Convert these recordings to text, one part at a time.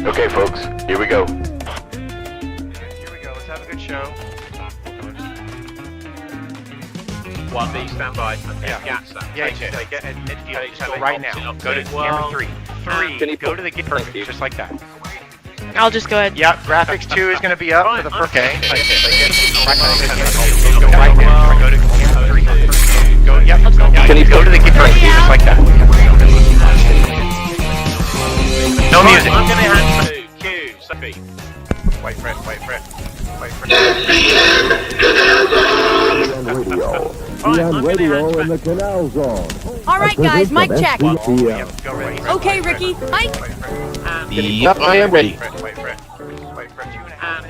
Okay, folks, here we go. Here we go. Let's have a good show. 1B, stand by. Yeah. Gas that. Yeah, Take it. take it. Midfield. Just go Take right it. now. Take Go to it. camera 3. Can 3. you Go to the gate. Perfect. Just like that. I'll just go ahead. Yeah. Graphics 2 is going to be up for the first. Okay. Take it. Go right now. Go to camera 3. Go. Yep. Can you go to the gate? Perfect. Just like that. No music. I'm going to hand to Q. Sophie. Wait for it. Wait for it. Wait for it. On radio in the Canal Zone. All right, guys, mic check. Yep. Go ready. Okay, Ricky. Mike. Yep, I am ready. Wait for it. Wait for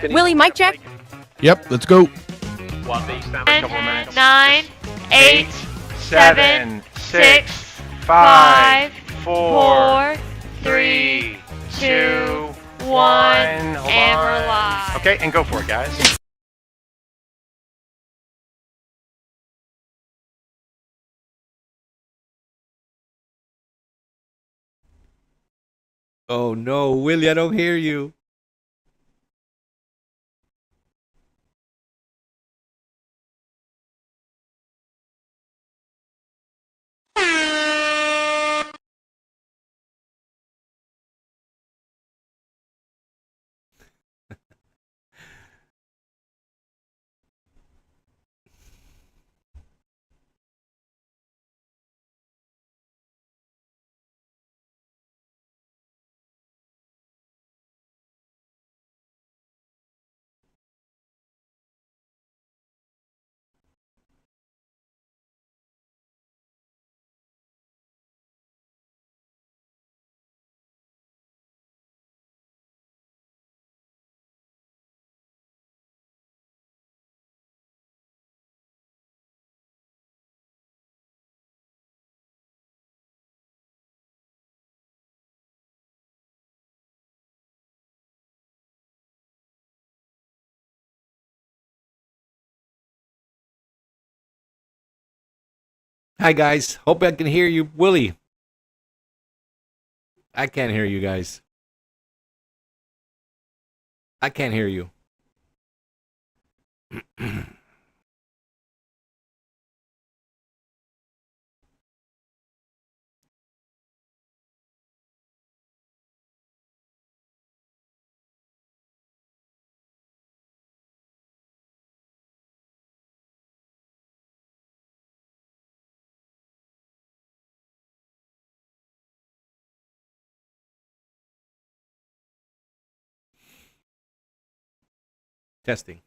it. Willie, mic check. Yep, let's go. 1B, stand by. 10, 9, 8, 7, 6, 5, 4, 3, 2, 1. and we're live. Okay, and go for it, guys. Oh no, Willie, I don't hear you. Hi guys, hope I can hear you. Willie. I can't hear you guys. I can't hear you. Testing.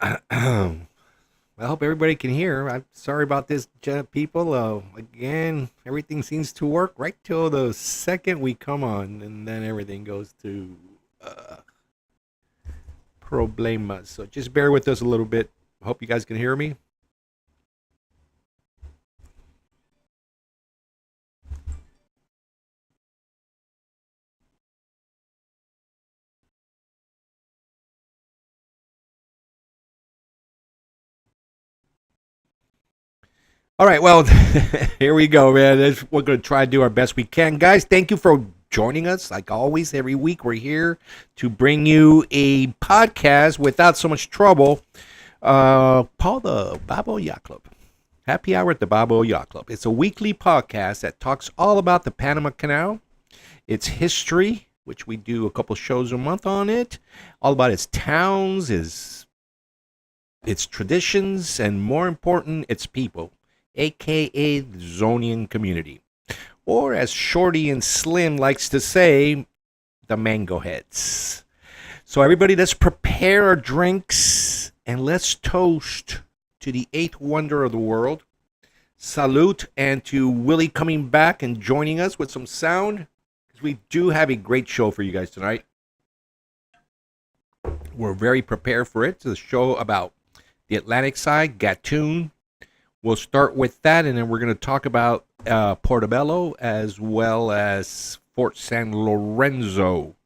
I hope everybody can hear. I'm sorry about this, people. Again, everything seems to work right till the second we come on, and then everything goes to problemas. So just bear with us a little bit. Hope you guys can hear me. All right, well, here we go, man. We're going to try to do our best we can. Guys, thank you for joining us. Like always, every week we're here to bring you a podcast without so much trouble. Paul, the Balboa Yacht Club. Happy Hour at the Balboa Yacht Club. It's a weekly podcast that talks all about the Panama Canal, its history, which we do a couple shows a month on it, all about its towns, its traditions, and more important, its people, a.k.a. the Zonian community. Or as Shorty and Slim likes to say, the Mango Heads. So everybody, let's prepare our drinks and let's toast to the eighth wonder of the world. Salute, and to Willie coming back and joining us with some sound. Because we do have a great show for you guys tonight. We're very prepared for it. It's a show about the Atlantic side, Gatun. We'll start with that, and then we're going to talk about Portobello as well as Fort San Lorenzo.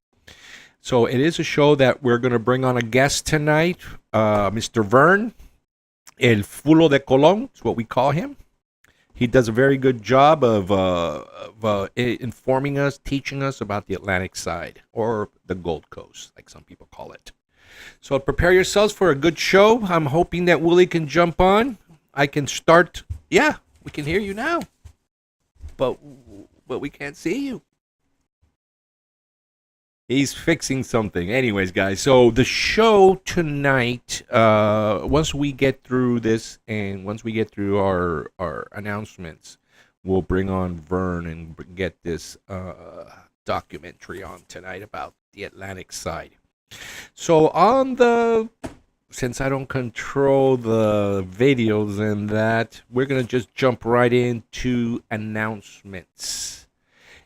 So it is a show that we're going to bring on a guest tonight, Mr. Vern, El Fulo de Colón, is what we call him. He does a very good job of informing us, teaching us about the Atlantic side, or the Gold Coast, like some people call it. So prepare yourselves for a good show. I'm hoping that Willie can jump on. I can start. Yeah, we can hear you now, but we can't see you. He's fixing something. Anyways, guys, so the show tonight, once we get through this and once we get through our announcements, we'll bring on Vern and get this documentary on tonight about the Atlantic side. So since I don't control the videos and that, we're going to just jump right into announcements.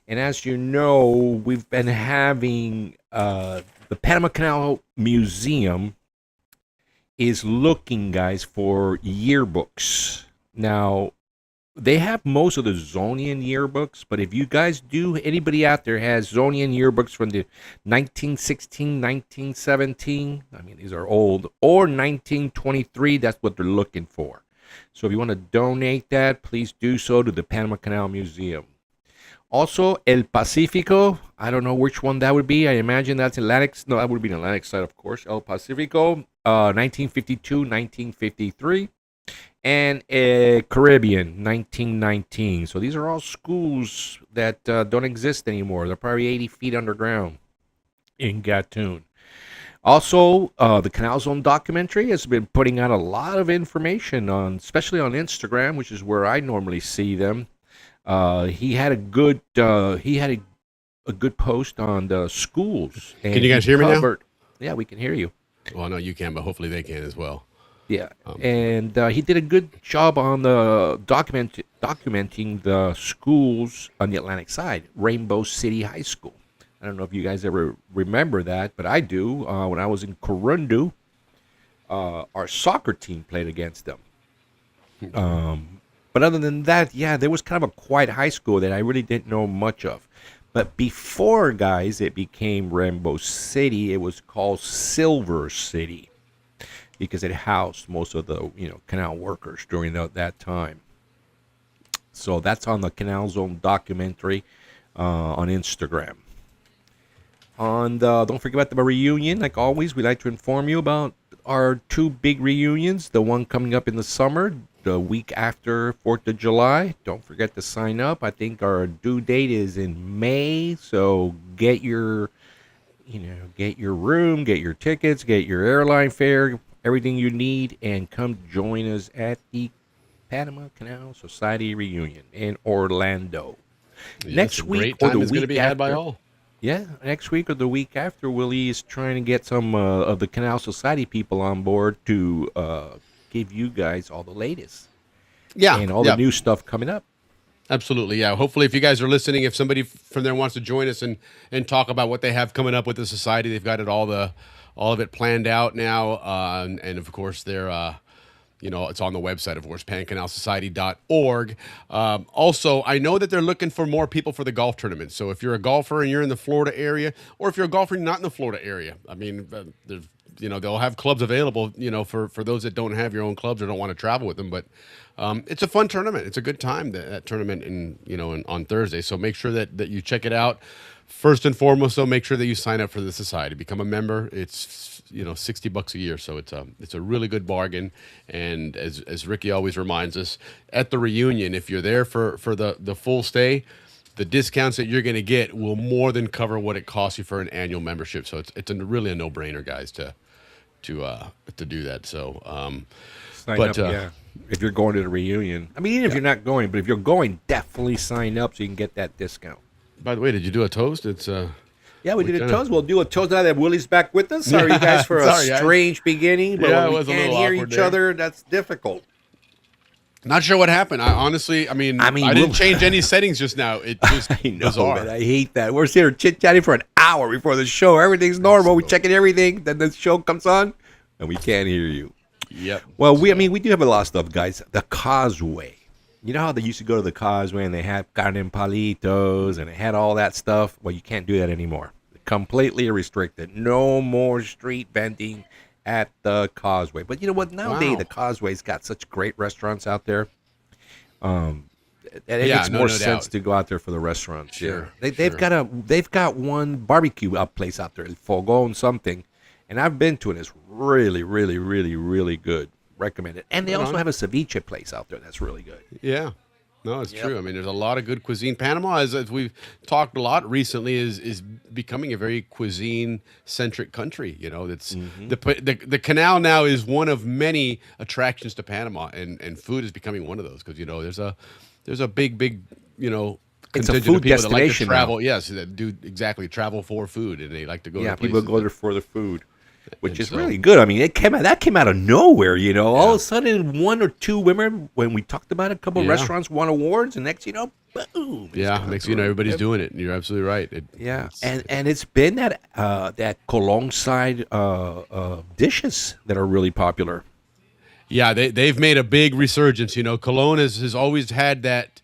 And as you know, we've been having the Panama Canal Museum is looking, guys, for yearbooks. Now, they have most of the Zonian yearbooks, but if you guys do, anybody out there has Zonian yearbooks from the 1916, 1917, I mean, these are old, or 1923, that's what they're looking for. So if you want to donate that, please do so to the Panama Canal Museum. Also, El Pacifico, I don't know which one that would be. I imagine that's Atlantic. No, that would be the Atlantic side, of course. El Pacifico, 1952, 1953. And Caribbean, 1919. So these are all schools that don't exist anymore. They're probably 80 feet underground in Gatun. Also, the Canal Zone documentary has been putting out a lot of information on, especially on Instagram, which is where I normally see them. He had a good post on the schools. Can you guys hear me now? Yeah, we can hear you. Well, no, you can, but hopefully they can as well. Yeah, and he did a good job on the documenting the schools on the Atlantic side. Rainbow City High School. I don't know if you guys ever remember that, but I do. When I was in Corundu, our soccer team played against them. But other than that, yeah, there was kind of a quiet high school that I really didn't know much of. But before, guys, it became Rainbow City. It was called Silver City, because it housed most of the canal workers during that time. So that's on the Canal Zone documentary on Instagram. Don't forget about the reunion. Like always, we like to inform you about our two big reunions. The one coming up in the summer, the week after 4th of July. Don't forget to sign up. I think our due date is in May, so get your room, get your tickets, get your airline fare, everything you need, and come join us at the Panama Canal Society reunion in Orlando. Yes, Next week great time or the is going to week be had by after. all. Yeah, next week or the week after, Willie is trying to get some of the Canal Society people on board to give you guys all the latest and all the new stuff coming up. Absolutely, yeah. Hopefully, if you guys are listening, if somebody from there wants to join us and talk about what they have coming up with the society, they've got it all of it planned out now, and of course they're it's on the website, of course, pancanalsociety.org. Also, I know that they're looking for more people for the golf tournament. So if you're a golfer and you're in the Florida area, or if you're a golfer and not in the Florida area, I mean, they'll have clubs available, for those that don't have your own clubs or don't want to travel with them. But it's a fun tournament. It's a good time, that tournament on Thursday. So make sure that you check it out. First and foremost, though, make sure that you sign up for the society, become a member. It's $60 a year, so it's a really good bargain. And as Ricky always reminds us, at the reunion, if you're there for the full stay, the discounts that you're going to get will more than cover what it costs you for an annual membership. So it's really a no-brainer, guys, to do that. So Sign up, yeah. If you're going to the reunion, I mean, even if you're not going, but if you're going, definitely sign up so you can get that discount. By the way, did you do a toast? It's yeah, we did a toast. We'll do a toast now that Willie's back with us. Sorry, you guys, for a strange beginning, but when we can't hear each other, that's difficult. Not sure what happened. I didn't change any settings just now. It just I know, bizarre. man, I hate that. We're sitting here chit-chatting for an hour before the show. Everything's normal. We're checking everything. Then the show comes on, and we can't hear you. Yep. Well, we do have a lot of stuff, guys. The Causeway. You know how they used to go to the Causeway and they had carne en palitos and they had all that stuff? Well, you can't do that anymore. Completely restricted. No more street vending at the Causeway. But you know what? Nowadays, the Causeway's got such great restaurants out there. And it makes more sense to go out there for the restaurants. Sure. Yeah. They've got one barbecue place out there, Fogon something, and I've been to it. It's really, really, really, really good. Recommend it. And they also have a ceviche place out there that's really good. Yeah. No, it's true. I mean, there's a lot of good cuisine. Panama, as we've talked a lot recently, is becoming a very cuisine-centric country. That's the canal now is one of many attractions to Panama, and food is becoming one of those because there's a big it's a contingent food of people that like to destination travel. now. Yes, that do exactly travel for food, and they like to go. Yeah, to people places go there for the food. Which is so- really good. I mean, that came out of nowhere, All of a sudden, one or two women, when we talked about it, a couple of restaurants won awards, and next, boom. Yeah, next thing you know, everybody's doing it. You're absolutely right. And it's been that Cologne side dishes that are really popular. Yeah, they've made a big resurgence. Cologne has always had that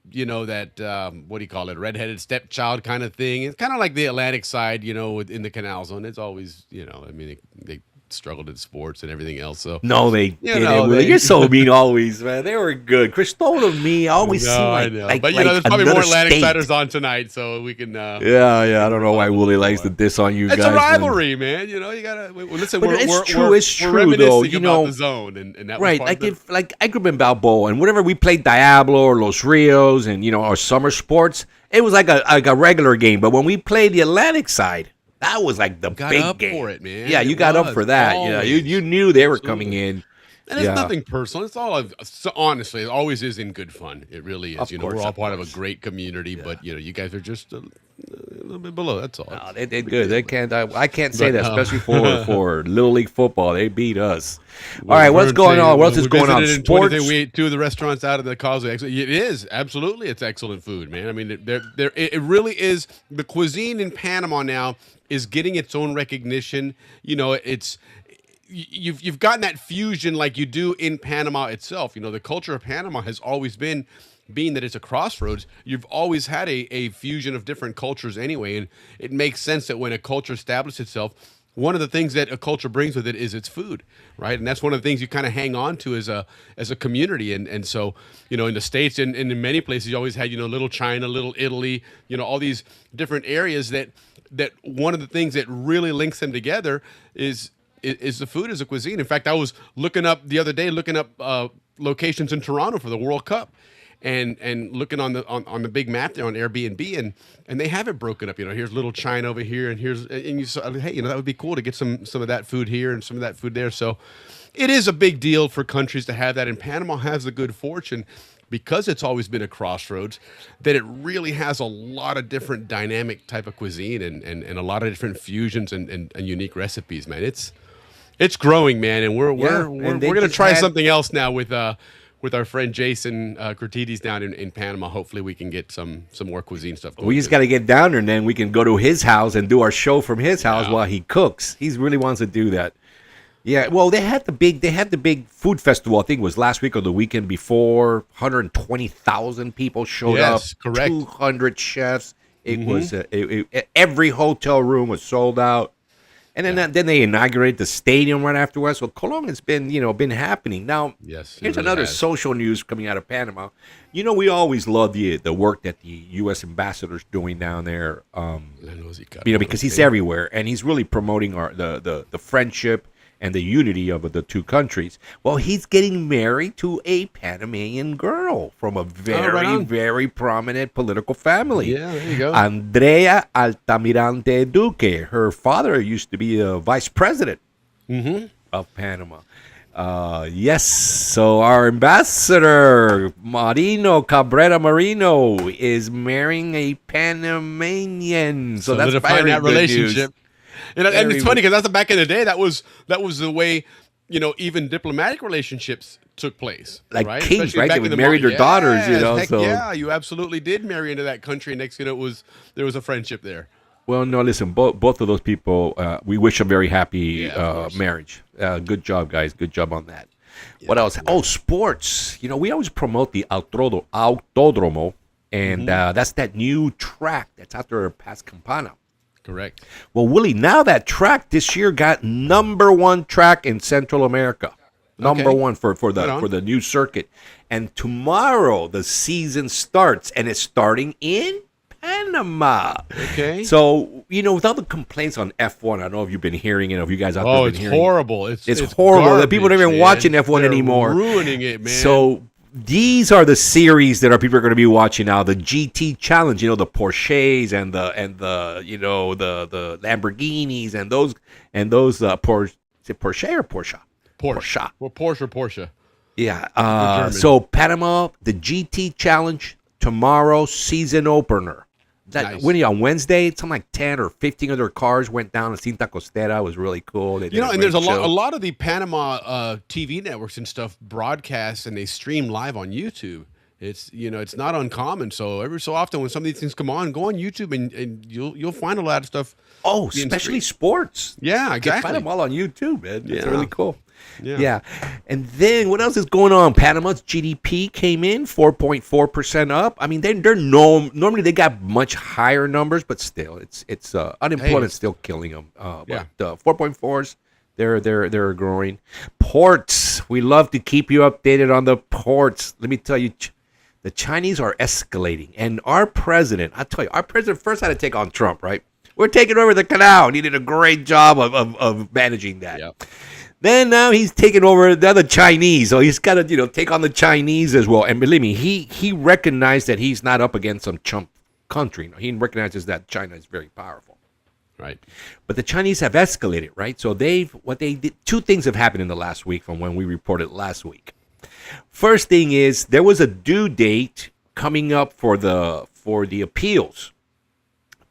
what do you call it, redheaded stepchild kind of thing. It's kind of like the Atlantic side, in the Canal Zone. It's always, they struggled in sports and everything else. So no, they didn't. You're so mean always, man. They were good. Cristobal and me always seem like but there's probably more Atlantic siders on tonight, so we can. Yeah. I don't know why Willie likes to diss on you guys. It's a rivalry, man. You gotta listen. But it's true. It's we're true, though. about the zone, and that right. was Like I grew up in Balboa, and whenever we played Diablo or Los Rios, and our summer sports, it was like a regular game. But when we played the Atlantic side, that was like the got big up game. for it, man. Yeah, you got up for that. You knew they were coming in. And it's nothing personal. It's all honestly, it always is in good fun. It really is. We're all part of a great community, but you guys are just a little bit below. That's all. No, they did good. They can't. I can't say that, especially for Little League football. They beat us. All right, what's going on? What else is going on? Sports. We ate two of the restaurants out of the Causeway. It is absolutely. It's excellent food, man. I mean, it really is. The cuisine in Panama now is getting its own recognition. It's. You've gotten that fusion like you do in Panama itself. The culture of Panama has always been, being that it's a crossroads, you've always had a fusion of different cultures anyway, and it makes sense that when a culture establishes itself, one of the things that a culture brings with it is its food, right? And that's one of the things you kind of hang on to as a community. And so, in the States and in many places, you always had, Little China, Little Italy, all these different areas that one of the things that really links them together is the food as a cuisine. In fact, I was looking up the other day, locations in Toronto for the World Cup, and looking on the big map there on Airbnb, and they have it broken up. Here's Little China over here, and you saw, hey, that would be cool to get some of that food here and some of that food there. So it is a big deal for countries to have that, and Panama has the good fortune because it's always been a crossroads, that it really has a lot of different dynamic type of cuisine and a lot of different fusions and unique recipes, man. It's growing, man, and we're gonna try something else now with our friend Jason Curtides down in Panama. Hopefully, we can get some more cuisine stuff going. We just got to get down there, and then we can go to his house and do our show from his house while he cooks. He really wants to do that. Yeah, well, they had the big food festival. I think it was last week or the weekend before. 120,000 people showed up. Correct. 200 chefs. It was every hotel room was sold out. And then they inaugurated the stadium right afterwards. So Cologne has been happening. Now, yes, here's another social news coming out of Panama. We always love the work that the U.S. ambassador's doing down there. Because he's everywhere and he's really promoting the friendship and the unity of the two countries. Well, he's getting married to a Panamanian girl from a very prominent political family. Yeah, there you go. Andrea Altamirante Duque. Her father used to be a vice president of Panama. Yes, so our ambassador, Cabrera Marino, is marrying a Panamanian. So that's very that good relationship. News. And it's funny because that's back in the day. That was the way even diplomatic relationships took place. Like right? kings, Especially right? back They in would the marry their daughters, Heck So yeah, you absolutely did marry into that country. And next thing there was a friendship there. Well, no, listen, both of those people, we wish them very happy marriage. Good job, guys. Good job on that. Yeah, what else? Oh, sports. We always promote the Autodromo, and that's that new track that's out there past Campana. Correct. Well, Willie, now that track this year got #1 track in Central America. Number one for the new circuit. And tomorrow the season starts, and it's starting in Panama. Okay. So, with all the complaints on F1, I don't know if you've been hearing it, or if you guys out there have been hearing horrible. It's horrible. Garbage, people don't even watching F1 They're anymore. Ruining it, man. So these are the series that people are going to be watching now. The GT Challenge, the Porsches and the Lamborghinis and those Porsche. Is it Porsche or Porsche? Porsche. Well, Porsche. Yeah. So Panama, the GT Challenge tomorrow, season opener. Nice. Winnie, on Wednesday, something like 10 or 15 other cars went down in Cinta Costera. It was really cool. And there's a lot of the Panama TV networks and stuff broadcast and they stream live on YouTube. It's it's not uncommon. So every so often when some of these things come on, go on YouTube and you'll find a lot of stuff. Oh, especially sports. Yeah, exactly. You can find them all on YouTube, man. It's Yeah. really cool. Yeah. And then what else is going on? Panama's GDP came in 4.4% up. I mean, they're normally they got much higher numbers, but still, it's unemployment's still killing them. But 4.4s, they're growing. Ports, we love to keep you updated on the ports. Let me tell you, the Chinese are escalating, and our president first had to take on Trump, right? We're taking over the Canal, and he did a great job of managing that. Yep. Then now he's taking over the other Chinese, so he's got to take on the Chinese as well. And believe me, he recognized that he's not up against some chump country. He recognizes that China is very powerful, right? But the Chinese have escalated, right? So two things have happened in the last week from when we reported last week. First thing is there was a due date coming up for the appeals,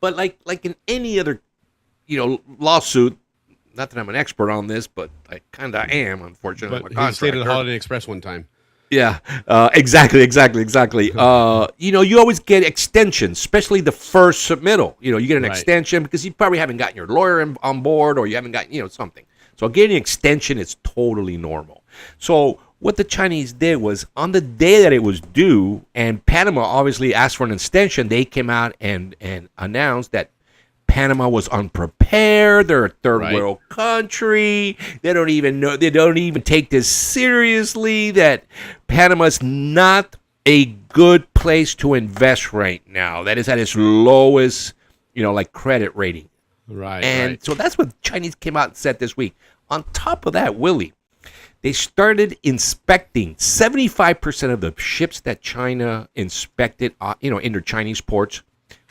but like in any other lawsuit. Not that I'm an expert on this, but I kind of am, unfortunately. But he stayed at the Holiday Express one time. Yeah, exactly. You always get extensions, especially the first submittal. You get an extension because you probably haven't gotten your lawyer on board or you haven't gotten, something. So getting an extension is totally normal. So what the Chinese did was on the day that it was due, and Panama obviously asked for an extension, they came out and announced that Panama was unprepared. They're a third world country. They don't even know. They don't even take this seriously. That Panama's not a good place to invest right now. That is at its lowest, credit rating. Right. And so that's what Chinese came out and said this week. On top of that, Willie, they started inspecting 75% of the ships that China inspected, in their Chinese ports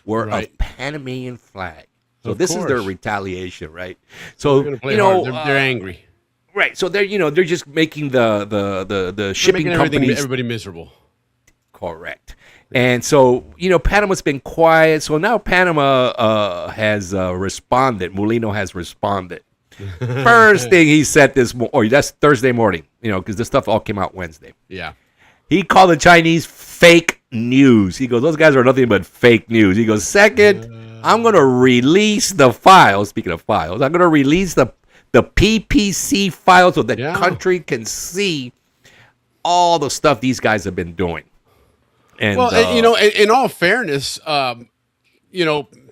were of Panamanian flag. So this is their retaliation, right? So they're angry, right? So they're just making the shipping companies everybody miserable. Correct. And so, Panama's been quiet. So now Panama has responded. Molino has responded. First thing he said that's Thursday morning, because this stuff all came out Wednesday. Yeah. He called the Chinese fake news. He goes, those guys are nothing but fake news. He goes, second, I'm going to release the files. Speaking of files, I'm going to release the PPC file so the country can see all the stuff these guys have been doing. And in all fairness,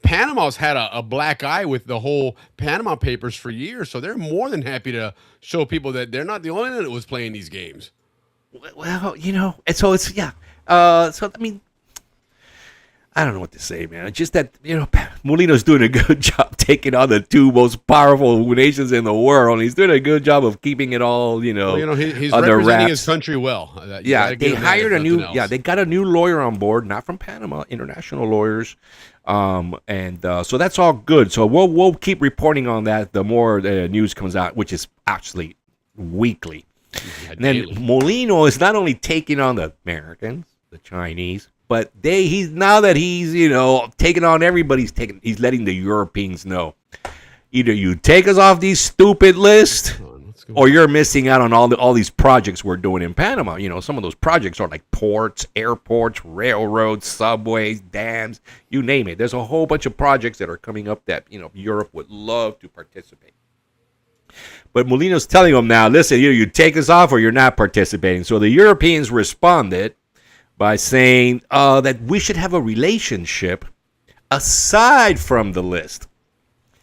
Panama's had a black eye with the whole Panama Papers for years, so they're more than happy to show people that they're not the only one that was playing these games. Well, and so it's so I mean, I don't know what to say, man. It's just that Molino's doing a good job taking on the two most powerful nations in the world, and he's doing a good job of keeping it all, he's under representing wraps. his country well. They hired they got a new lawyer on board, not from Panama, international lawyers, so that's all good. So we'll keep reporting on that the more news comes out, which is actually weekly. And then Molino is not only taking on the Americans, the Chinese, but he's taking on everybody. He's letting the Europeans know, either you take us off these stupid lists, or you're missing out on all these projects we're doing in Panama. Some of those projects are like ports, airports, railroads, subways, dams, you name it. There's a whole bunch of projects that are coming up that Europe would love to participate. But Molino's telling them now, listen, you take us off or you're not participating. So the Europeans responded by saying that we should have a relationship aside from the list.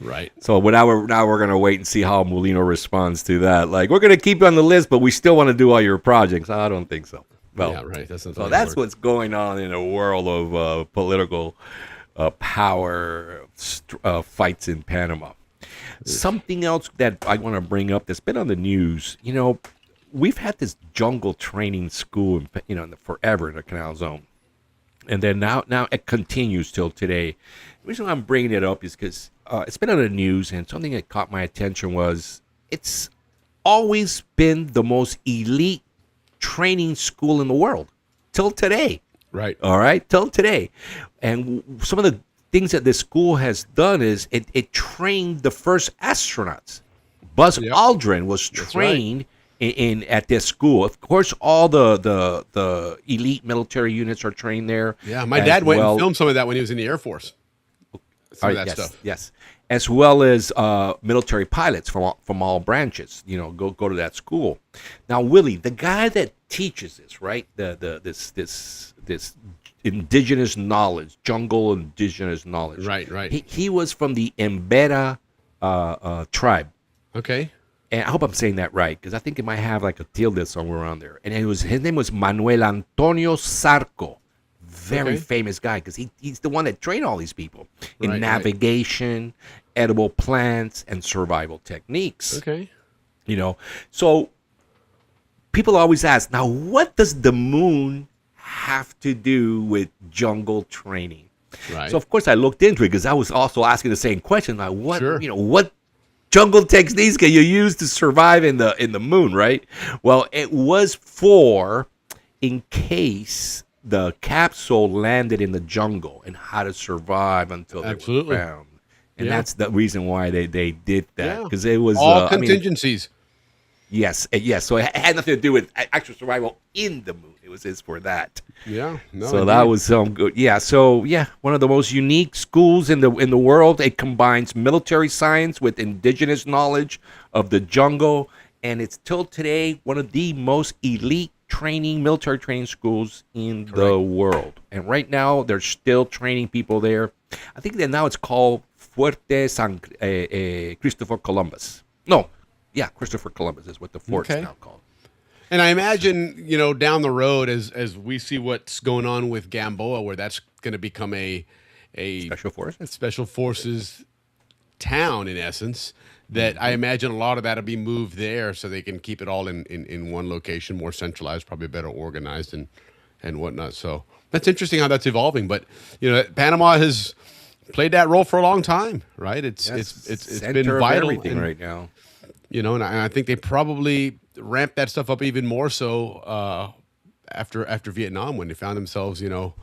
Right. So now we're going to wait and see how Molino responds to that. Like, we're going to keep you on the list, but we still want to do all your projects. I don't think so. Well, yeah, right. That's what's going on in a world of political power fights in Panama. Something else that I want to bring up that's been on the news, we've had this jungle training school, forever in the Canal Zone. And then now it continues till today. The reason why I'm bringing it up is because it's been on the news, and something that caught my attention was it's always been the most elite training school in the world till today. Right. All right, till today. And some of the things that this school has done is it trained the first astronauts. Buzz Aldrin was trained at this school. Of course, all the elite military units are trained there. Yeah, my dad went and filmed some of that when he was in the Air Force. Some of that stuff. Yes, as well as military pilots from all branches. Go to that school. Now, Willie, the guy that teaches this, right? This indigenous knowledge, jungle indigenous knowledge. Right. He was from the Embera tribe. Okay. And I hope I'm saying that right, because I think it might have like a tilde somewhere around there. And his name was Manuel Antonio Sarco. Very famous guy, because he's the one that trained all these people in navigation, edible plants, and survival techniques. Okay. So people always ask, now what does the moon have to do with jungle training? Right. So of course I looked into it, because I was also asking the same question, like what jungle techniques can you use to survive in the moon, right? Well, it was for in case the capsule landed in the jungle and how to survive until they were found. And that's the reason why they did that, because it was all contingencies. Yes. So it had nothing to do with actual survival in the moon. It was just for that. Yeah. No, so that was some good. Yeah. So one of the most unique schools in the world. It combines military science with indigenous knowledge of the jungle, and it's till today one of the most elite military training schools in the world. And right now they're still training people there. I think that now it's called Fuerte San Christopher Columbus. No. Yeah, Christopher Columbus is what the fort's now called. And I imagine, down the road, as we see what's going on with Balboa, where that's going to become a special forces town, in essence, that I imagine a lot of that will be moved there so they can keep it all in one location, more centralized, probably better organized and whatnot. So that's interesting how that's evolving. But, Panama has played that role for a long time, right? It's been vital right now. And I think they probably ramped that stuff up even more so after Vietnam when they found themselves, you know,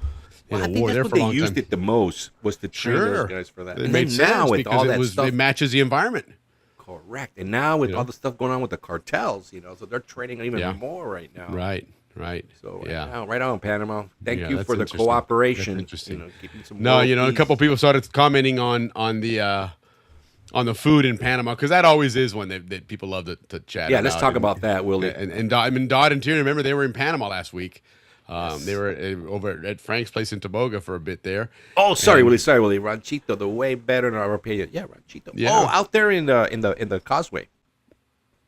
in Well, I a think war that's there what for a they long used time. it the most was to train Sure, those guys for that. It And made then sense now with because all that stuff, it matches the environment. correct. And now with You all know? the stuff going on with the cartels, you know, so they're training even Yeah. more right now. Right. So Yeah. right on, Panama. Thank Yeah, you that's for the interesting. cooperation. That's interesting. You know, keeping some No, world you know, a peace. couple people started commenting on the food in Panama because that always is one that people love to chat. Yeah, let's about. talk And- about that, Willie. And I mean, Dodd and Tierney, remember they were in Panama last week. They were over at Frank's place in Toboga for a bit there. Oh, sorry, And- Willie. Ranchito, the way better than our opinion. Yeah, Ranchito. Yeah. Oh, out there in the Causeway.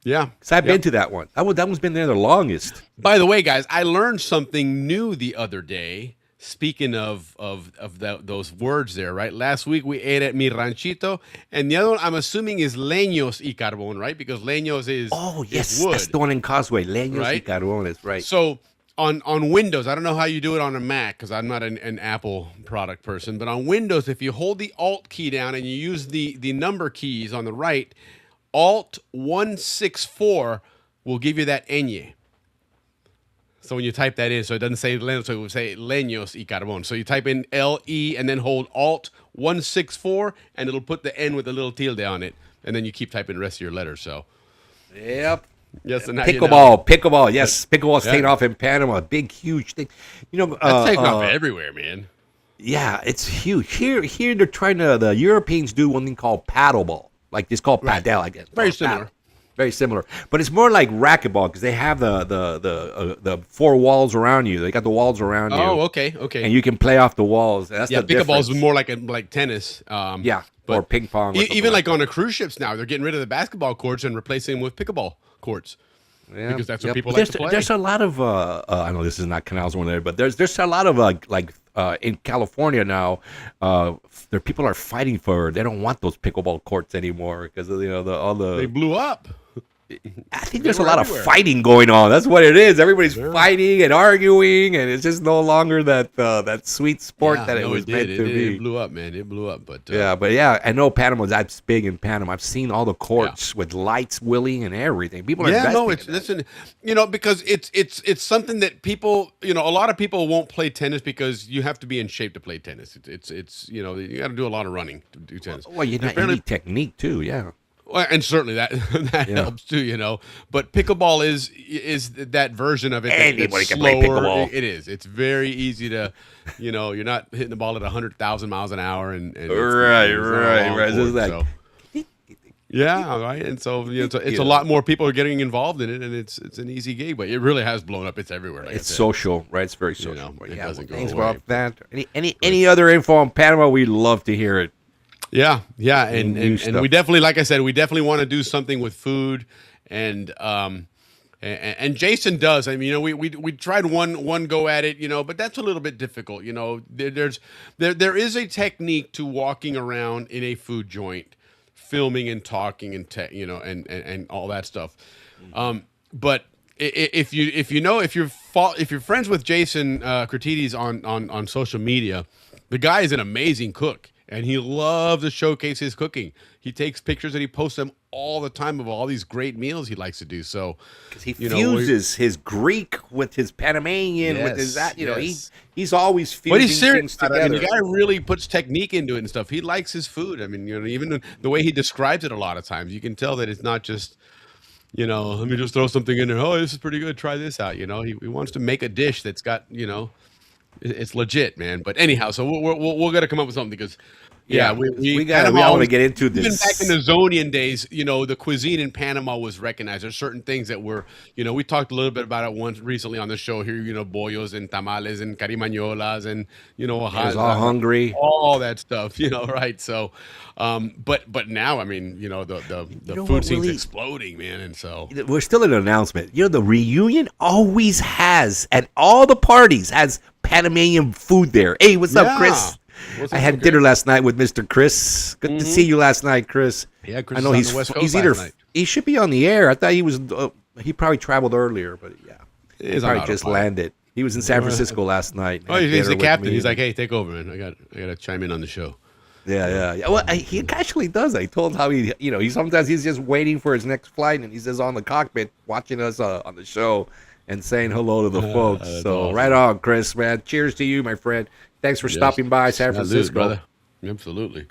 Yeah, Cause I've been to that one. That one's been there the longest. By the way, guys, I learned something new the other day. Speaking of those words there, right? Last week we ate at Mi Ranchito, and the other one I'm assuming is Leños y Carbón, right? Because Leños is is wood. that's the one in Causeway. Leños Right? y Carbones, right? So on Windows, I don't know how you do it on a Mac because I'm not an Apple product person, but on Windows, if you hold the Alt key down and you use the number keys on the right, Alt 164 will give you that ñ. So when you type that in, so it doesn't say Leños, so it will say Leños y Carbón. So you type in LE and then hold Alt 164, and it'll put the N with a little tilde on it, and then you keep typing the rest of your letters. So Yep. yes, and now you know. Pickleball. Yes, pickleball's taking off in Panama. Big, huge thing. You know, That's taking off everywhere, man. yeah, it's huge. Here they're trying to. The Europeans do one thing called paddleball. Like it's called padel, I guess. Very Or similar. paddle. Very similar, but it's more like racquetball because they have the four walls around you. They got the walls around you. Oh, okay. And you can play off the walls. That's Yeah, the pickleball is difference. more like tennis. Yeah, but or ping pong. Or something even like on the cruise ships now, they're getting rid of the basketball courts and replacing them with pickleball courts. Yeah, because that's what yep. people There's, like to play. There's a lot of I know this is not Canal's one there, but there's a lot of in California now, there people are fighting for. They don't want those pickleball courts anymore because you know all the. They blew up. I think there's a were lot everywhere. of fighting going on. That's what it is. Everybody's fighting and arguing, and it's just no longer that sweet sport that it was meant to be. It blew up, man. It blew up. But Yeah, I know Panama's that's big in Panama. I've seen all the courts with lights, Willie, and everything. People are investing in that. listen, you know, because it's something that people, you know, a lot of people won't play tennis because you have to be in shape to play tennis. It's you know, you got to do a lot of running to do tennis. Well, you need technique too. Yeah. Well, and certainly that helps too, you know. But pickleball is that version of it. Anybody it's can play slower. pickleball. It is. It's very easy to, you know, you're not hitting the ball at 100,000 miles an hour, and it's Right. not a long It's just court, like- so. Yeah, right. And so you know, it's a lot more people are getting involved in it, and it's an easy gig, but it really has blown up. It's everywhere. Like It's I said. social, right? It's very social. know, But it yeah, doesn't go thanks away. about that. Any other info on Panama? We'd love to hear it. Yeah, and new stuff. we definitely, like I said, we definitely want to do something with food, and Jason does. I mean, you know, we tried one go at it, you know, but that's a little bit difficult. You know, there is a technique to walking around in a food joint, filming and talking and you know, and all that stuff. But if you're friends with Jason Cratides on social media, the guy is an amazing cook. And he loves to showcase his cooking. He takes pictures and he posts them all the time of all these great meals he likes to do. So He fuses his Greek with his Panamanian with his that. You know, he's always fusing but he's serious things about it. I together. mean, the guy really puts technique into it and stuff. He likes his food. I mean, you know, even the way he describes it a lot of times, you can tell that it's not just, you know, let me just throw something in there. Oh, this is pretty good. Try this out. You know, he wants to make a dish that's got, you know, it's legit, man. But anyhow, so we're gonna come up with something because we all Panama want to get into even this. back in the Zonian days, you know, the cuisine in Panama was recognized. There's certain things that were, you know, we talked a little bit about it once recently on the show here. You know, bollos and tamales and carimañolas and you know, I was all hungry. all that stuff. You know, right? So, but now, I mean, you know, the know food what, scene's Willie? exploding, man, and so. We're still in an announcement. You know, the reunion always has, at all the parties, has Panamanian food there. Hey, what's up, Yeah. Chris? What's I up, had Chris? dinner last night with Mr. Chris. Good to see you last night, Chris. Yeah, Chris I know was on the West Coast he's either last night. he should be on the air. I thought he was. He probably traveled earlier, but yeah, he He's on probably just autopilot. landed. He was in San Francisco last night. Oh, Had he's dinner the with captain. me He's and- like, hey, take over, man. I got to chime in on the show. Yeah. Well, he actually does. I told him how he sometimes he's just waiting for his next flight, and he's just on the cockpit watching us on the show. and saying hello to the folks. That's So awesome. right on, Chris, man. Cheers to you, my friend. Thanks for stopping by San Salute, Francisco. brother. Absolutely.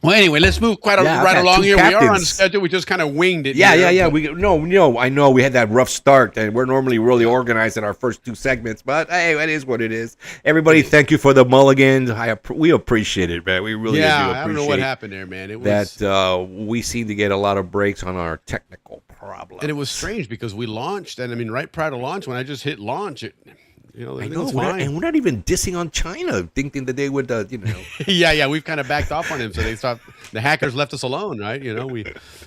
Well, anyway, let's move right I've had along two here. We are on captains. schedule. We just kind of winged it. Yeah, here, yeah. but- I know we had that rough start, and we're normally really organized in our first two segments, but hey, it is what it is. Everybody, thank you for the mulligans. We appreciate it, man. We really do appreciate I don't know what happened there, man. It was that. We seem to get a lot of breaks on our technical problems, and it was strange because we launched, and I mean, right prior to launch, when I just hit launch, I everything know, was we're not, fine. and we're not even dissing on China, thinking that they would, yeah, we've kind of backed off on him, so they stopped. The hackers left us alone, right?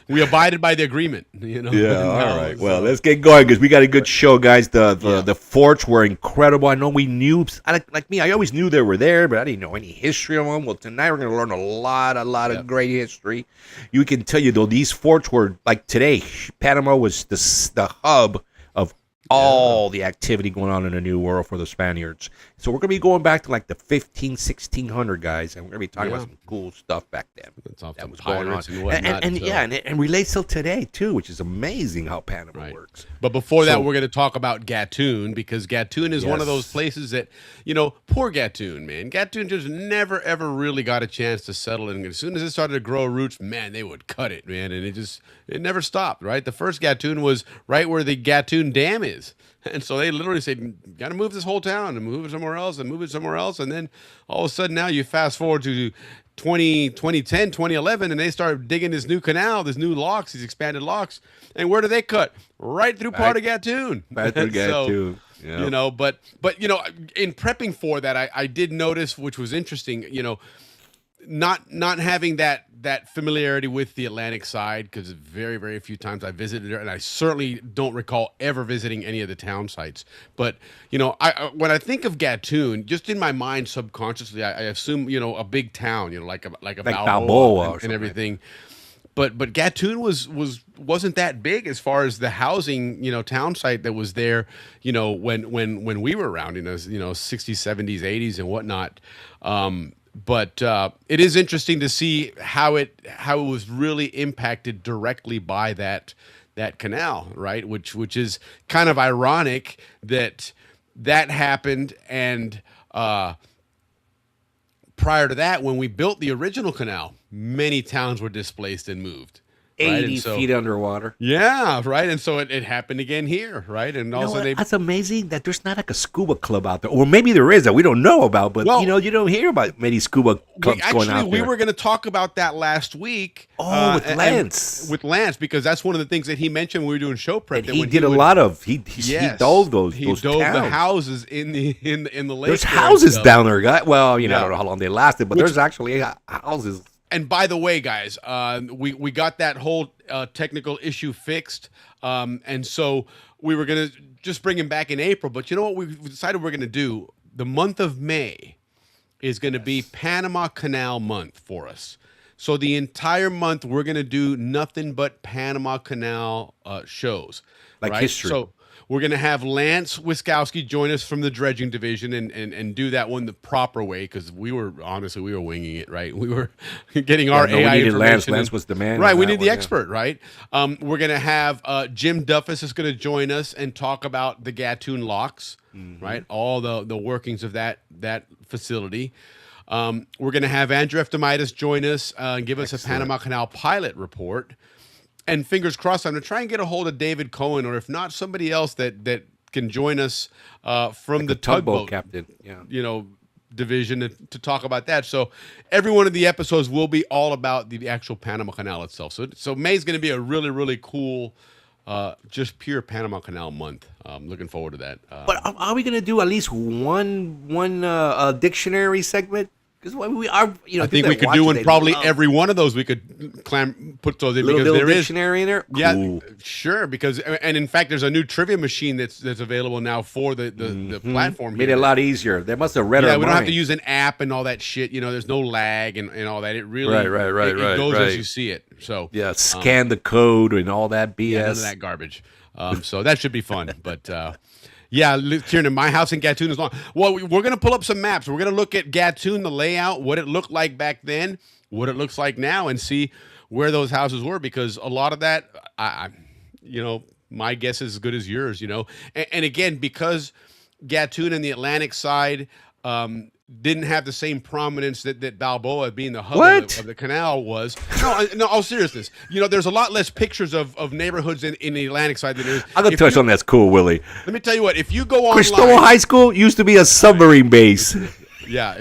We abided by the agreement. Yeah, all right. Well, let's get going because we got a good show, guys. The forts were incredible. I know we knew, like me, I always knew they were there, but I didn't know any history of them. Well, tonight we're going to learn a lot of great history. You can tell you though, these forts were like today. Panama was the hub of all the activity going on in the New World for the Spaniards. So we're going to be going back to like the 1600 guys, and we're going to be talking about some cool stuff back then. That was going on. And whatnot, And it relates till today, too, which is amazing how Panama works. But before that, we're going to talk about Gatun, because Gatun is one of those Yes. places that, poor Gatun, man. Gatun just never, ever really got a chance to settle in. As soon as it started to grow roots, man, they would cut it, man. And it never stopped, right? The first Gatun was right where the Gatun Dam is. And so they literally said, got to move this whole town and move it somewhere else and move it somewhere else. And then all of a sudden now you fast forward to 2010, 2011, and they start digging this new canal, this new locks, these expanded locks. And where do they cut? Right through part of Gatun. Right through Gatun. So, but in prepping for that, I did notice, which was interesting, not having that familiarity with the Atlantic side, because very, very few times I visited there, and I certainly don't recall ever visiting any of the town sites. But when I think of Gatun, just in my mind subconsciously, I assume a big town, like a Balboa and everything. But Gatun wasn't that big as far as the housing, town site that was there, when we were around in those, 60s, 70s, 80s and whatnot. But it is interesting to see how it was really impacted directly by that canal, right? Which is kind of ironic that happened, and prior to that, when we built the original canal, many towns were displaced and moved. 80 feet underwater. Yeah, right. And so it happened again here, right? And also that's amazing that there's not like a scuba club out there, or maybe there is that we don't know about. But you don't hear about many scuba clubs going out there. We were going to talk about that last week. With Lance. With Lance, because that's one of the things that he mentioned when we were doing show prep. And he did a lot of he dove those he dove towns. the houses in the lake. There's houses down there, guy. Well, I don't know how long they lasted, but there's actually houses. And by the way, guys, we got that whole technical issue fixed, and so we were gonna just bring him back in April. But you know what? We decided we're gonna do. The month of May is gonna be Panama Canal month for us. So the entire month we're gonna do nothing but Panama Canal shows, like history. So we're going to have Lance Wiskowski join us from the dredging division and do that one the proper way, because we were winging it, right? We were getting our AI we needed information. Lance was the man. Right, we need the expert, right? We're going to have Jim Duffus is going to join us and talk about the Gatun locks, right? All the workings of that facility. We're going to have Andrew Eftimitis join us and give us a Panama Canal pilot report. And fingers crossed, I'm going to try and get a hold of David Cohen, or if not, somebody else that can join us from like the tugboat captain, division to talk about that. So every one of the episodes will be all about the actual Panama Canal itself. So May's going to be a really, really cool, just pure Panama Canal month. I'm looking forward to that. But are we going to do at least one dictionary segment? Because we are, I think we could do one probably every one of those. We could put those in, because there is dictionary in there. Cool. Yeah, sure. Because in fact, there's a new trivia machine that's available now for the platform. Made it a lot easier. They must have read our we don't have mind. to use an app and all that shit. There's no lag and all that. It really it goes as you see it. So scan the code and all that BS. None of that garbage. So that should be fun. But yeah, Kieran, my house in Gatun is long. Well, we're going to pull up some maps. We're going to look at Gatun, the layout, what it looked like back then, what it looks like now, and see where those houses were, because a lot of that, my guess is as good as yours. And again, because Gatun and the Atlantic side didn't have the same prominence that Balboa, being the hub of the canal, was. No, all seriousness. There's a lot less pictures of neighborhoods in the Atlantic side than there is. I'm gonna touch on that's cool, Willie. Let me tell you what. If you go online, Cristobal High School used to be a submarine base. Yeah,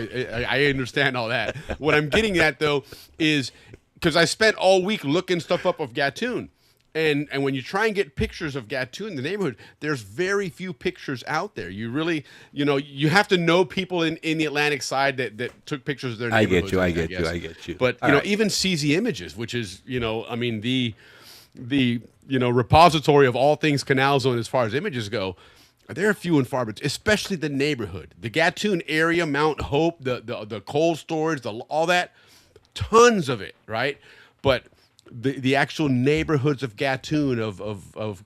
I understand all that. What I'm getting at, though, is because I spent all week looking stuff up of Gatun. And when you try and get pictures of Gatun, the neighborhood, there's very few pictures out there. You really, you have to know people in the Atlantic side that took pictures of their neighborhoods. I get you. But, even CZ Images, which is, the repository of all things Canal Zone as far as images go, they're few and far between, especially the neighborhood. The Gatun area, Mount Hope, the cold storage, all that, tons of it, right? But the actual neighborhoods of Gatun of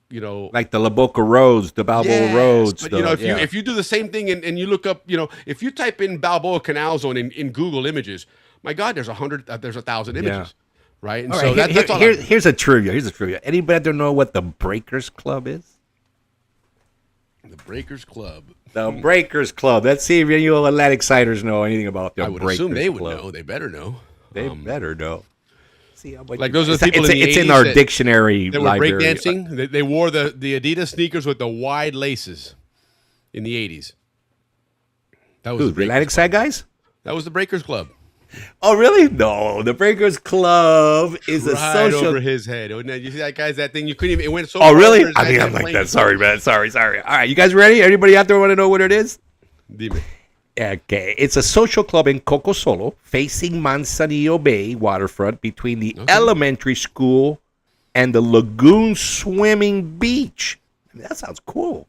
like the La Boca roads, the Balboa roads. But if you do the same thing and you look up, if you type in Balboa Canal Zone in Google Images, my God, there's 1,000 images, right? And all so right, that's all. Here's a trivia. Anybody out there know what the Breakers Club is? The Breakers Club. The Breakers Club. Let's see if any of you Atlantic siders know anything about the I would Breakers assume they would Club. know. They better know. They better know. See, like those are the people it's in our dictionary that were library. breakdancing. They wore the Adidas sneakers with the wide laces in the 80s. That was the Atlantic side guys? That was the Breakers Club. Oh, really? No, the Breakers Club is a social. Over his head. You see that guy's that thing? You couldn't even. It went so. Oh, really? I mean, I'm like that. Sorry, man. Sorry. All right, you guys ready? Anybody out there want to know what it is? Dime. Okay, it's a social club in Coco Solo, facing Manzanillo Bay waterfront between the elementary school and the lagoon swimming beach. I mean, that sounds cool.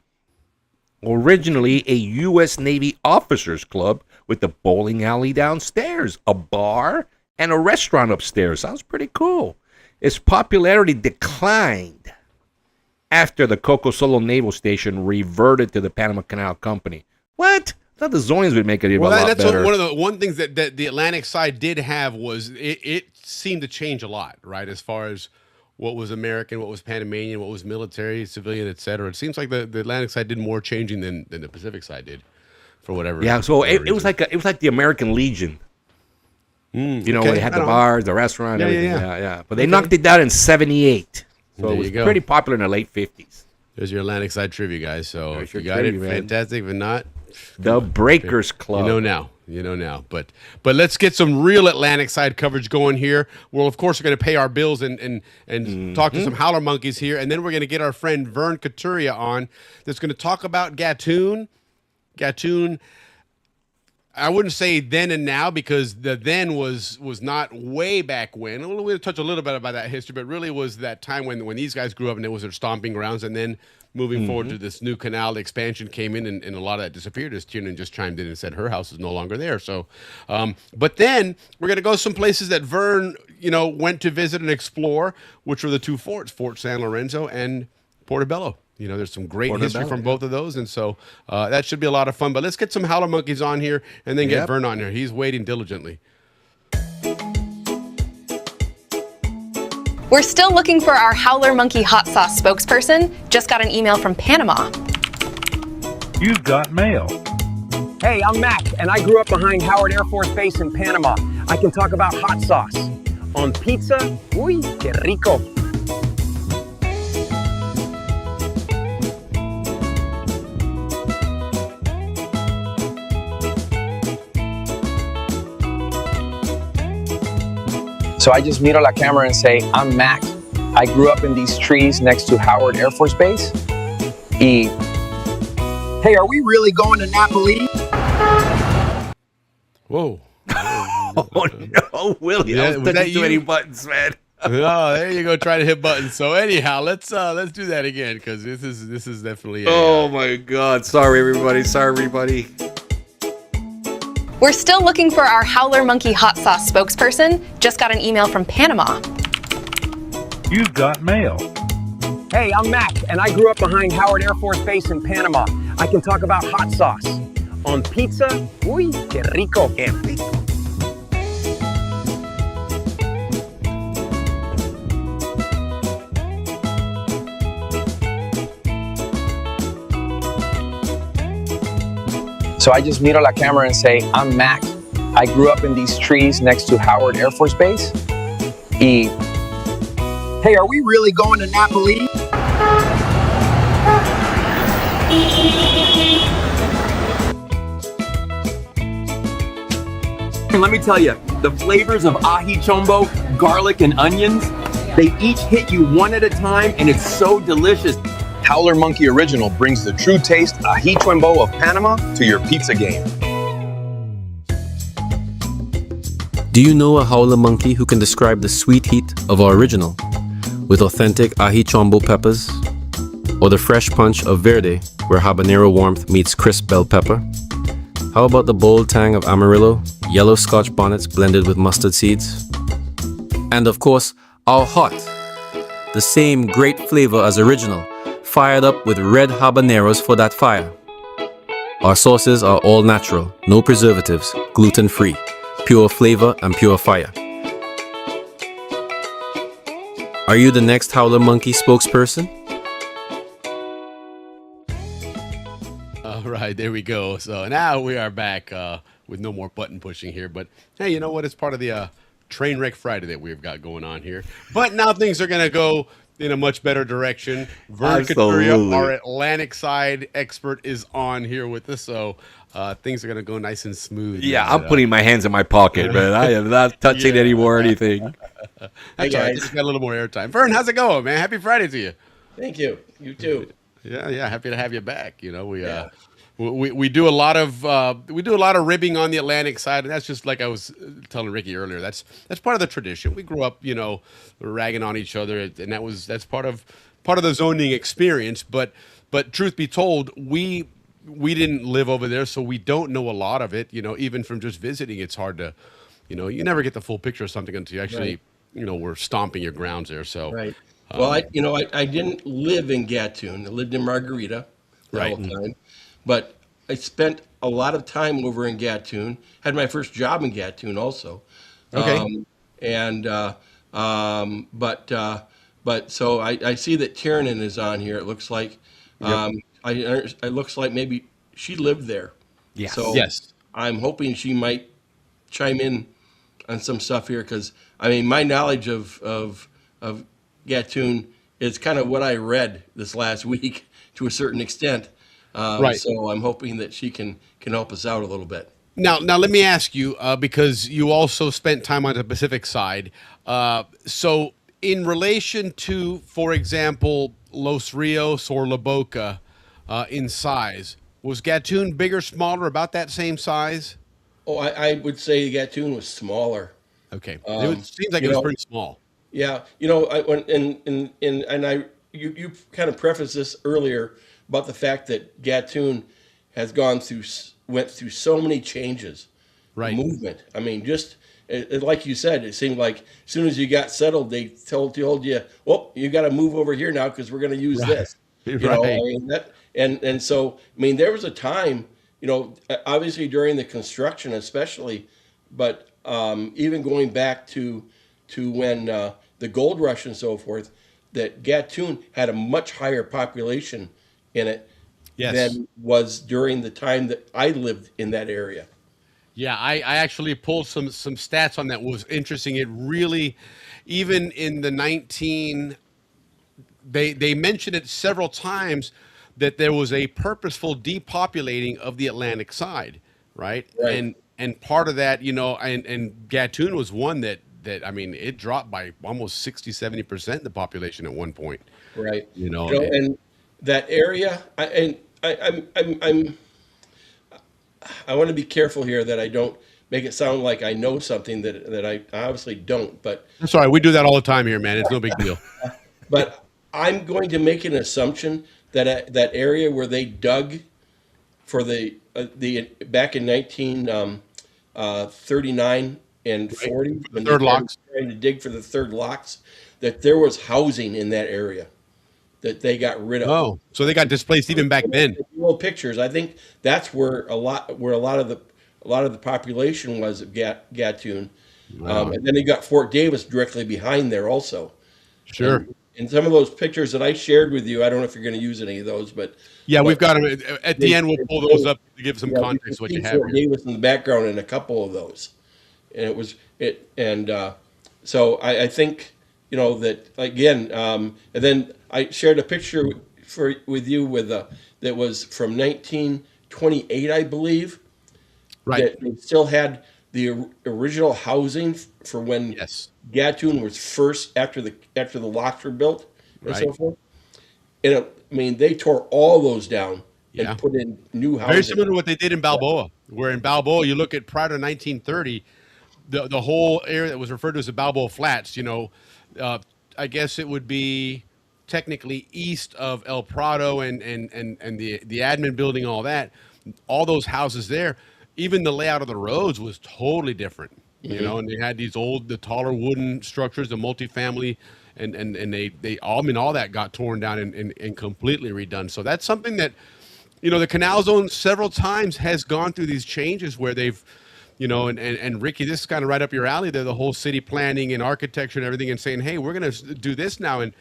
Originally a U.S. Navy officers club with a bowling alley downstairs, a bar, and a restaurant upstairs. Sounds pretty cool. Its popularity declined after the Coco Solo Naval Station reverted to the Panama Canal Company. What? I thought the Zonians would make it even a lot that's better. One of the things that the Atlantic side did have was it seemed to change a lot, right? As far as what was American, what was Panamanian, what was military, civilian, etc. It seems like the Atlantic side did more changing than the Pacific side did, for whatever. Yeah, so it was like the American Legion. Where they had the bars, the restaurant, everything. Yeah. But they knocked it down in '78, so it was pretty popular in the late '50s. There's your Atlantic side trivia, guys. So There's if you your got trivia, it, man. fantastic. If not, The Breakers Club. You know now. But let's get some real Atlantic side coverage going here. Well, of course, we're going to pay our bills and talk to some howler monkeys here, and then we're going to get our friend Vern Couturier on that's going to talk about Gatun. Gatun, I wouldn't say then and now, because the then was not way back when. We're going to touch a little bit about that history, but really was that time when these guys grew up and it was their stomping grounds, and then moving forward to this new canal, the expansion came in, and a lot of that disappeared as Tiernan just chimed in and said her house is no longer there. So, but then we're going to go some places that Vern, went to visit and explore, which were the two forts, Fort San Lorenzo and Portobello. There's some great history from both of those, and so that should be a lot of fun. But let's get some howler monkeys on here, and then get Vern on here. He's waiting diligently. We're still looking for our Howler Monkey Hot Sauce spokesperson. Just got an email from Panama. You've got mail. Hey, I'm Mac, and I grew up behind Howard Air Force Base in Panama. I can talk about hot sauce. On pizza, uy, que rico. So I just miro la camera and say, I'm Mac. I grew up in these trees next to Howard Air Force Base. Hey, are we really going to Napoli? Whoa. Oh, no, Willie. I was touching too many buttons, man. Oh, there you go. Try to hit buttons. So anyhow, let's do that again, because this is definitely. Oh my God! Sorry, everybody. We're still looking for our Howler Monkey Hot Sauce spokesperson. Just got an email from Panama. You've got mail. Hey, I'm Mac, and I grew up behind Howard Air Force Base in Panama. I can talk about hot sauce. On pizza, uy, que rico. So I just miro la camera and say, I'm Mac. I grew up in these trees next to Howard Air Force Base. Hey, are we really going to Napoli? And let me tell you, the flavors of ají chombo, garlic, and onions, they each hit you one at a time, and it's so delicious. Howler Monkey Original brings the true taste ají chombo of Panama to your pizza game. Do you know a howler monkey who can describe the sweet heat of our original with authentic ají chombo peppers, or the fresh punch of verde where habanero warmth meets crisp bell pepper? How about the bold tang of Amarillo, yellow Scotch bonnets blended with mustard seeds? And of course, our hot, the same great flavor as original, fired up with red habaneros for that fire. Our sauces are all natural, no preservatives, gluten-free, pure flavor and pure fire. Are you the next Howler Monkey spokesperson? All right, there we go. So now we are back with no more button pushing here. But hey, you know what? It's part of the train wreck Friday that we've got going on here. But now things are going to go in a much better direction. Vern Couturier, our Atlantic side expert, is on here with us. So things are going to go nice and smooth. Yeah, I'm putting my hands in my pocket, man. I am not touching any more anything. That's all right. Just got a little more airtime. Vern, how's it going, man? Happy Friday to you. Thank you. You too. Yeah. Happy to have you back. You know, we do a lot of ribbing on the Atlantic side, and that's just like I was telling Ricky earlier. That's part of the tradition. We grew up, you know, ragging on each other, and that's part of the zoning experience. But truth be told, we didn't live over there, so we don't know a lot of it. You know, even from just visiting, it's hard to, you know, you never get the full picture of something until you actually, you know, we're stomping your grounds there. So right. Well, I didn't live in Gatun. I lived in Margarita the whole time. But I spent a lot of time over in Gatun. Had my first job in Gatun also. Okay. But so I see that Tiernan is on here. It looks like. It looks like maybe she lived there. Yes. So yes. I'm hoping she might chime in on some stuff here, because I mean my knowledge of Gatun is kind of what I read this last week to a certain extent. Right. So I'm hoping that she can help us out a little bit. Now let me ask you, because you also spent time on the Pacific side. So in relation to, for example, Los Rios or La Boca, in size, was Gatun bigger, smaller, about that same size? Oh, I would say Gatun was smaller. Okay. It seems like it was pretty small. Yeah. You know, you kind of prefaced this earlier about the fact that Gatun has went through so many changes. Right. Movement. I mean, just like you said, it seemed like as soon as you got settled, they told you, well, you got to move over here now because we're going to use this. You know, I mean, and so, I mean, there was a time, you know, obviously during the construction especially, but even going back to when the gold rush and so forth, that Gatun had a much higher population in it than was during the time that I lived in that area. Yeah, I actually pulled some stats on that. Was interesting. It really, even in the they mentioned it several times that there was a purposeful depopulating of the Atlantic side, right? And part of that, you know, and Gatun was one that I mean, it dropped by almost 60-70% the population at one point. Right. You know, and that area, I want to be careful here that I don't make it sound like I know something that I obviously don't. But that's all right. We do that all the time here, man. It's no big deal. But I'm going to make an assumption that that area where they dug for the back in 1939 and 40, when third locks, trying to dig for the third locks, that there was housing in that area that they got rid of. Oh, so they got displaced even back then. Little pictures. I think that's where a lot of the population was of Gatun. Wow. And then you got Fort Davis directly behind there also. Sure. And some of those pictures that I shared with you, I don't know if you're going to use any of those, but Yeah, we've got them at the end. We'll pull those up to give some yeah, context to what you have Fort here. Davis in the background in a couple of those, and it was it. And so I think that again. And then I shared a picture with you that was from 1928, I believe. Right. That they still had the original housing for when Gatun was first after the locks were built and so forth. And they tore all those down and put in new housing. Very similar to what they did in Balboa, where in Balboa, you look at prior to 1930, the whole area that was referred to as the Balboa Flats, I guess it would be technically east of El Prado and the admin building, all that, all those houses there, even the layout of the roads was totally different, and they had the taller wooden structures, the multifamily, and they all that got torn down and completely redone. So that's something that, the Canal Zone several times has gone through these changes where they've, and Ricky, this is kind of right up your alley there, the whole city planning and architecture and everything, and saying, hey, we're going to do this now. And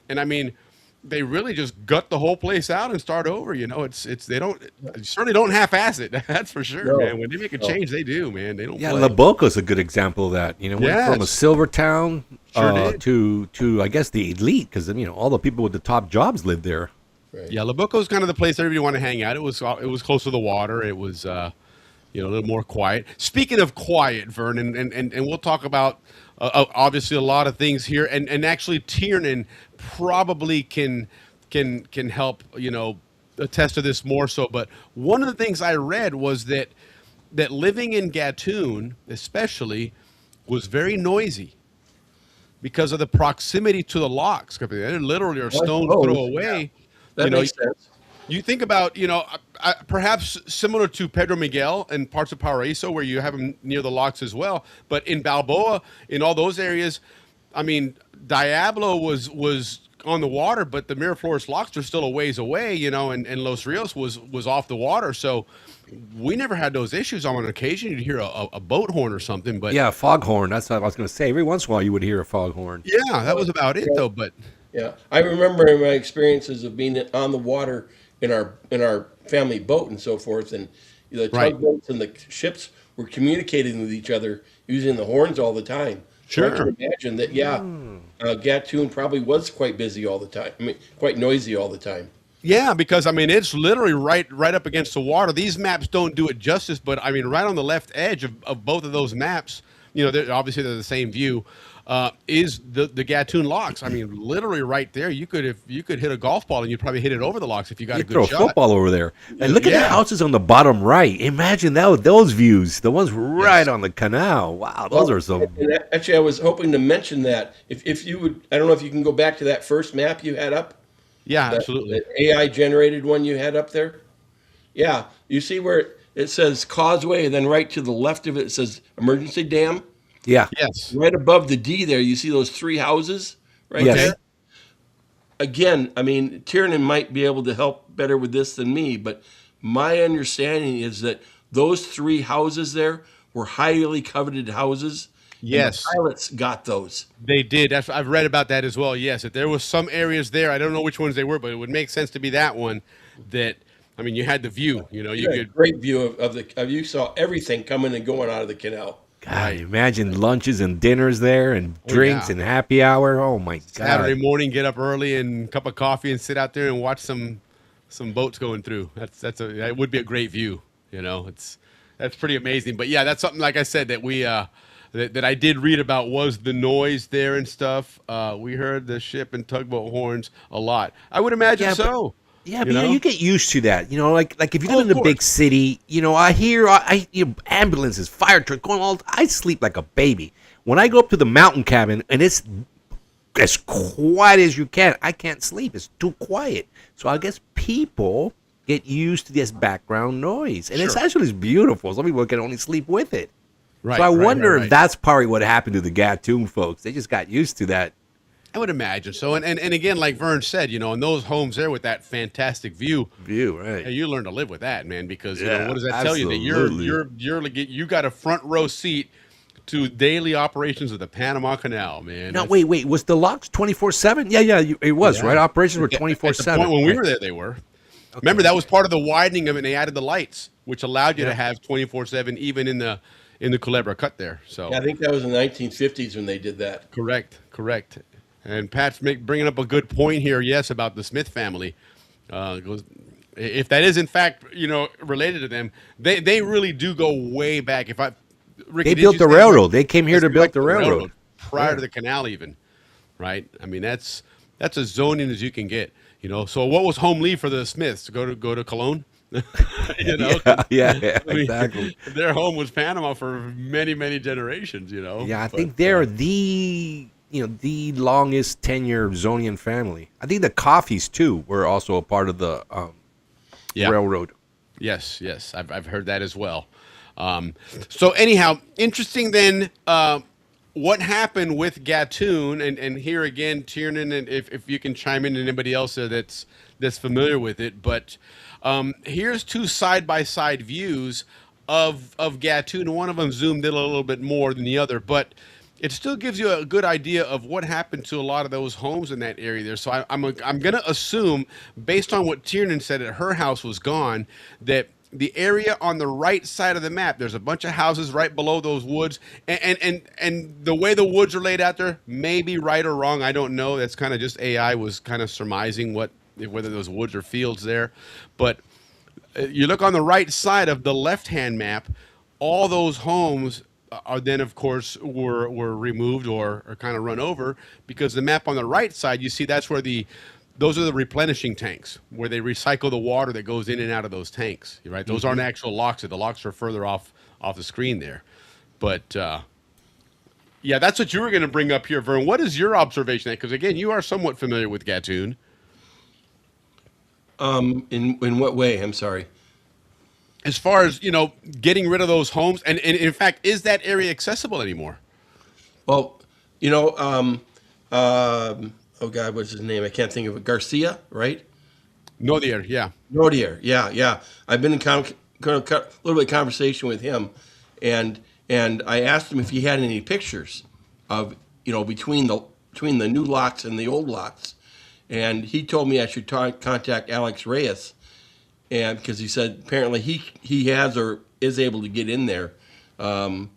I mean, they really just gut the whole place out and start over. They certainly don't half-ass it. That's for sure, man. When they make a change, they do, man. They don't. Yeah, play. La Boca's a good example of that. Went from a silver town to I guess the elite, because all the people with the top jobs lived there. Right. Yeah, La Boca was kind of the place everybody wanted to hang out. It was close to the water. It was a little more quiet. Speaking of quiet, Vern, and we'll talk about obviously a lot of things here, and actually Tiernan probably can help attest to this more so. But one of the things I read was that living in Gatun especially was very noisy because of the proximity to the locks. They literally are stones throw away. That makes sense. You think about, perhaps similar to Pedro Miguel and parts of Paraíso, where you have them near the locks as well. But in Balboa, in all those areas, Diablo was on the water, but the Miraflores locks are still a ways away, and Los Rios was off the water. So we never had those issues. On occasion, you'd hear a boat horn or something. But yeah, a foghorn. That's what I was going to say. Every once in a while, you would hear a foghorn. Yeah, that was about it, though. But yeah, I remember in my experiences of being on the water in our family boat and so forth, and the tugboats and the ships were communicating with each other using the horns all the time. Sure. So I can imagine that. Gatun probably was quite busy all the time. Quite noisy all the time. Yeah, because it's literally right up against the water. These maps don't do it justice, but right on the left edge of both of those maps, obviously they're the same view. Is the Gatun locks? Literally right there. You could hit a golf ball and you'd probably hit it over the locks if you got a good throw shot. a football over there. And look at the houses on the bottom right. Imagine those views. The ones right on the canal. Wow, those are some. Actually, I was hoping to mention that if you would, I don't know if you can go back to that first map you had up. Yeah, absolutely. The AI generated one you had up there. Yeah, you see where it says causeway, and then right to the left of it says emergency dam. Yeah. Yes. Right above the D there, you see those three houses right there? Again, Tiernan might be able to help better with this than me, but my understanding is that those three houses there were highly coveted houses. Yes. And the pilots got those. They did. I've read about that as well. Yes. That there was some areas there. I don't know which ones they were, but it would make sense to be that one that, you had the view, you had a great view of you saw everything coming and going out of the canal. God, imagine lunches and dinners there and drinks and happy hour. Oh my God. Saturday morning, get up early and cup of coffee and sit out there and watch some boats going through. That would be a great view. That's pretty amazing. But yeah, that's something, like I said, that we that I did read about was the noise there and stuff. We heard the ship and tugboat horns a lot. I would imagine so. Yeah, but you get used to that. Like if you live in a big city, I hear ambulances, fire trucks going all. I sleep like a baby. When I go up to the mountain cabin and it's as quiet as you can, I can't sleep. It's too quiet. So I guess people get used to this background noise, and it's actually beautiful. Some people can only sleep with it. Right. So I wonder if that's probably what happened to the Gatun folks. They just got used to that. I would imagine so, and again, like Vern said, in those homes there with that fantastic view, right? You learn to live with that, man. Because what does that tell you? That you got a front row seat to daily operations of the Panama Canal, man. No, wait. Was the locks 24/7? Yeah. It was, Yeah. right? Operations were At the 24/7. point when we right? were there, they were. Remember, that was part of the widening of it, and they added the lights, which allowed you to have 24/7 even in the Culebra Cut there. So Yeah, I think that was in the 1950s when they did that. correct. And Pat's bringing up a good point here, yes, about the Smith family. Goes, if that is in fact, related to them, they really do go way back. Ricky, They did built you the say railroad. They came here to build like the railroad. prior to the canal, even, right? I mean, that's as Zonian as you can get. So what was home leave for the Smiths? Go to Cologne. Yeah, I mean, exactly. Their home was Panama for many, many generations. Yeah, I think they're the longest tenure Zonian family. I think the Coffees too were also a part of the railroad. Yes, I've heard that as well. So anyhow, interesting then. What happened with Gatun, and here again, Tiernan, and if you can chime in, and anybody else that's familiar with it, but here's two side-by-side views of Gatun. One of them zoomed in a little bit more than the other, but it still gives you a good idea of what happened to a lot of those homes in that area there. So I'm going to assume, based on what Tiernan said, that her house was gone, that the area on the right side of the map, there's a bunch of houses right below those woods, and the way the woods are laid out there may be right or wrong. I don't know. That's kind of just AI was kind of surmising whether those woods or fields there. But you look on the right side of the left-hand map, all those homes are then, of course, were removed or kind of run over, because the map on the right side, you see that's where those are the replenishing tanks, where they recycle the water that goes in and out of those tanks, right? Those aren't actual locks. The locks are further off the screen there. But, yeah, that's what you were going to bring up here, Vern. What is your observation? Because, again, you are somewhat familiar with Gatun. In what way? I'm sorry. As far as, getting rid of those homes, and in fact, is that area accessible anymore? Well, oh God, what's his name? I can't think of it. Garcia, right? Nodier, yeah. Nodier, yeah. I've been in a little bit of conversation with him, and I asked him if he had any pictures of between the new locks and the old locks, and he told me I should contact Alex Reyes, and because he said apparently he has or is able to get in there, and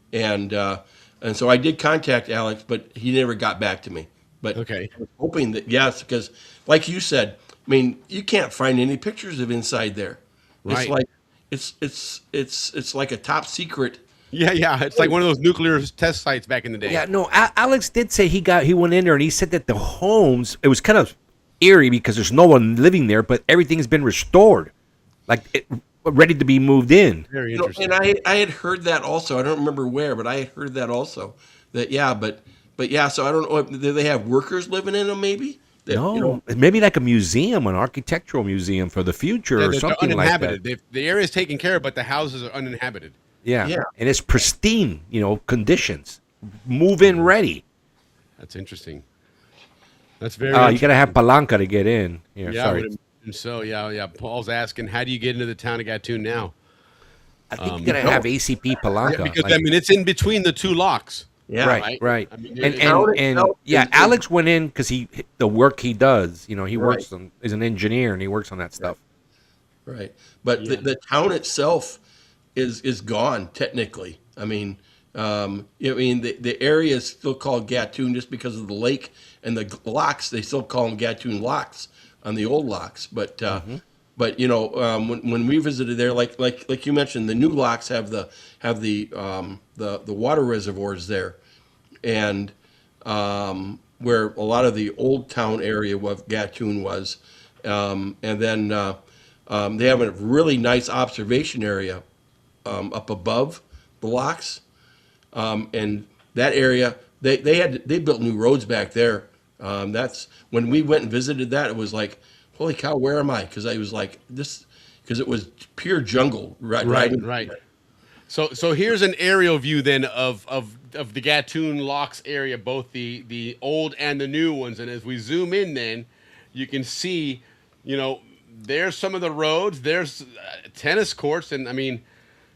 so I did contact Alex, but he never got back to me. But okay. I was hoping that, yes, because like you said, I mean, you can't find any pictures of inside there. Right. It's like it's like a top secret. Yeah. It's like one of those nuclear test sites back in the day. Yeah, no, Alex did say he went in there and he said that the homes, it was kind of eerie because there's no one living there, but everything's been restored, ready to be moved in. Very interesting. And I had heard that also. I don't remember where, but I had heard that also. That But yeah, so I don't know. Do they have workers living in them? Maybe. Maybe like a museum, an architectural museum for the future, or something like that. The area is taken care of, but the houses are uninhabited. Yeah, and it's pristine, conditions, move-in ready. That's interesting. That's very. You gotta have palanca to get in. Here, yeah, sorry. So yeah. Paul's asking, how do you get into the town of Gatun now? I think you gotta have ACP palanca. Yeah, because it's in between the two locks. Yeah, right. I mean, and Alex went in because the work he does, he works on, is an engineer and he works on that stuff. Right, but the town itself is gone technically. I mean, the area is still called Gatun just because of the lake and the locks. They still call them Gatun locks on the old locks, but. But when we visited there, like you mentioned, the new locks have the water reservoirs there, and where a lot of the old town area of Gatun was, and then they have a really nice observation area up above the locks, and that area they built new roads back there. That's when we went and visited that. It was like, holy cow, where am I? Because I was like this, because it was pure jungle. Right. So here's an aerial view then of the Gatun Locks area, both the old and the new ones. And as we zoom in, then you can see, there's some of the roads. There's tennis courts, and I mean,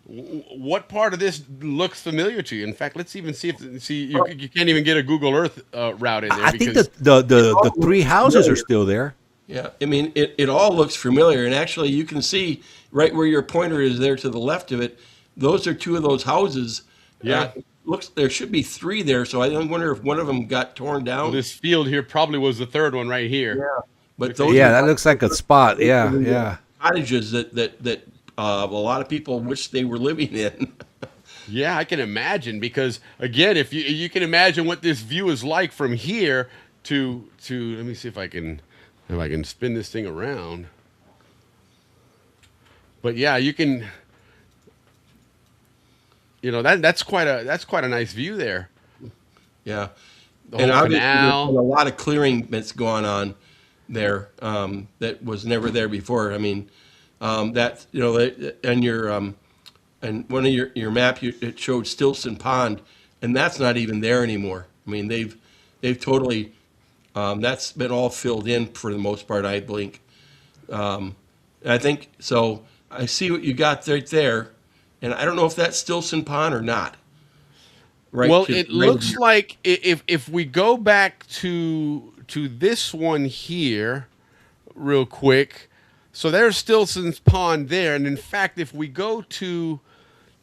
what part of this looks familiar to you? In fact, let's even see if you can't even get a Google Earth route in there. I think the three houses are still there. Yeah, I mean, it all looks familiar, and actually, you can see right where your pointer is there to the left of it. Those are two of those houses. Yeah, looks there should be three there, so I wonder if one of them got torn down. Well, this field here probably was the third one right here. Yeah, but that looks like a spot. Yeah. Cottages that a lot of people wish they were living in. Yeah, I can imagine, because again, if you can imagine what this view is like from here to let me see if I can spin this thing around. But yeah, you can, that's quite a nice view there. Yeah, and obviously canal. there's a lot of clearing that's going on there that was never there before. I mean, that and your and one of your map it showed Stilson Pond, and that's not even there anymore. I mean, they've totally that's been all filled in for the most part, I think. I think so. I see what you got right there, and I don't know if that's Stilson Pond or not. Right. Well, it looks like if we go back to this one here, real quick. So there's Stilson's Pond there, and in fact, if we go to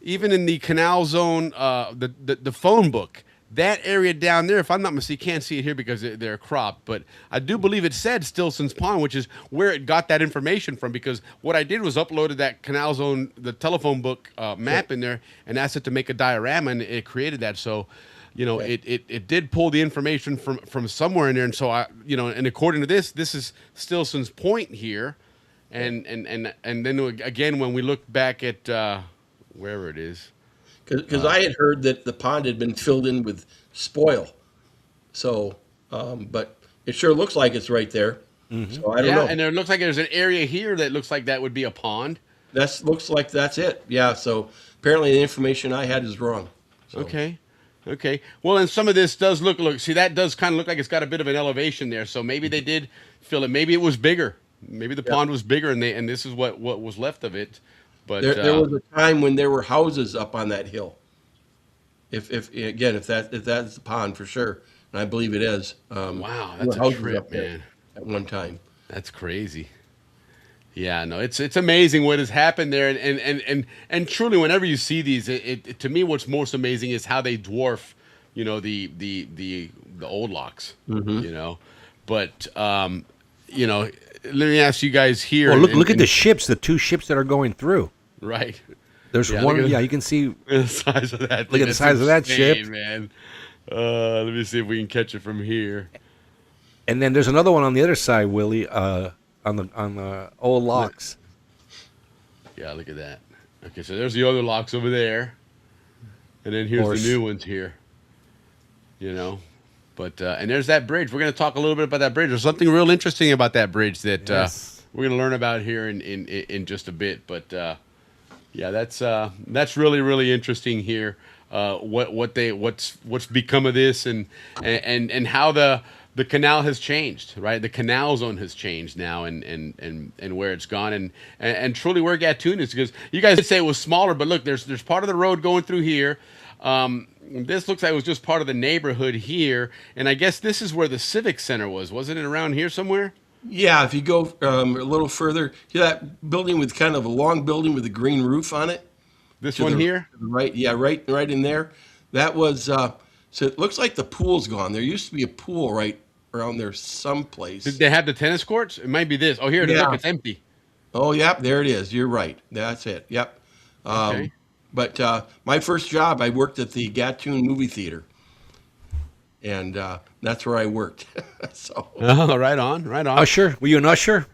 even in the Canal Zone, the phone book, that area down there, if I'm not mistaken, you can't see it here because they're cropped, but I do believe it said Stilson's Pond, which is where it got that information from, because what I did was uploaded that Canal Zone, the telephone book map in there, and asked it to make a diorama, and it created that. So, it did pull the information from somewhere in there, and so and according to this is Stilson's Point here, and then again when we look back at wherever it is. Because I had heard that the pond had been filled in with spoil, so but it sure looks like it's right there. Mm-hmm. So I don't know. And there looks like there's an area here that looks like that would be a pond. Looks like that's it. Yeah. So apparently the information I had is wrong. So. Okay. Well, and some of this does look. See, that does kind of look like it's got a bit of an elevation there. So maybe they did fill it. Maybe it was bigger. Maybe the pond was bigger, and this is what was left of it. But there was a time when there were houses up on that hill. If that's the pond for sure, and I believe it is. Wow, that's a trip, man. At one time, that's crazy. Yeah, no, it's amazing what has happened there, and truly, whenever you see these, it to me, what's most amazing is how they dwarf, the old locks. Mm-hmm. But let me ask you guys here. Oh, look at the ships, the two ships that are going through. Right. There's one. Yeah, you can see the size of that. Look at the size of that ship, man. Let me see if we can catch it from here. And then there's another one on the other side, Willie, on the old locks. Yeah, look at that. Okay, so there's the other locks over there, and then here's the new ones here. But and there's that bridge. We're going to talk a little bit about that bridge. There's something real interesting about that bridge that we're going to learn about here in just a bit. But yeah, that's really, really interesting here. What's become of this and how the canal has changed, right? The Canal Zone has changed now, and where it's gone, and truly where Gatun is, because you guys did say it was smaller, but look, there's part of the road going through here. This looks like it was just part of the neighborhood here, and I guess this is where the Civic Center was. Wasn't it around here somewhere? Yeah, if you go a little further, that building with kind of a long building with a green roof on it. This one here? Right, yeah, right in there. That was, so it looks like the pool's gone. There used to be a pool right around there someplace. Did they have the tennis courts? It might be this. Oh, here it is. Look, it's empty. Oh, yep, there it is. You're right. That's it. Yep. Okay. But my first job, I worked at the Gatun movie theater. And that's where I worked. So. Oh, right on. Usher? Were you an usher?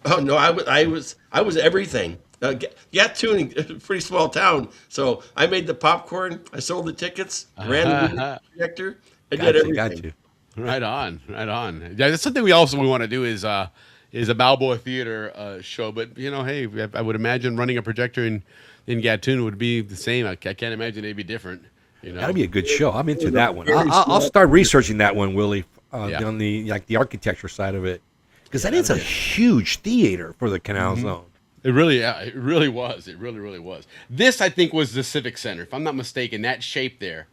Oh no, I was everything. Gatun is a pretty small town, so I made the popcorn, I sold the tickets, ran the projector, I did everything. Got you. Right on. Yeah, that's something we want to do is a Balboa theater show. But hey, I would imagine running a projector in Gatun would be the same. I can't imagine it'd be different. That'd be a good show. I'm into that one. I'll start researching that one, Willie, on the architecture side of it, because that is a huge theater for the Canal Zone. It really, yeah, it really was. It really, really was. This, I think, was the Civic Center, if I'm not mistaken. That shape there,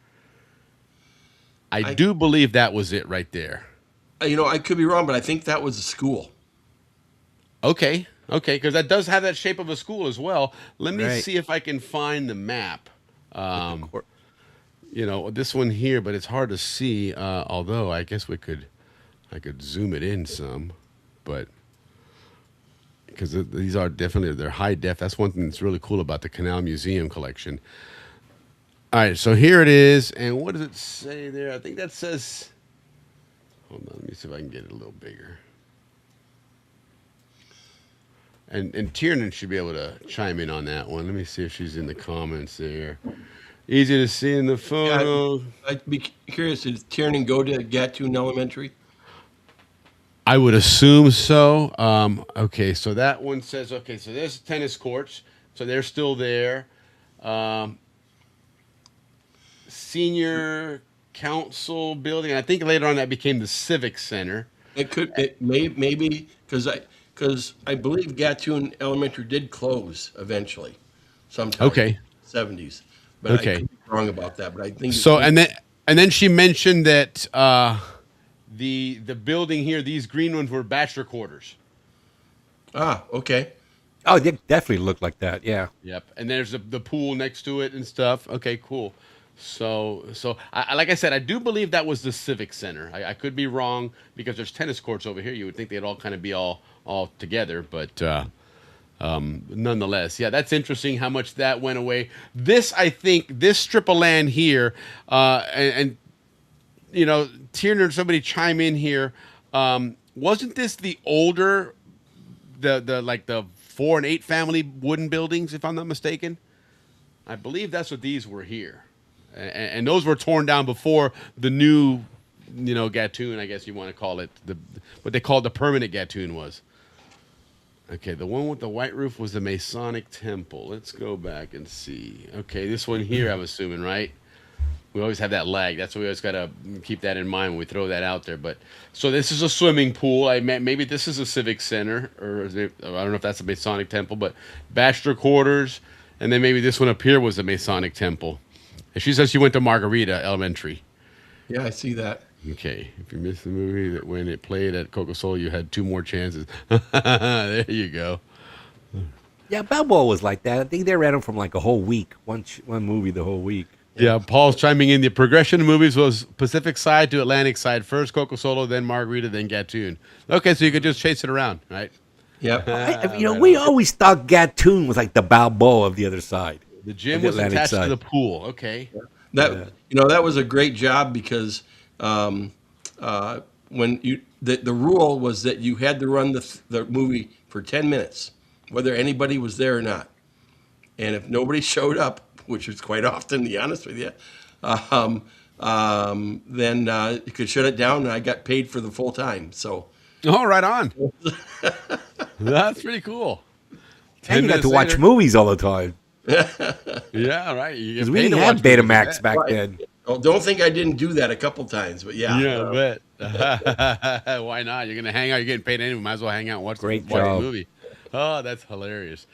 I do believe that was it right there. I could be wrong, but I think that was a school. Okay, because that does have that shape of a school as well. Let me Right. see if I can find the map. This one here, but it's hard to see. Although I guess I could zoom it in some, but. Because these are definitely, they're high def. That's one thing that's really cool about the Canal Museum collection. All right, so here it is. And what does it say there? I think that says, hold on, let me see if I can get it a little bigger. And Tiernan should be able to chime in on that one. Let me see if she's in the comments there. Easy to see in the photo. I'd be curious, did Tiernan go to Gatun Elementary? I would assume so. Okay, so that one says, so there's tennis courts. So they're still there. Senior Council building. And I think later on that became the Civic Center. Maybe because I believe Gatun Elementary did close eventually, sometime in the 70s. But I could be wrong about that. But I think so. And then she mentioned that the building here, these green ones were bachelor quarters. Ah, okay. Oh, they definitely look like that. Yeah. Yep. And there's the pool next to it and stuff. Okay, cool. So I, like I said, I do believe that was the Civic Center. I could be wrong because there's tennis courts over here. You would think they'd all kind of be all together, but nonetheless, yeah, that's interesting how much that went away. I think this strip of land here, and Tiernan, somebody chime in here. Wasn't this the older, the 4 and 8 family wooden buildings, if I'm not mistaken? I believe that's what these were here. And those were torn down before the new, Gatun, I guess you want to call it, what they called the permanent Gatun was. Okay, the one with the white roof was the Masonic Temple. Let's go back and see. Okay, this one here, I'm assuming, right? We always have that lag. That's why we always got to keep that in mind when we throw that out there. But so this is a swimming pool. Maybe this is a civic center, or I don't know if that's a Masonic Temple, but bachelor quarters. And then maybe this one up here was the Masonic Temple. And she says she went to Margarita Elementary. Yeah, I see that. Okay. If you missed the movie, that when it played at Coca-Cola, you had 2 more chances. There you go. Yeah, Balboa was like that. I think they ran them from like a whole week. One movie the whole week. Yeah, Paul's chiming in. The progression of movies was Pacific side to Atlantic side. First Coca-Cola, then Margarita, then Gatun. Okay, so you could just chase it around, right? Yep. We always thought Gatun was like the Balboa of the other side. The gym was attached to the pool. Okay. That was a great job because when the rule was that you had to run the movie for 10 minutes, whether anybody was there or not. And if nobody showed up, which was quite often, to be honest with you, then you could shut it down, and I got paid for the full time. So, right on. That's pretty cool. And you got to watch movies all the time. Yeah, right. Because we didn't have Betamax back then. Oh, don't think I didn't do that a couple times, but yeah. Yeah, I bet. Why not? You're gonna hang out. You're getting paid anyway. Might as well hang out and watch the movie. Oh, that's hilarious.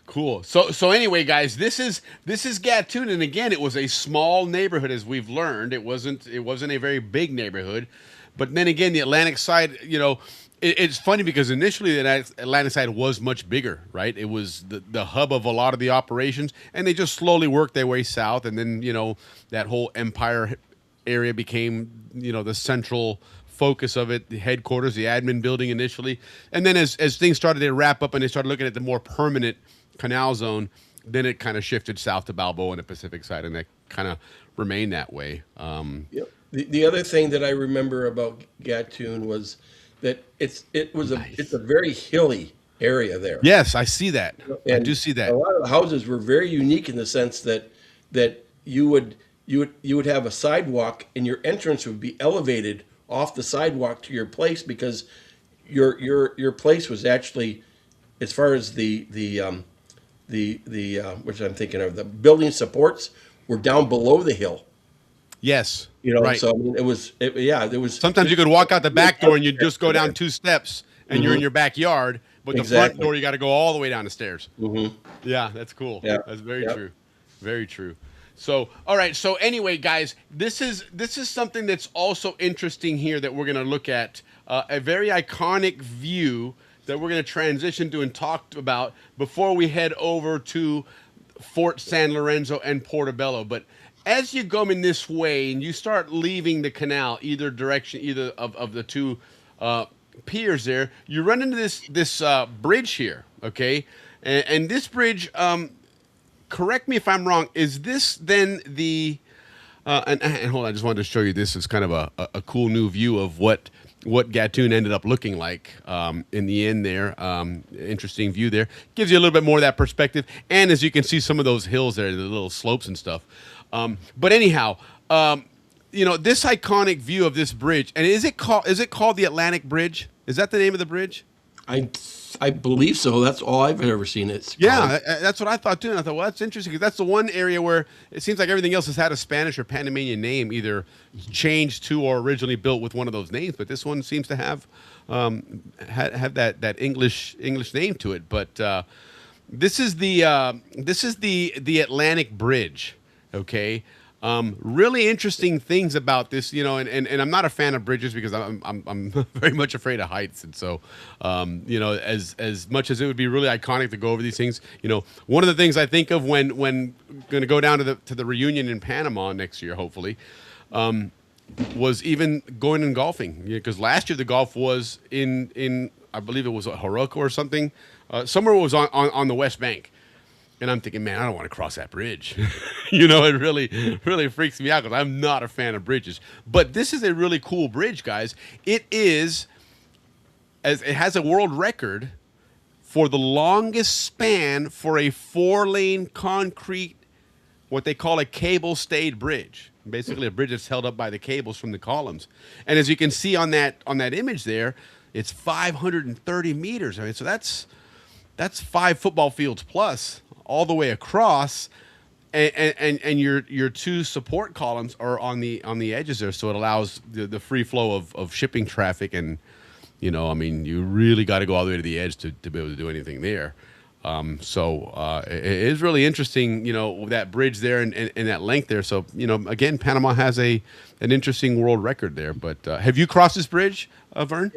Cool. So anyway, guys, this is Gatun, and again, it was a small neighborhood, as we've learned. It wasn't a very big neighborhood, but then again, the Atlantic side, it's funny because initially the Atlantic side was much bigger, right? It was the hub of a lot of the operations, and they just slowly worked their way south, and then that whole Empire area became the central focus of it, the headquarters, the admin building initially, and then as things started to wrap up and they started looking at the more permanent Canal Zone, then it kind of shifted south to Balboa and the Pacific side, and that kind of remained that way. Yep. The other thing that I remember about Gatun was that it's a very hilly area there. Yes, I see that. I do see that. A lot of the houses were very unique in the sense that you would have a sidewalk, and your entrance would be elevated off the sidewalk to your place because your place was actually, as far as the which I'm thinking of, the building supports were down below the hill. Yes. Right. So I mean, it was. Sometimes you could walk out the back door and you'd just go down 2 steps and you're in your backyard, but the front Exactly. door you got to go all the way down the stairs. Mm-hmm. Yeah, that's cool. Yeah. That's very Yep. true. Very true. So, all right. So anyway, guys, this is something that's also interesting here that we're going to look at, a very iconic view that we're going to transition to and talk about before we head over to Fort San Lorenzo and Portobello. But as you go in this way and you start leaving the canal, either direction, either of the two piers there, you run into this bridge here, okay? And this bridge, correct me if I'm wrong, is this then the and hold on, I just wanted to show you this is kind of a cool new view of what Gatun ended up looking like in the end there. Interesting view there. Gives you a little bit more of that perspective. And as you can see, some of those hills there, the little slopes and stuff. But anyhow, this iconic view of this bridge, and is it called the Atlantic Bridge? Is that the name of the bridge? I believe so. That's all I've ever seen. That's what I thought too. And I thought, well, that's interesting because that's the one area where it seems like everything else has had a Spanish or Panamanian name, either changed to or originally built with one of those names. But this one seems to have that English name to it. But this is the Atlantic Bridge. Okay. Really interesting things about this, and I'm not a fan of bridges because I'm very much afraid of heights, and so as much as it would be really iconic to go over these things, one of the things I think of when going to go down to the reunion in Panama next year, hopefully, was even going and golfing, because last year the golf was in I believe it was Horocco or something, somewhere it was on the West Bank. And I'm thinking, man, I don't want to cross that bridge. It really freaks me out because I'm not a fan of bridges. But this is a really cool bridge, guys. It has a world record for the longest span for a 4-lane concrete, what they call a cable-stayed bridge. Basically, a bridge that's held up by the cables from the columns. And as you can see on that image there, it's 530 meters. I mean, so that's 5 football fields plus, all the way across, and your two support columns are on the edges there, so it allows the free flow of shipping traffic, and you really got to go all the way to the edge to be able to do anything there. So it is really interesting, that bridge there and that length there. So again, Panama has an interesting world record there. But have you crossed this bridge, Vern?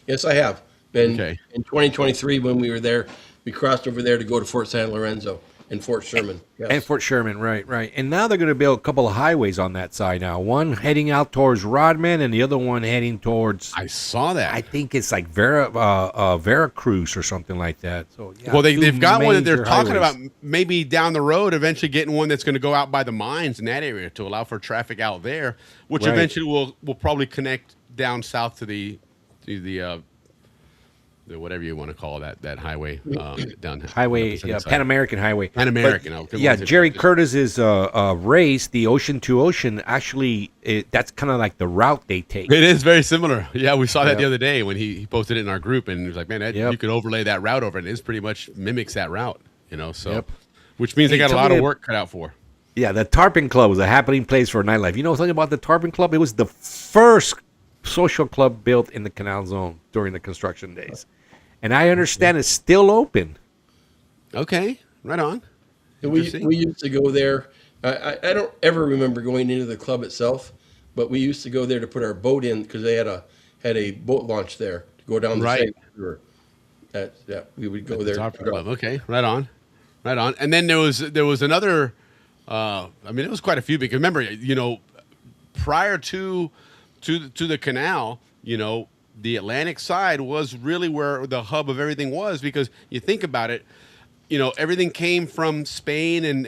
Yes, I have. Okay. In 2023, when we were there, we crossed over there to go to Fort San Lorenzo and Fort Sherman. Yes. And Fort Sherman, right. And now they're going to build a couple of highways on that side now. One heading out towards Rodman and the other one heading towards... I saw that. I think it's like Veracruz or something like that. So yeah, well, they've got one that they're talking highways. about maybe down the road, eventually getting one that's going to go out by the mines in that area to allow for traffic out there, which Right. eventually will probably connect down south to the whatever you want to call that highway down Highway, Pan American Highway. Pan American. Yeah, Jerry Curtis's race, the Ocean to Ocean, actually, that's kind of like the route they take. It is very similar. Yeah, we saw that the other day when he posted it in our group, and he was like, "Man, you could overlay that route over, and it pretty much mimics that route." So, which means they got a lot of work cut out for. Yeah, the Tarpon Club was a happening place for nightlife. You know something about the Tarpon Club? It was the first social club built in the Canal Zone during the construction days. And I understand it's still open. Okay, right on. We used to go there. I don't ever remember going into the club itself, but we used to go there to put our boat in because they had a boat launch there to go down the same river. We would go there. Okay, right on. And then there was another. It was quite a few because remember, prior to the canal, the Atlantic side was really where the hub of everything was, because you think about it, everything came from Spain and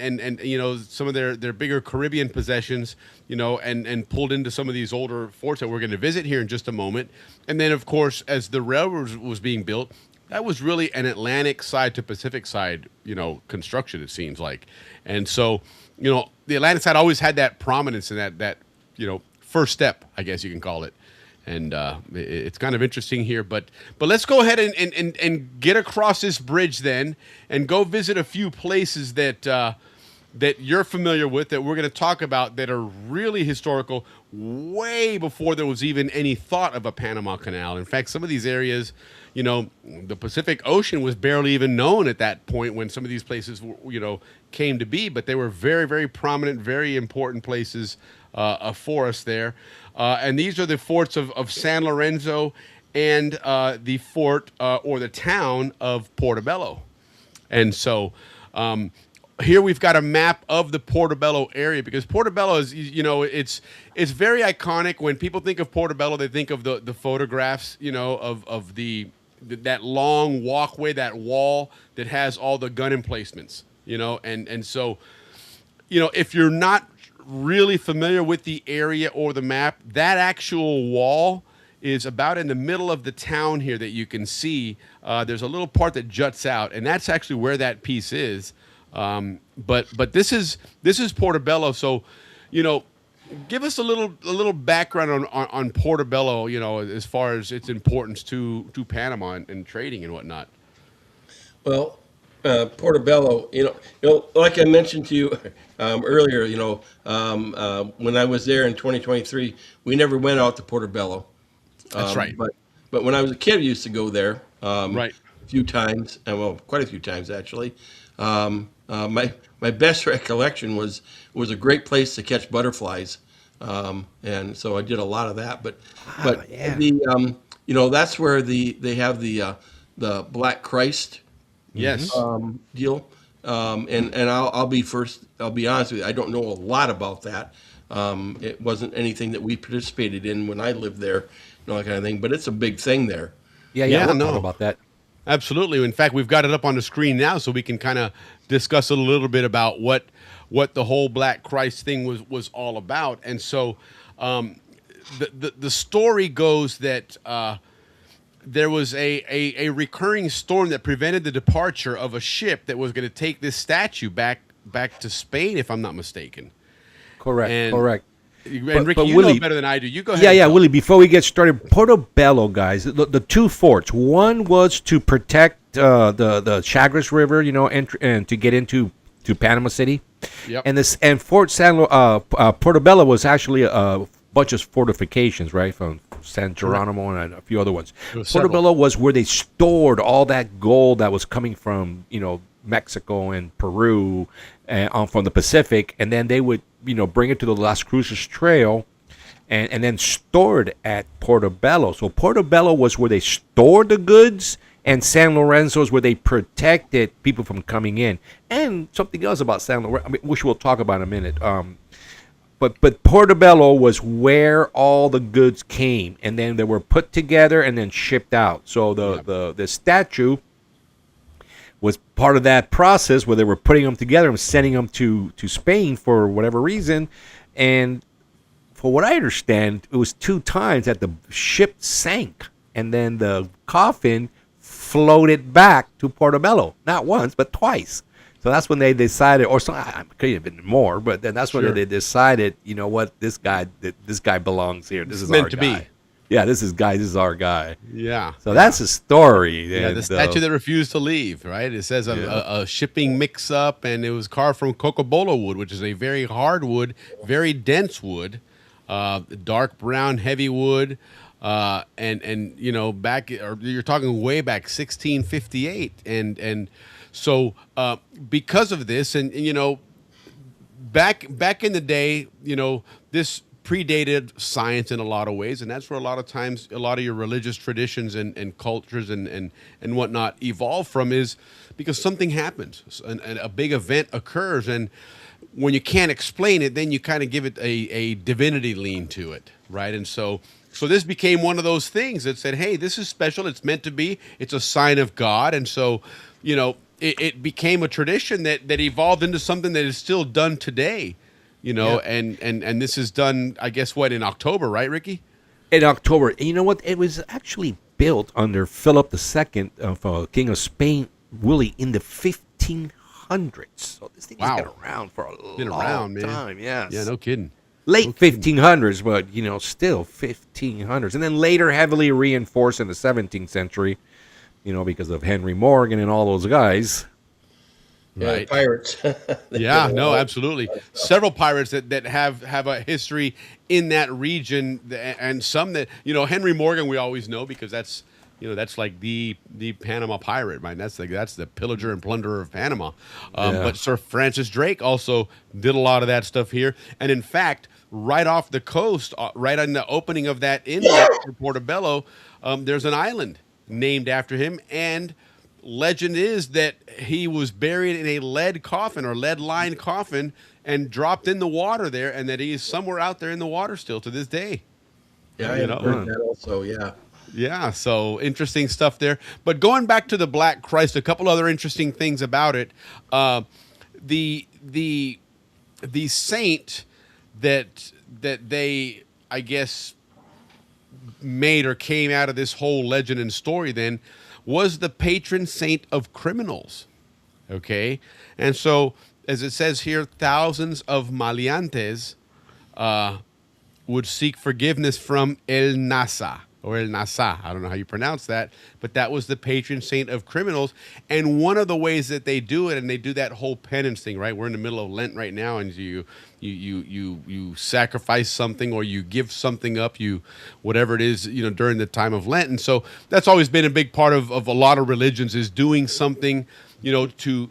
some of their bigger Caribbean possessions, and pulled into some of these older forts that we're going to visit here in just a moment. And then, of course, as the railroad was being built, that was really an Atlantic side to Pacific side, construction, it seems like. And so, the Atlantic side always had that prominence and that first step, I guess you can call it. And it's kind of interesting here, but let's go ahead and get across this bridge then, and go visit a few places that that you're familiar with that we're going to talk about that are really historical, way before there was even any thought of a Panama Canal. In fact, some of these areas, you know, the Pacific Ocean was barely even known at that point when some of these places, you know, came to be, but they were very, very prominent, very important places for us there. And these are the forts of San Lorenzo and the fort or the town of Portobello. And so here we've got a map of the Portobello area, because Portobello is, you know, it's very iconic. When people think of Portobello, they think of the photographs, you know, of that long walkway, that wall that has all the gun emplacements, you know, and so, you know, if you're not really familiar with the area or the map, that actual wall is about in the middle of the town here that you can see. There's a little part that juts out, and that's actually where that piece is. But this is Portobello. So, you know, give us a little background on Portobello, you know, as far as its importance to Panama and trading and whatnot. Well, Portobello, you know, like I mentioned to you earlier, you know, when I was there in 2023, we never went out to Portobello. That's right. But when I was a kid, I used to go there right. a few times, well, quite a few times actually. My best recollection was a great place to catch butterflies, and so I did a lot of that. But yeah. the you know, that's where they have the Black Christ yes deal. And I'll be honest with you, I don't know a lot about that. It wasn't anything that we participated in when I lived there, you know, that kind of thing. But it's a big thing there. Yeah, we'll talk about that. Absolutely. In fact, we've got it up on the screen now, so we can kind of discuss a little bit about what the whole Black Christ thing was all about. And so, the story goes that there was a recurring storm that prevented the departure of a ship that was going to take this statue back to Spain, if I'm not mistaken. Correct. And Ricky, but you Willie, know better than I do. You go ahead. Yeah, Willie, before we get started, Portobello, guys, the two forts. One was to protect the Chagres River, you know, and to get into Panama City. Yep. And Fort Portobello was actually a bunch of fortifications, right, from San Geronimo and a few other ones. Portobello was where they stored all that gold that was coming from, you know, Mexico and Peru and from the Pacific, and then they would, you know, bring it to the Las Cruces Trail and then store it at Portobello. So Portobello was where they stored the goods, and San Lorenzo is where they protected people from coming in. And something else about San Lorenzo, which we'll talk about in a minute. But Portobello was where all the goods came, and then they were put together and then shipped out. So the statue was part of that process where they were putting them together and sending them to Spain for whatever reason. And for what I understand, it was 2 times that the ship sank, and then the coffin floated back to Portobello. Not once, but twice. So that's when they decided, or so, I could have been more, but then that's when they decided, you know what, this guy belongs here. This is meant our to guy. be. Yeah, this is our guy. Yeah. So that's a story. Yeah, the statue that refused to leave, right? It says a shipping mix-up, and it was carved from cocobolo wood, which is a very hard wood, very dense wood, dark brown, heavy wood, and you know, you're talking way back 1658, and so because of this, and you know, back in the day, you know, this predated science in a lot of ways, and that's where a lot of times a lot of your religious traditions and cultures and whatnot evolve from, is because something happens and a big event occurs, and when you can't explain it, then you kind of give it a divinity lean to it, right? And so this became one of those things that said, hey, this is special, it's meant to be, it's a sign of God. And so, you know, it became a tradition that evolved into something that is still done today. You know, and this is done, I guess, in October, right, Ricky? In October. And you know what? It was actually built under Philip II, King of Spain, Willie, in the 1500s. So this thing has been around for a long time. Yes. Yeah, no kidding. Late 1500s, but, you know, still 1500s. And then later heavily reinforced in the 17th century, you know, because of Henry Morgan and all those guys. Right. Pirates. Yeah, no, absolutely. Several pirates that have a history in that region, and some that Henry Morgan we always know because that's that's like the Panama pirate, man. That's the pillager and plunderer of Panama. Yeah. But Sir Francis Drake also did a lot of that stuff here, and in fact, right off the coast, right on the opening of that inlet for Portobello, there's an island named after him, and legend is that he was buried in a lead coffin or lead-lined coffin and dropped in the water there, and that he is somewhere out there in the water still to this day. Yeah, I heard that also. Yeah. Yeah, so interesting stuff there. But going back to the Black Christ, a couple other interesting things about it. The saint that they, I guess, made or came out of this whole legend and story then was the patron saint of criminals. Okay? And so, as it says here, thousands of maleantes would seek forgiveness from El Nasa. Or El Nasa, I don't know how you pronounce that, but that was the patron saint of criminals. And one of the ways that they do it, and they do that whole penance thing, right? We're in the middle of Lent right now, and you sacrifice something or you give something up, whatever it is, during the time of Lent. And so that's always been a big part of a lot of religions, is doing something, to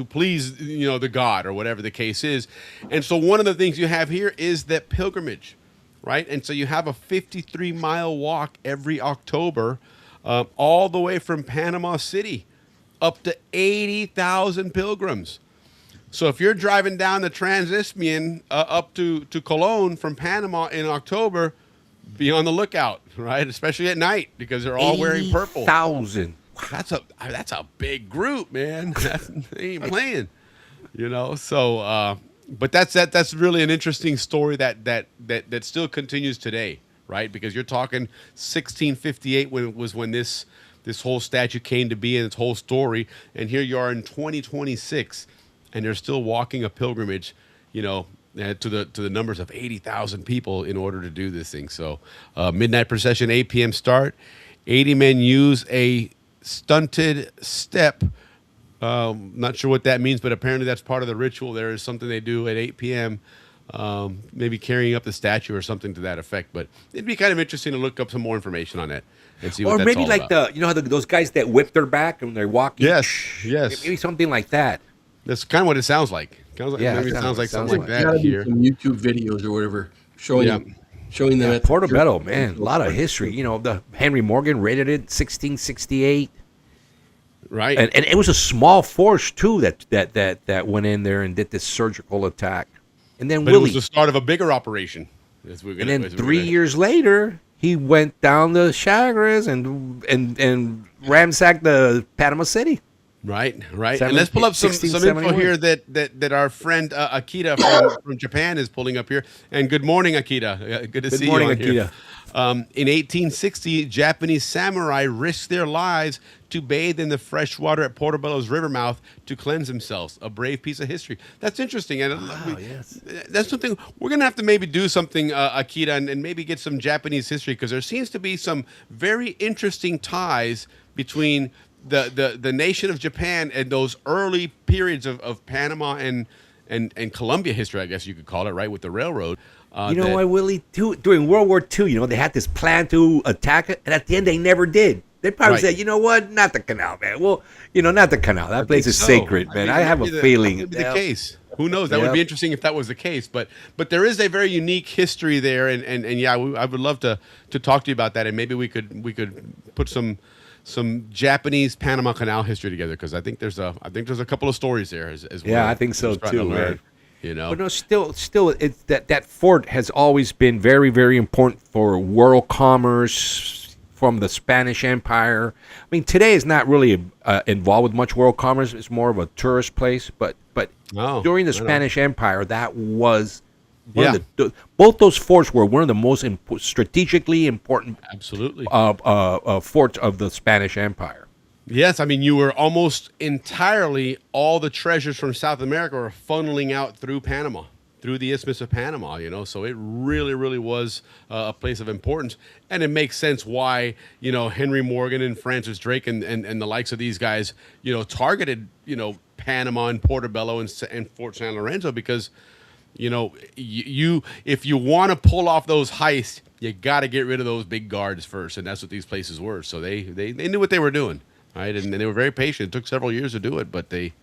please, the God or whatever the case is. And so one of the things you have here is that pilgrimage. Right, and so you have a 53-mile walk every October, all the way from Panama City, up to 80,000 pilgrims. So if you're driving down the Transisthmian up to Colón from Panama in October, be on the lookout, right? Especially at night because they're all wearing purple. 80,000. That's a big group, man. They ain't playing, So. But that's really an interesting story that still continues today, right? Because you're talking 1658 when this whole statue came to be and its whole story, and here you are in 2026, and they're still walking a pilgrimage, to the numbers of 80,000 people in order to do this thing. So midnight procession, 8 p.m. start. 80 men use a stunted step. Not sure what that means, but apparently that's part of the ritual. There is something they do at 8 p.m., maybe carrying up the statue or something to that effect. But it'd be kind of interesting to look up some more information on that and see what that's all about. Or maybe like those guys that whip their back and they're walking. Yes. Maybe something like that. That's kind of what it sounds like. Maybe it sounds like something like that here. Some YouTube videos or whatever showing them. At Portobello, man, a lot of history. The Henry Morgan raided it 1668. Right, and it was a small force too that went in there and did this surgical attack, and then it was the start of a bigger operation. And then 3 years later, he went down the Chagres and ransacked the Panama City. Right. And let's pull up some info here that our friend Akita from Japan is pulling up here. And good morning, Akita. Good to see you on Akita. Here. In 1860, Japanese samurai risked their lives to bathe in the fresh water at Portobello's river mouth to cleanse themselves. A brave piece of history. That's interesting. And that's something we're going to have to maybe do something, Akita, and maybe get some Japanese history, because there seems to be some very interesting ties between the nation of Japan and those early periods of Panama and Colombia history, I guess you could call it, right, with the railroad. Why, Willie? During World War II, they had this plan to attack it, and at the end, they never did. They probably said, you know what? Not the canal, man. Well, not the canal. That place is sacred, man. I have a feeling. That would be the case. Who knows? That would be interesting if that was the case. But there is a very unique history there, and yeah, I would love to talk to you about that, and maybe we could put some Japanese Panama Canal history together, because I think there's a couple of stories there as well. Yeah, I think so too, man. But no, still, it's that fort has always been very, very important for world commerce from the Spanish Empire. I mean, today is not really involved with much world commerce. It's more of a tourist place. But during the Spanish Empire, that was both those forts were one of the most strategically important, absolutely, forts of the Spanish Empire. Yes, I mean, you were almost entirely, all the treasures from South America were funneling out through Panama, through the Isthmus of Panama, so it really, really was a place of importance. And it makes sense why, Henry Morgan and Francis Drake and the likes of these guys, targeted, Panama and Portobello and Fort San Lorenzo because, you know, you if you want to pull off those heists, you got to get rid of those big guards first, and that's what these places were. So they knew what they were doing, right? And they were very patient. It took several years to do it, but they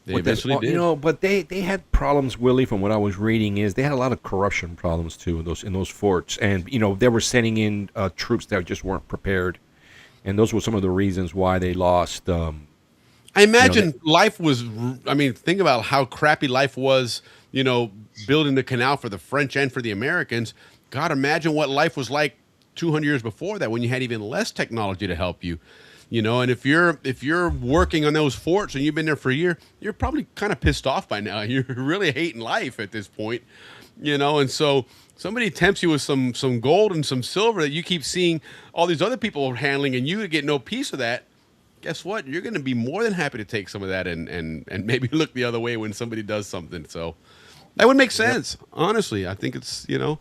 eventually did. You know, but they had problems, Willie. From what I was reading, is they had a lot of corruption problems too in those forts, and you know they were sending in troops that just weren't prepared, and those were some of the reasons why they lost. I imagine life was. I mean, think about how crappy life was. You know, building the canal for the French and for the Americans. God, imagine what life was like 200 years before that, when you had even less technology to help you. You know, and if you're working on those forts and you've been there for a year, you're probably kind of pissed off by now. You're really hating life at this point, you know. And so somebody tempts you with some gold and some silver that you keep seeing all these other people handling, and you get no piece of that. Guess what? You're going to be more than happy to take some of that and maybe look the other way when somebody does something. So that would make sense. Honestly, I think it's, you know.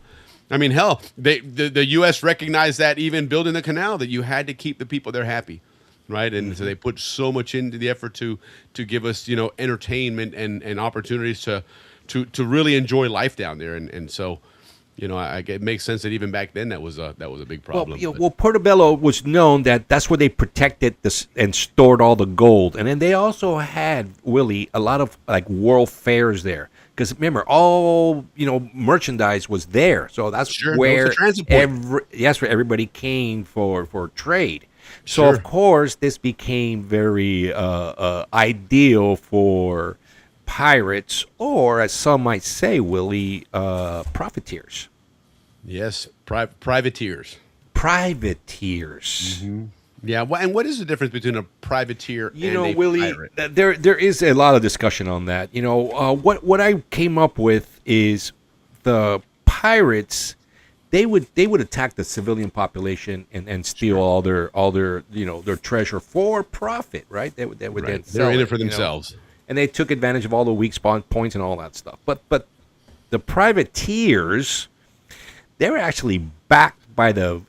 I mean, hell, the U.S. recognized that even building the canal, that you had to keep the people there happy, right? And so they put so much into the effort to give us, you know, entertainment and opportunities to really enjoy life down there. And so, you know, it makes sense that even back then that was a big problem. Well, Portobello was known that's where they protected this and stored all the gold, and then they also had, Willie, a lot of like world fairs there. Because remember, all merchandise was there, so that's where where everybody came for trade. So of course, this became very ideal for pirates, or as some might say, Willie, profiteers. Yes, privateers. Privateers. Mm-hmm. Yeah, and what is the difference between a privateer and a Willie, pirate? there is a lot of discussion on that. You know, what I came up with is the pirates. They would attack the civilian population and steal all their their treasure for profit, right? They would then sell They're in it for themselves, and they took advantage of all the weak spawn points and all that stuff. But the privateers, they were actually backed by the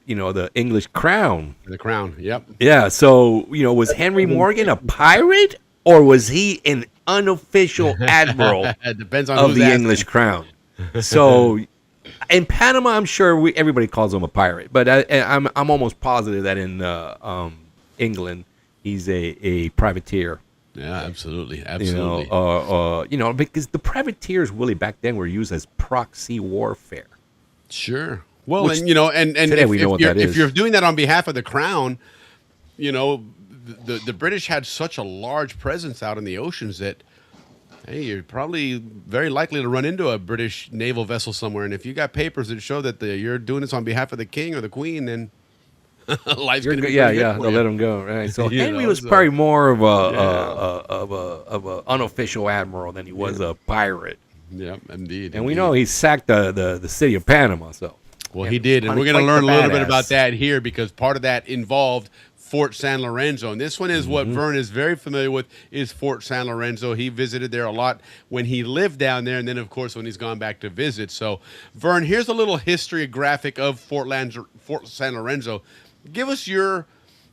English crown. The crown, yep. Yeah, so was Henry Morgan a pirate, or was he an unofficial admiral Depends on of who's the asking. English crown? So in Panama, I'm sure everybody calls him a pirate, but I'm almost positive that in England he's a privateer. Yeah, absolutely. Because the privateers, Willie, back then were used as proxy warfare. Sure. Well, Which, and today we know what that is. If you're doing that on behalf of the crown, the British had such a large presence out in the oceans that, hey, you're probably very likely to run into a British naval vessel somewhere. And if you got papers that show that you're doing this on behalf of the king or the queen, then life's going to be pretty good for they'll you. let him go. Right. So Henry was probably more of a unofficial admiral than he was a pirate. Yeah, indeed. And we know he sacked the city of Panama. So. Well, he did, and we're going to learn a little bit about that here, because part of that involved Fort San Lorenzo. And this one is what Vern is very familiar with, is Fort San Lorenzo. He visited there a lot when he lived down there, and then, of course, when he's gone back to visit. So, Vern, here's a little history graphic of Fort San Lorenzo. Give us your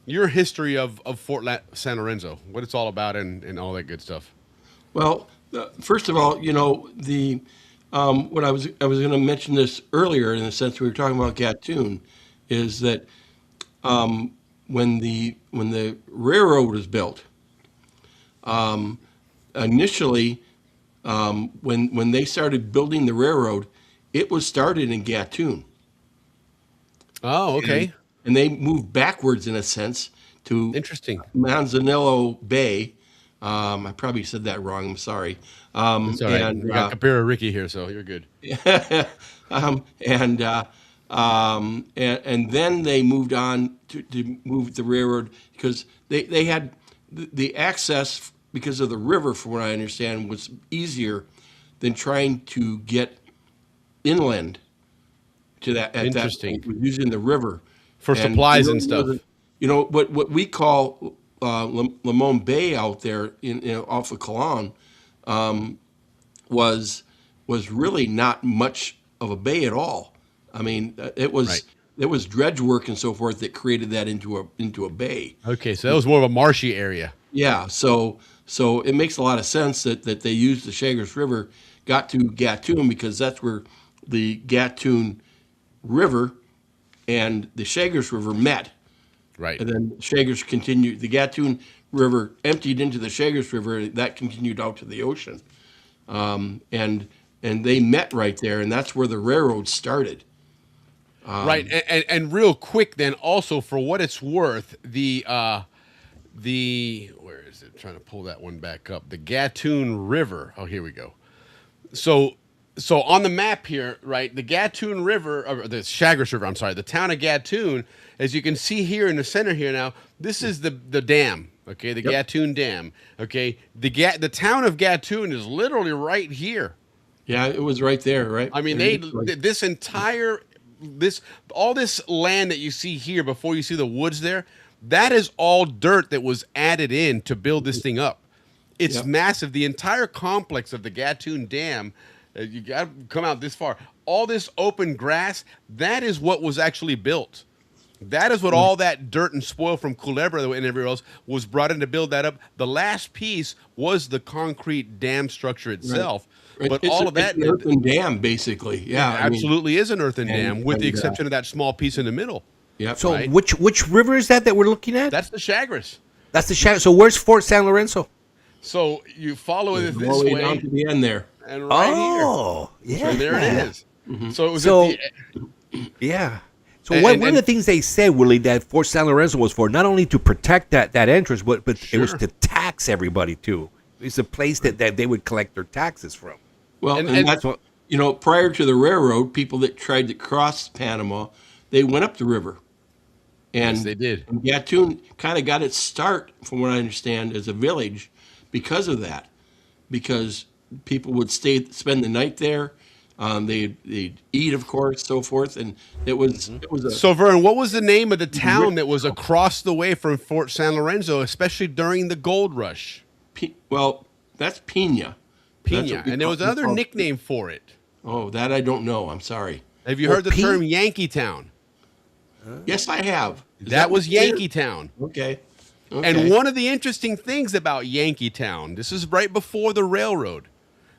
history of Fort San Lorenzo, what it's all about and all that good stuff. Well, first of all, what I was going to mention this earlier, in the sense we were talking about Gatun, is that when the railroad was built, initially when they started building the railroad, it was started in Gatun. Oh, okay. And they moved backwards, in a sense, to Manzanillo Bay. I probably said that wrong. I'm sorry. It's all right. We got Capira Ricky here, so you're good. And then they moved on to move the railroad, because they had the access, because of the river, from what I understand, was easier than trying to get inland to that. Interesting. That, using the river for supplies and stuff. What we call Limon Bay out there off of Calan was really not much of a bay at all. I mean, it was dredge work and so forth that created that into a bay. Okay, so that was more of a marshy area. Yeah. So So it makes a lot of sense that they used the Chagres River, got to Gatun, because that's where the Gatun River and the Chagres River met. Right. And then Chagres continued, the Gatun River emptied into the Chagres River, and that continued out to the ocean. And they met right there, and that's where the railroad started. Right. And real quick then, also, for what it's worth, the where is it? I'm trying to pull that one back up. The Gatun River. Oh, here we go. So on the map here, right, the Gatun River, or the Chagres River, I'm sorry, the town of Gatun, as you can see here in the center here now, this is the dam, okay, the Gatun Dam, okay? The town of Gatun is literally right here. Yeah, it was right there, right? I mean, this entire, all this land that you see here before you see the woods there, that is all dirt that was added in to build this thing up. It's massive. The entire complex of the Gatun Dam, you got to come out this far. All this open grass, that is what was actually built. That is what all that dirt and spoil from Culebra and everywhere else was brought in to build that up. The last piece was the concrete dam structure itself. Right. But it's all of that, an earthen dam, basically. Yeah, it absolutely is an earthen dam, with the exception of that small piece in the middle. Yeah. So right? which river is that we're looking at? That's the Chagres. That's the Chagres. So where's Fort San Lorenzo? So you follow it this all the way way down to the end there, and right here. So there it is. Mm-hmm. So it was yeah. So one of the things they said, Willie, that Fort San Lorenzo was for, not only to protect that entrance, but it was to tax everybody too. It's a place that they would collect their taxes from. Well, and that's what, prior to the railroad, people that tried to cross Panama, they went up the river. And yes, they did. And Gatun kind of got its start, from what I understand, as a village because of that. Because people would spend the night there. They'd eat, of course, so forth, and it was So Vern, what was the name of the town that was across the way from Fort San Lorenzo, especially during the gold rush? Well, that's Pina. Pina, and there was another nickname for it. Oh, that I don't know. I'm sorry. Have you heard the term Yankee Town? Yes, I have. That was Yankee Town. Okay. And one of the interesting things about Yankee Town, this is right before the railroad.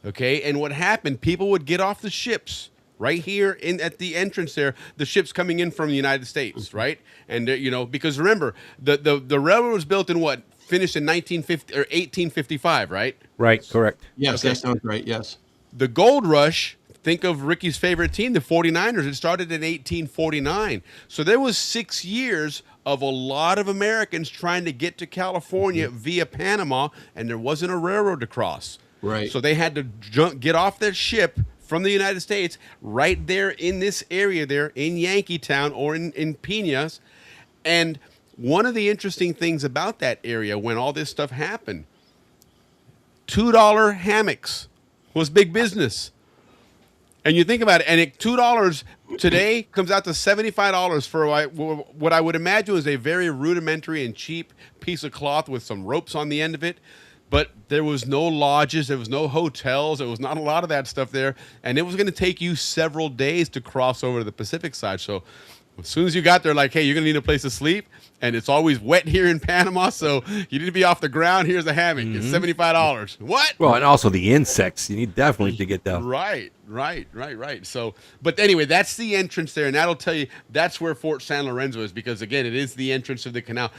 Okay, and what happened, people would get off the ships right here at the entrance there, the ships coming in from the United States, right? And because remember, the railroad was built in what? Finished in 1950 or 1855, right? Right, correct. Yes, that sounds right, yes. The gold rush, think of Ricky's favorite team, the 49ers. It started in 1849. So there was 6 years of a lot of Americans trying to get to California via Panama, and there wasn't a railroad to cross. Right. So they had to get off their ship from the United States right there in this area there in Yankeetown or in Pinas. And one of the interesting things about that area when all this stuff happened, $2 hammocks was big business. And you think about it, and $2 today comes out to $75 for what I would imagine is a very rudimentary and cheap piece of cloth with some ropes on the end of it. But there was no lodges, there was no hotels, there was not a lot of that stuff there, and it was going to take you several days to cross over to the Pacific side. So as soon as you got there, like, hey, you're going to need a place to sleep, and it's always wet here in Panama, so you need to be off the ground. Here's a hammock. It's $75. What? Well, and also the insects. You need definitely to get down. Right. So, but anyway, that's the entrance there, and that'll tell you that's where Fort San Lorenzo is, because, again, it is the entrance of the canal.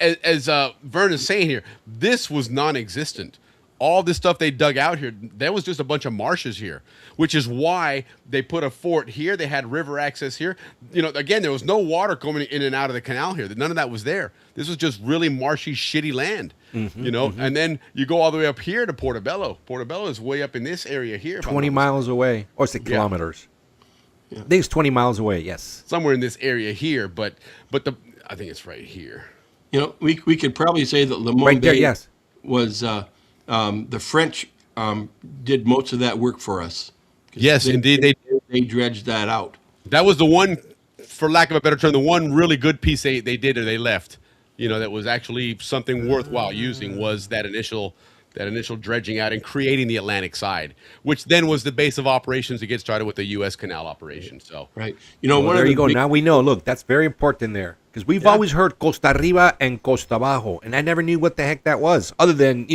As Vern is saying here, this was non-existent. All this stuff they dug out here, there was just a bunch of marshes here, which is why they put a fort here. They had river access here. Again, there was no water coming in and out of the canal here. None of that was there. This was just really marshy, shitty land, And then you go all the way up here to Portobello. Portobello is way up in this area here. 20 miles away. Or is it kilometers? Yeah. I think it's 20 miles away, yes. Somewhere in this area here, but I think it's right here. We could probably say that Limon right there, Bay yes. was... the French did most of that work for us. Yes, indeed. They dredged that out. That was the one, for lack of a better term, the one really good piece they did or they left, that was actually something worthwhile using, was that initial dredging out and creating the Atlantic side, which then was the base of operations to get started with the U.S. Canal operation. So right. There you go. Now we know. Look, that's very important there, because we've always heard Costa Arriba and Costa Abajo, and I never knew what the heck that was, other than,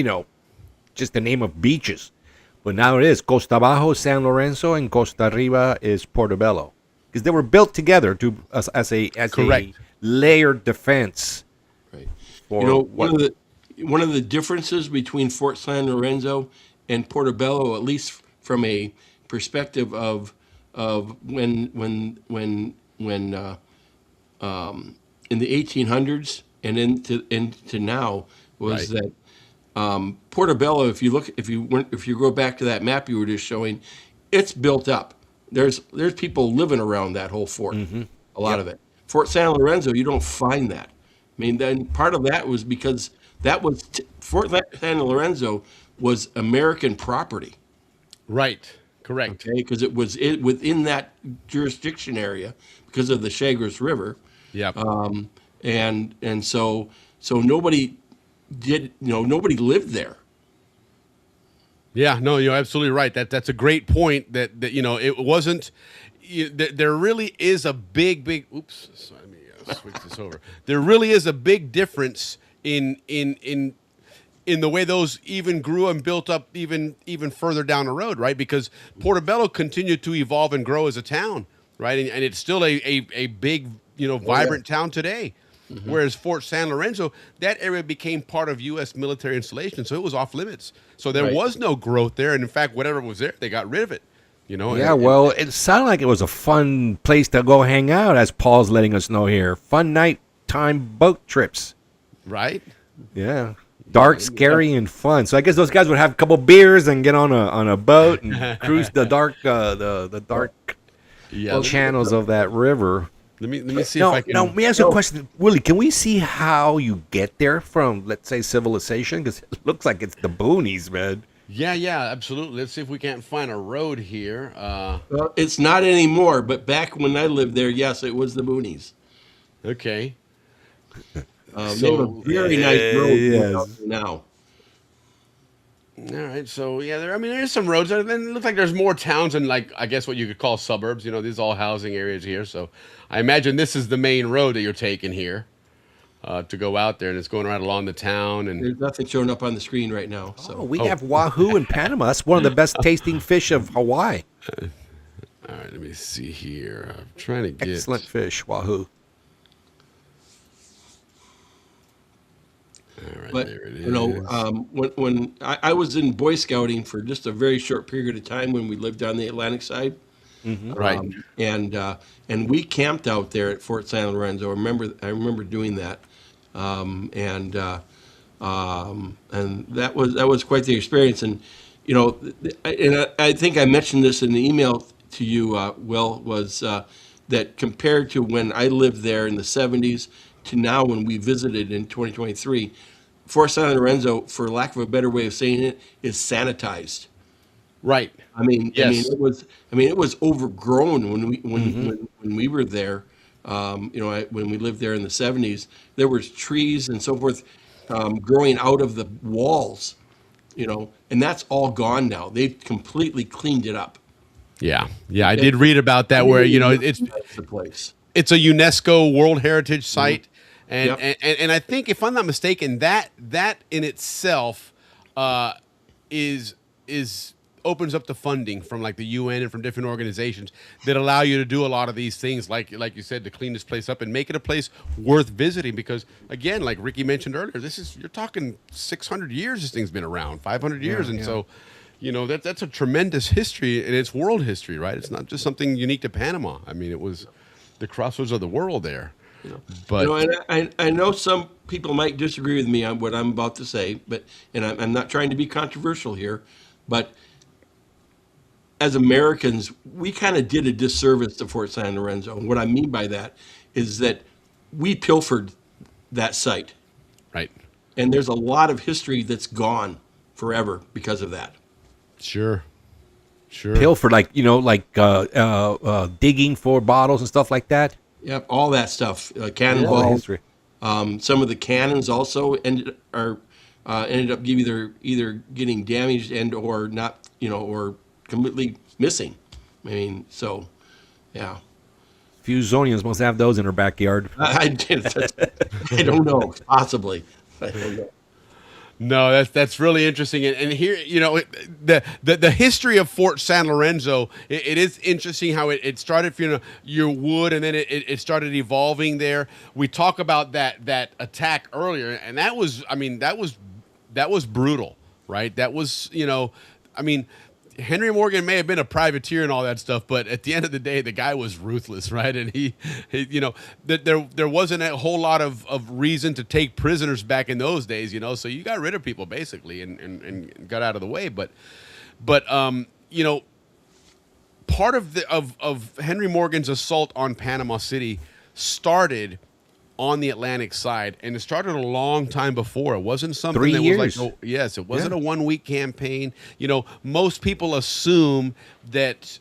just the name of beaches. But now it is Costa Bajo, San Lorenzo, and Costa Arriba is Portobello, because they were built together as a layered defense. Right. One of the differences between Fort San Lorenzo and Portobello, at least from a perspective of when in the 1800s and into now, was that Portobello. If you go back to that map you were just showing, it's built up. There's people living around that whole fort. A lot of it. Fort San Lorenzo, you don't find that. I mean, then part of that was because that was Fort San Lorenzo was American property. Right. Correct. Okay, because it was within that jurisdiction area because of the Chagres River. Yeah. And so nobody nobody lived there. Yeah, no, you're absolutely right. That's a great point. That it wasn't. There really is a big. Oops, sorry, let me switch this over. There really is a big difference in the way those even grew and built up even further down the road, right? Because Portobello continued to evolve and grow as a town, right? And it's still a big, vibrant town today. Whereas Fort San Lorenzo, that area became part of U.S. military installation, so it was off limits. So there was no growth there, and in fact, whatever was there, they got rid of it. Yeah, well, it sounded like it was a fun place to go hang out, as Paul's letting us know here. Fun nighttime boat trips. Right? Yeah. Dark, scary, and fun. So I guess those guys would have a couple beers and get on a boat and cruise the dark the dark channels of that river. Let me see if I can. Now, let me ask you a question, Willie. Can we see how you get there from, let's say, civilization? Because it looks like it's the boonies, man. Yeah, absolutely. Let's see if we can't find a road here. Well, it's not anymore, but back when I lived there, yes, it was the boonies. Okay. They have a very nice road now. All right, so there's some roads. And it looks like there's more towns and I guess what you could call suburbs. These are all housing areas here. So I imagine this is the main road that you're taking here to go out there, and it's going right along the town. And there's nothing showing up on the screen right now. So we have wahoo in Panama. That's one of the best tasting fish of Hawaii. All right, let me see here. I'm trying to get excellent fish, wahoo. All right, but there it is. When I was in Boy Scouting for just a very short period of time when we lived on the Atlantic side, right, and we camped out there at Fort San Lorenzo. I remember doing that, and that was quite the experience. And I think I mentioned this in the email to you, Will, was that compared to when I lived there in the 70s to now when we visited in 2023, Fort San Lorenzo, for lack of a better way of saying it, is sanitized. Right. Yes. It was overgrown when we were there. When we lived there in the 70s, there was trees and so forth growing out of the walls, and that's all gone now. They've completely cleaned it up. Yeah, I did read about that where it's the place. It's a UNESCO World Heritage Site, and I think, if I'm not mistaken, that in itself is opens up the funding from the UN and from different organizations that allow you to do a lot of these things, like you said, to clean this place up and make it a place worth visiting. Because again, like Ricky mentioned earlier, you're talking 600 years this thing's been around, 500 years, so. That's a tremendous history, and it's world history, right? It's not just something unique to Panama. It was the crossroads of the world there. But and I know some people might disagree with me on what I'm about to say, and I'm not trying to be controversial here, but as Americans, we kind of did a disservice to Fort San Lorenzo. And what I mean by that is that we pilfered that site. Right. And there's a lot of history that's gone forever because of that. Sure. Pilfer, digging for bottles and stuff like that. Yep, all that stuff. Cannonballs. Some of the cannons also ended up either getting damaged and or not, or completely missing. So, yeah. Few Zonians must have those in their backyard. I don't know. Possibly. I don't know. No, that's really interesting, and here, the history of Fort San Lorenzo. It is interesting how it started, your wood, and then it started evolving there. We talk about that attack earlier, and that was, that was brutal, right? That was, Henry Morgan may have been a privateer and all that stuff, but at the end of the day, the guy was ruthless, right? And he there wasn't a whole lot of reason to take prisoners back in those days, so you got rid of people basically and got out of the way. But part of Henry Morgan's assault on Panama City started on the Atlantic side, and it started a long time before. It wasn't something 3 that years. was like, it wasn't a 1 week campaign. Most people assume that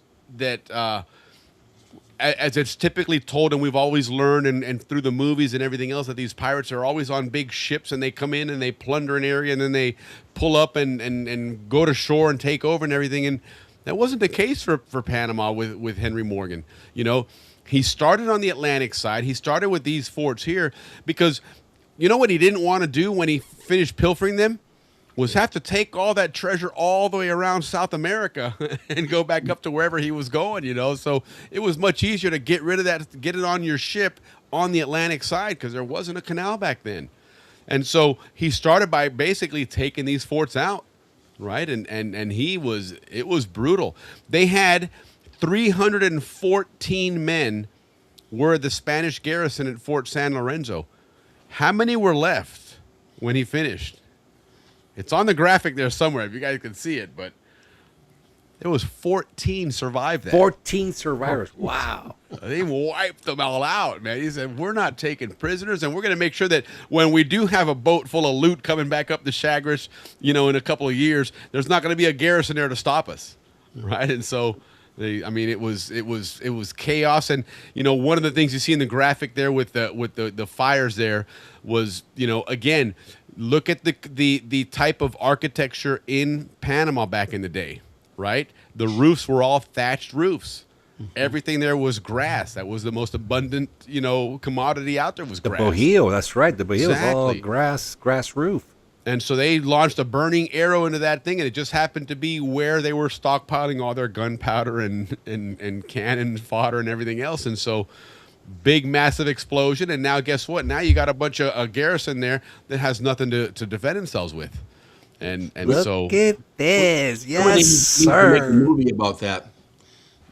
as it's typically told, and we've always learned, and through the movies and everything else, that these pirates are always on big ships, and they come in and they plunder an area, and then they pull up and go to shore and take over and everything. And that wasn't the case for Panama with Henry Morgan. He started on the Atlantic side. He started with these forts here because you know what he didn't want to do when he finished pilfering them was have to take all that treasure all the way around South America and go back up to wherever he was going, So it was much easier to get rid of that, get it on your ship on the Atlantic side because there wasn't a canal back then. And so he started by basically taking these forts out, right? And it was brutal. They had 314 men were the Spanish garrison at Fort San Lorenzo. How many were left when he finished? It's on the graphic there somewhere if you guys can see it, but there was 14 survived that. 14 survivors. Wow. They wiped them all out, man. He said, we're not taking prisoners, and we're going to make sure that when we do have a boat full of loot coming back up the Chagres, in a couple of years, there's not going to be a garrison there to stop us, right? And so it was chaos, and one of the things you see in the graphic there with the fires there was again, look at the type of architecture in Panama back in the day, right? The roofs were all thatched roofs. Everything there was grass. That was the most abundant commodity out there was grass. The bohío, that's right. The bohío was all Exactly. grass roof. And so they launched a burning arrow into that thing, and it just happened to be where they were stockpiling all their gunpowder and cannon fodder and everything else. And so, big, massive explosion. And now, guess what? Now you got a bunch of a garrison there that has nothing to defend themselves with. And Look so, at this, yes, Somebody needs to make a sir. movie about that.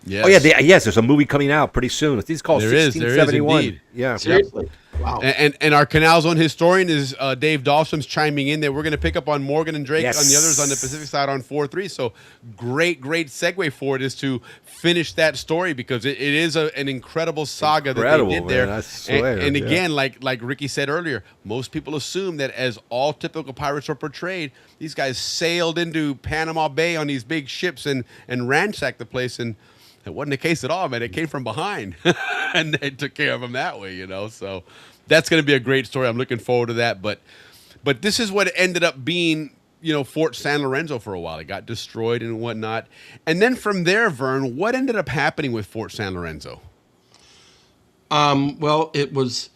yes. Oh yeah, yes. There's a movie coming out pretty soon. It's called There is 1671. indeed. Yeah. Seriously. Wow. And our Canal Zone historian is Dave Dawson's chiming in there. We're going to pick up on Morgan and Drake Yes. on the others on the Pacific side on 4-3. So great segue for it is to finish that story because it is an incredible saga that they did there. Man, I swear. And yeah. again, like Ricky said earlier, most people assume that as all typical pirates are portrayed, these guys sailed into Panama Bay on these big ships and ransacked the place, and it wasn't the case at all, man. It came from behind, and they took care of them that way, So that's going to be a great story. I'm looking forward to that. But this is what it ended up being, Fort San Lorenzo for a while. It got destroyed and whatnot. And then from there, Vern, what ended up happening with Fort San Lorenzo? Well, it was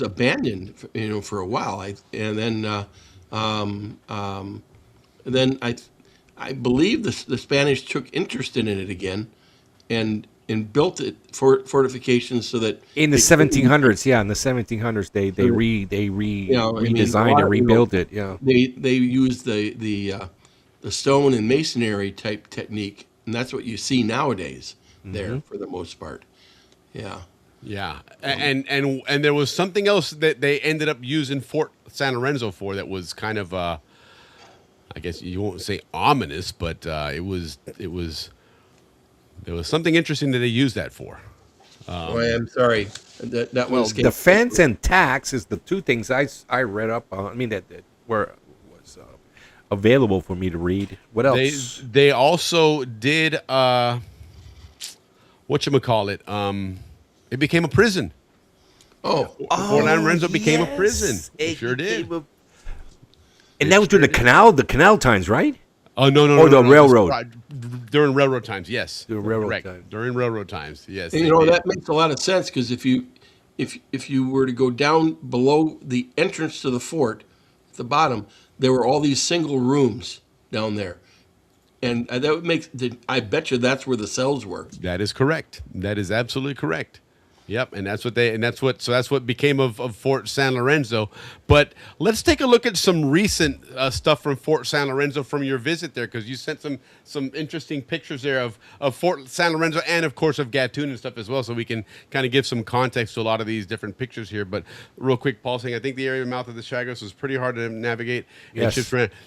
abandoned, for a while. Then I believe the Spanish took interest in it again, and built it for fortifications so that In the 1700s, in the 1700s, they redesigned and rebuilt it. Yeah. They used the stone and masonry type technique, and that's what you see nowadays there for the most part. Yeah. Yeah, and there was something else that they ended up using Fort San Lorenzo for that was kind of, I guess you won't say ominous, but it was there was something interesting that they used that for. I'm sorry, that Well, was defense and tax is the two things I read up on. I mean that was available for me to read. What else? They also did whatchamacallit? It became a prison. Fort San Lorenzo became a prison. It sure did. And that was during the canal times, right? Oh no! Or the railroad. During railroad times, yes. During railroad Correct. times. During railroad times, yes. And, that makes a lot of sense because if you were to go down below the entrance to the fort, at the bottom, there were all these single rooms down there. And that would make, I bet you that's where the cells were. That is correct. That is absolutely correct. Yep, and that's what became of Fort San Lorenzo. But let's take a look at some recent stuff from Fort San Lorenzo from your visit there, because you sent some interesting pictures there of Fort San Lorenzo and of course of Gatun and stuff as well, so we can kind of give some context to a lot of these different pictures here. But real quick, Paul saying I think the area mouth of the Chagres was pretty hard to navigate. Yes.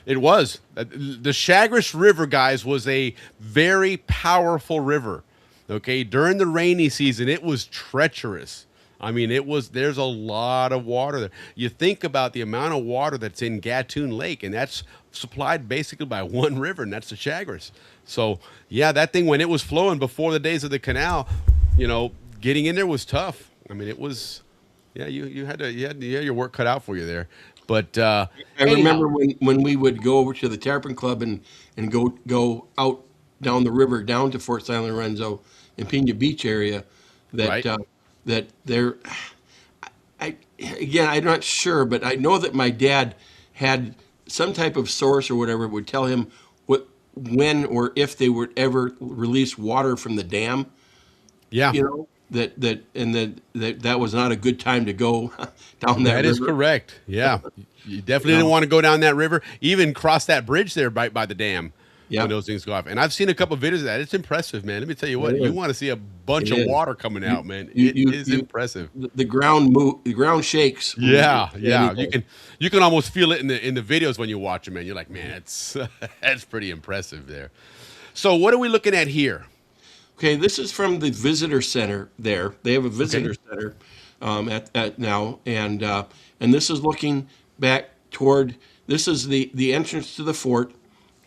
It was. The Chagres River, guys, was a very powerful river. Okay, during the rainy season, it was treacherous. I mean, there's a lot of water there. You think about the amount of water that's in Gatun Lake, and that's supplied basically by one river, and that's the Chagres. So, yeah, that thing, when it was flowing before the days of the canal, getting in there was tough. I mean, it was, you had your work cut out for you there. But I remember when we would go over to the Tarpon Club and go out down the river down to Fort San Lorenzo in Pena Beach area, that there, I'm not sure, but I know that my dad had some type of source or whatever would tell him when or if they would ever release water from the dam. Yeah, that was not a good time to go down that river. That is correct. Yeah, you definitely didn't want to go down that river, even cross that bridge there by the dam. Yeah, when those things go off. And I've seen a couple of videos of that. It's impressive, man. Let me tell you what, you want to see a bunch of water coming out, man. It is impressive. The ground shakes. Yeah. You can almost feel it in the videos when you watch them, man. You're like, man, that's pretty impressive there. So what are we looking at here? Okay, this is from the visitor center there. They have a visitor center at now, and this is looking back toward. This is the entrance to the fort.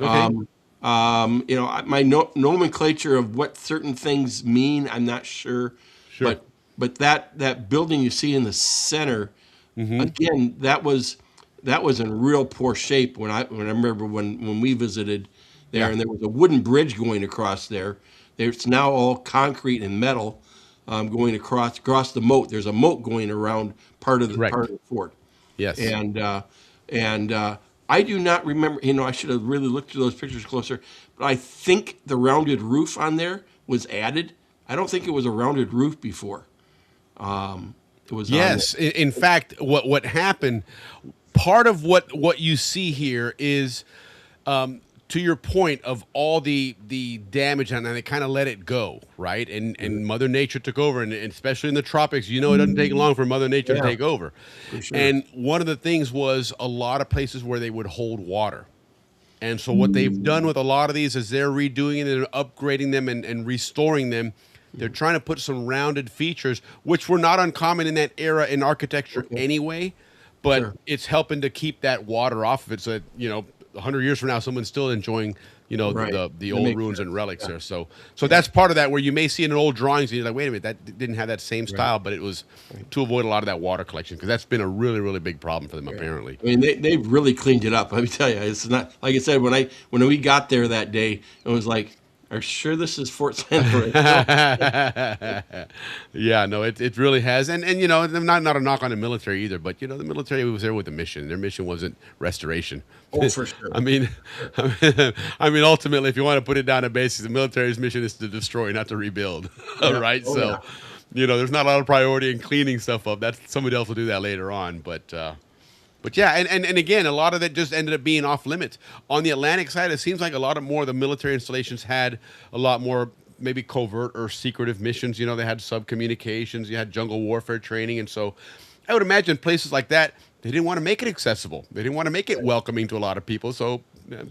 Okay. My nomenclature of what certain things mean, I'm not sure. Sure. But that building you see in the center, again, that was in real poor shape when I remember when we visited there, and there was a wooden bridge going across there. It's now all concrete and metal going across the moat. There's a moat going around part of the fort. Yes. And I do not remember, I should have really looked through those pictures closer, but I think the rounded roof on there was added. I don't think it was a rounded roof before. It was. Yes. In fact, what happened, part of what you see here is, to your point of all the damage on it, they kind of let it go, right? And Mother Nature took over, and especially in the tropics, it doesn't take long for Mother Nature to take over. Sure. And one of the things was a lot of places where they would hold water. And so what they've done with a lot of these is they're redoing it and upgrading them and restoring them. They're trying to put some rounded features, which were not uncommon in that era in architecture anyway, but it's helping to keep that water off of it so that, 100 years from now, someone's still enjoying, the old ruins and relics there. So that's part of that, where you may see in an old drawings and you're like, wait a minute, that didn't have that same style, but it was to avoid a lot of that water collection, because that's been a really, really big problem for them apparently. I mean, they've really cleaned it up. Let me tell you, it's not like I said when we got there that day. It was like, are you sure this is Fort San Lorenzo? Yeah, no, it really has, and not a knock on the military either, but the military was there with a mission. Their mission wasn't restoration. Oh, for sure. I mean, ultimately, if you want to put it down to basics, the military's mission is to destroy, not to rebuild. Right? So, there's not a lot of priority in cleaning stuff up. That's somebody else will do that later on, but yeah, and again, a lot of that just ended up being off limits. On the Atlantic side, it seems like a lot of more of the military installations had a lot more maybe covert or secretive missions. They had sub-communications, you had jungle warfare training, and so I would imagine places like that, they didn't want to make it accessible. They didn't want to make it welcoming to a lot of people, so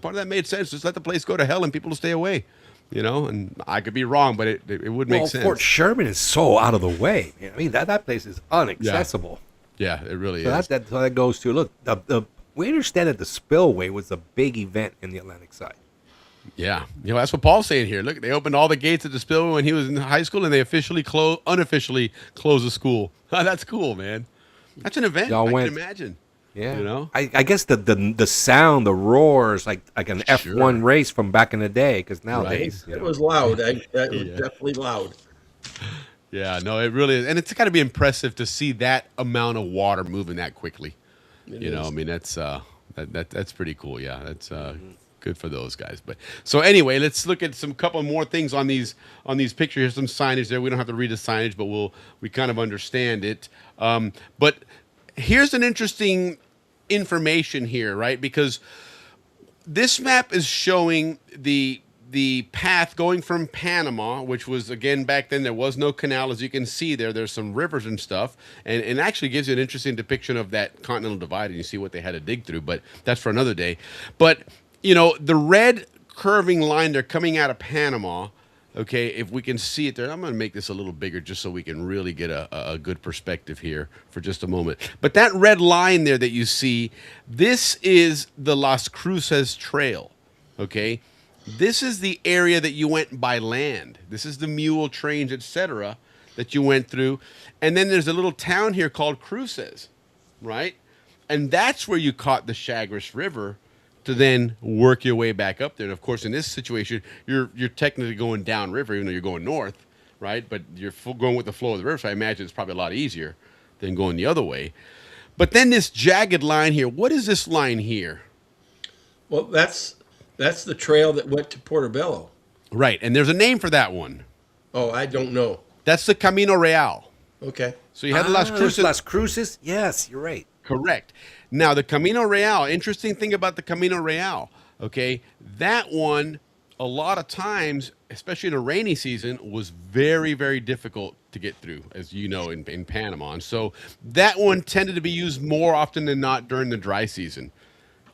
part of that made sense. Just let the place go to hell and people will stay away. And I could be wrong, but it would make sense. Fort Sherman is so out of the way. I mean, that place is inaccessible. Yeah, it really is. So that goes to, look, we understand that the spillway was a big event in the Atlantic side. Yeah. That's what Paul's saying here. Look, they opened all the gates at the spillway when he was in high school, and they unofficially closed the school. That's cool, man. That's an event. I can imagine. Yeah. I guess the sound, the roars, like an F1 race from back in the day, because nowadays. It was loud. That was definitely loud. Yeah, no, it really is. And it's got to be impressive to see that amount of water moving that quickly. I mean, that's that's pretty cool. Yeah, that's good for those guys. But so anyway, let's look at some couple more things on these pictures. Here's some signage there. We don't have to read the signage, but we kind of understand it. But here's an interesting information here, right? Because this map is showing the path going from Panama, which was, again, back then there was no canal. As you can see there's some rivers and stuff, and actually gives you an interesting depiction of that continental divide, and you see what they had to dig through, but that's for another day. But the red curving line there coming out of Panama, okay, if we can see it there, I'm going to make this a little bigger just so we can really get a good perspective here for just a moment. But that red line there that you see, this is the Las Cruces Trail, okay? This is the area that you went by land. This is the mule trains, etc., that you went through. And then there's a little town here called Cruces, right? And that's where you caught the Chagres River to then work your way back up there. And of course, in this situation, you're technically going downriver, even though you're going north, right? But you're going with the flow of the river, so I imagine it's probably a lot easier than going the other way. But then this jagged line here, what is this line here? Well, that's the trail that went to Portobello. Right, and there's a name for that one. Oh, I don't know. That's the Camino Real. Okay. So you had Las Cruces. Las Cruces? Yes, you're right. Correct. Now, the Camino Real, interesting thing about the Camino Real, okay, that one, a lot of times, especially in a rainy season, was very, very difficult to get through, as you know, in Panama. And so that one tended to be used more often than not during the dry season.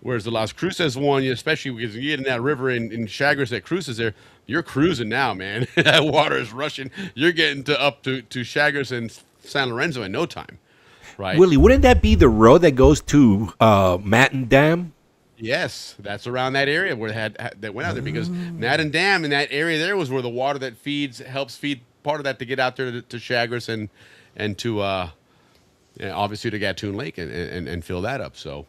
Whereas the Las Cruces one, especially because you get in that river in Chagres that Cruces there, you're cruising now, man. That water is rushing. You're getting up to Chagres and San Lorenzo in no time, right? Willie, wouldn't that be the road that goes to Matin Dam? Yes, that's around that area where that went out there, because Matin Dam in that area there was where the water that helps feed part of that to get out there to Chagres and to obviously to Gatun Lake and fill that up. So.